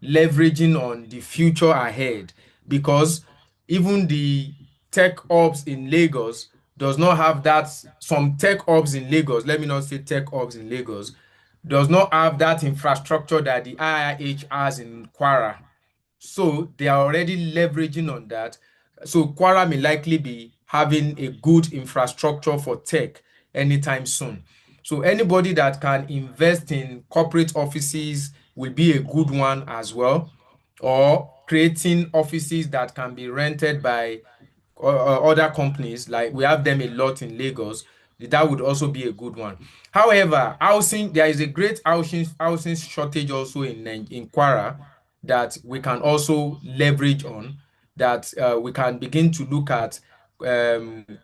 leveraging on the future ahead, because even the tech hubs in Lagos does not have that. Some tech hubs in Lagos, let me not say tech hubs in Lagos, does not have that infrastructure that the IIH has in Kwara. So they are already leveraging on that. So Kwara may likely be having a good infrastructure for tech anytime soon. So anybody that can invest in corporate offices will be a good one as well, or creating offices that can be rented by other companies. Like we have them a lot in Lagos, that would also be a good one. However, there is a great housing shortage also in Kwara that we can also leverage on, that we can begin to look at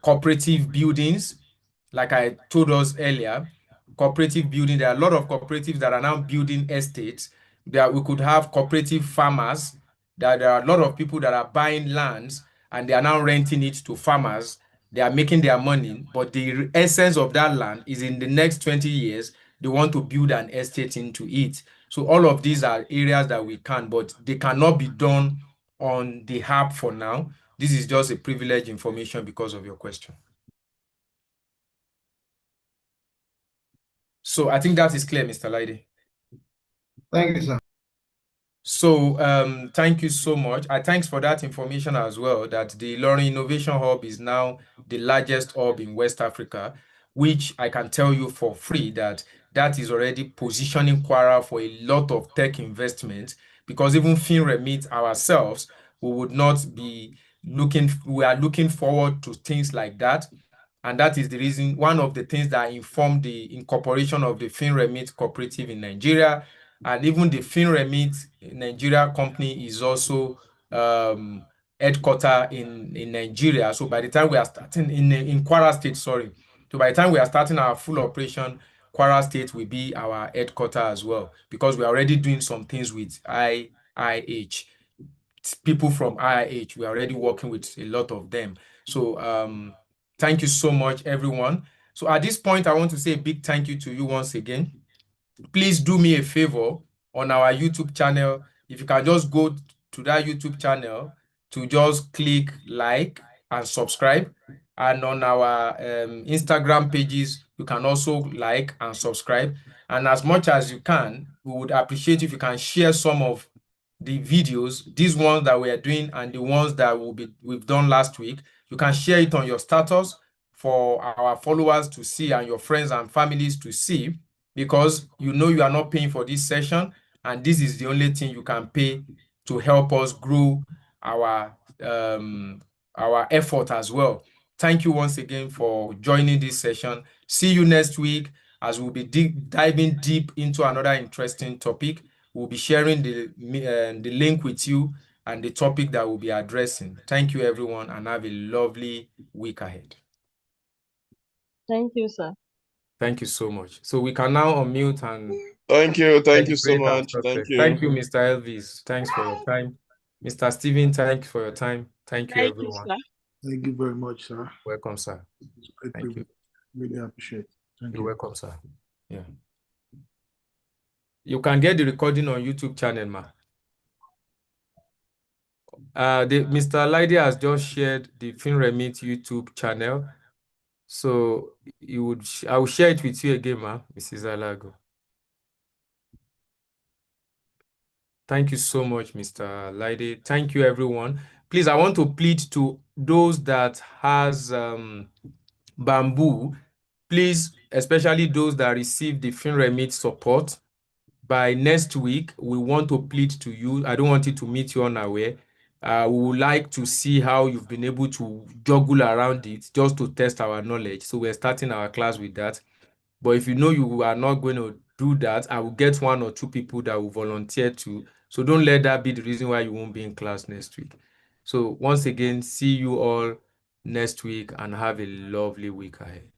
cooperative buildings. Like I told us earlier, cooperative building, there are a lot of cooperatives that are now building estates. That we could have cooperative farmers, that there are a lot of people that are buying lands and they are now renting it to farmers. They are making their money, but the essence of that land is in the next 20 years, they want to build an estate into it. So all of these are areas that we can, but they cannot be done on the app for now. This is just a privileged information because of your question. So I think that is clear, Mr. Lydie. Thank you, sir. So thank you so much. Thanks for that information as well, that the Learning Innovation Hub is now the largest hub in West Africa, which I can tell you for free that is already positioning Kwara for a lot of tech investment, because even FinREMIT ourselves, we are looking forward to things like that. And that is the reason, one of the things that informed the incorporation of the FinREMIT cooperative in Nigeria. And even the FinREMIT Nigeria company is also headquartered in Nigeria. So by the time we are starting in Kwara State, sorry. So by the time we are starting our full operation, Kwara State will be our headquarter as well, because we are already doing some things with IIH. People from IIH, we are already working with a lot of them. So thank you so much, everyone. So at this point, I want to say a big thank you to you once again. Please do me a favor on our YouTube channel. If you can just go to that YouTube channel to just click like and subscribe. And on our Instagram pages, you can also like and subscribe. And as much as you can, we would appreciate if you can share some of the videos, these ones that we are doing and the ones that we've done last week. You can share it on your status for our followers to see and your friends and families to see, because you know you are not paying for this session, and this is the only thing you can pay to help us grow our effort as well. Thank you once again for joining this session. See you next week as we'll be diving deep into another interesting topic. We'll be sharing the link with you and the topic that we'll be addressing. Thank you, everyone, and have a lovely week ahead. Thank you, sir. Thank you so much. So we can now unmute and Thank you so much. Thank you. Thank you, Mr. Elvis. Thanks for your time. Mr. Steven, thanks for your time. Thank you, everyone. Sir. Thank you very much, sir. Welcome, sir. Thank you. Really appreciate it. Thank you. You're welcome, sir. Yeah. You can get the recording on YouTube channel, ma. Mr. Lydie has just shared the FinREMIT YouTube channel. So I will share it with you again, ma, Mrs. Alago. Thank you so much, Mr. Lydie. Thank you, everyone. Please, I want to plead to those that has bamboo, please, especially those that receive the FinREMIT support. By next week, we want to plead to you. I don't want it to meet you unaware. We would like to see how you've been able to juggle around it, just to test our knowledge. So we're starting our class with that. But if you know you are not going to do that, I will get 1 or 2 people that will volunteer to. So don't let that be the reason why you won't be in class next week. So once again, see you all next week and have a lovely week ahead.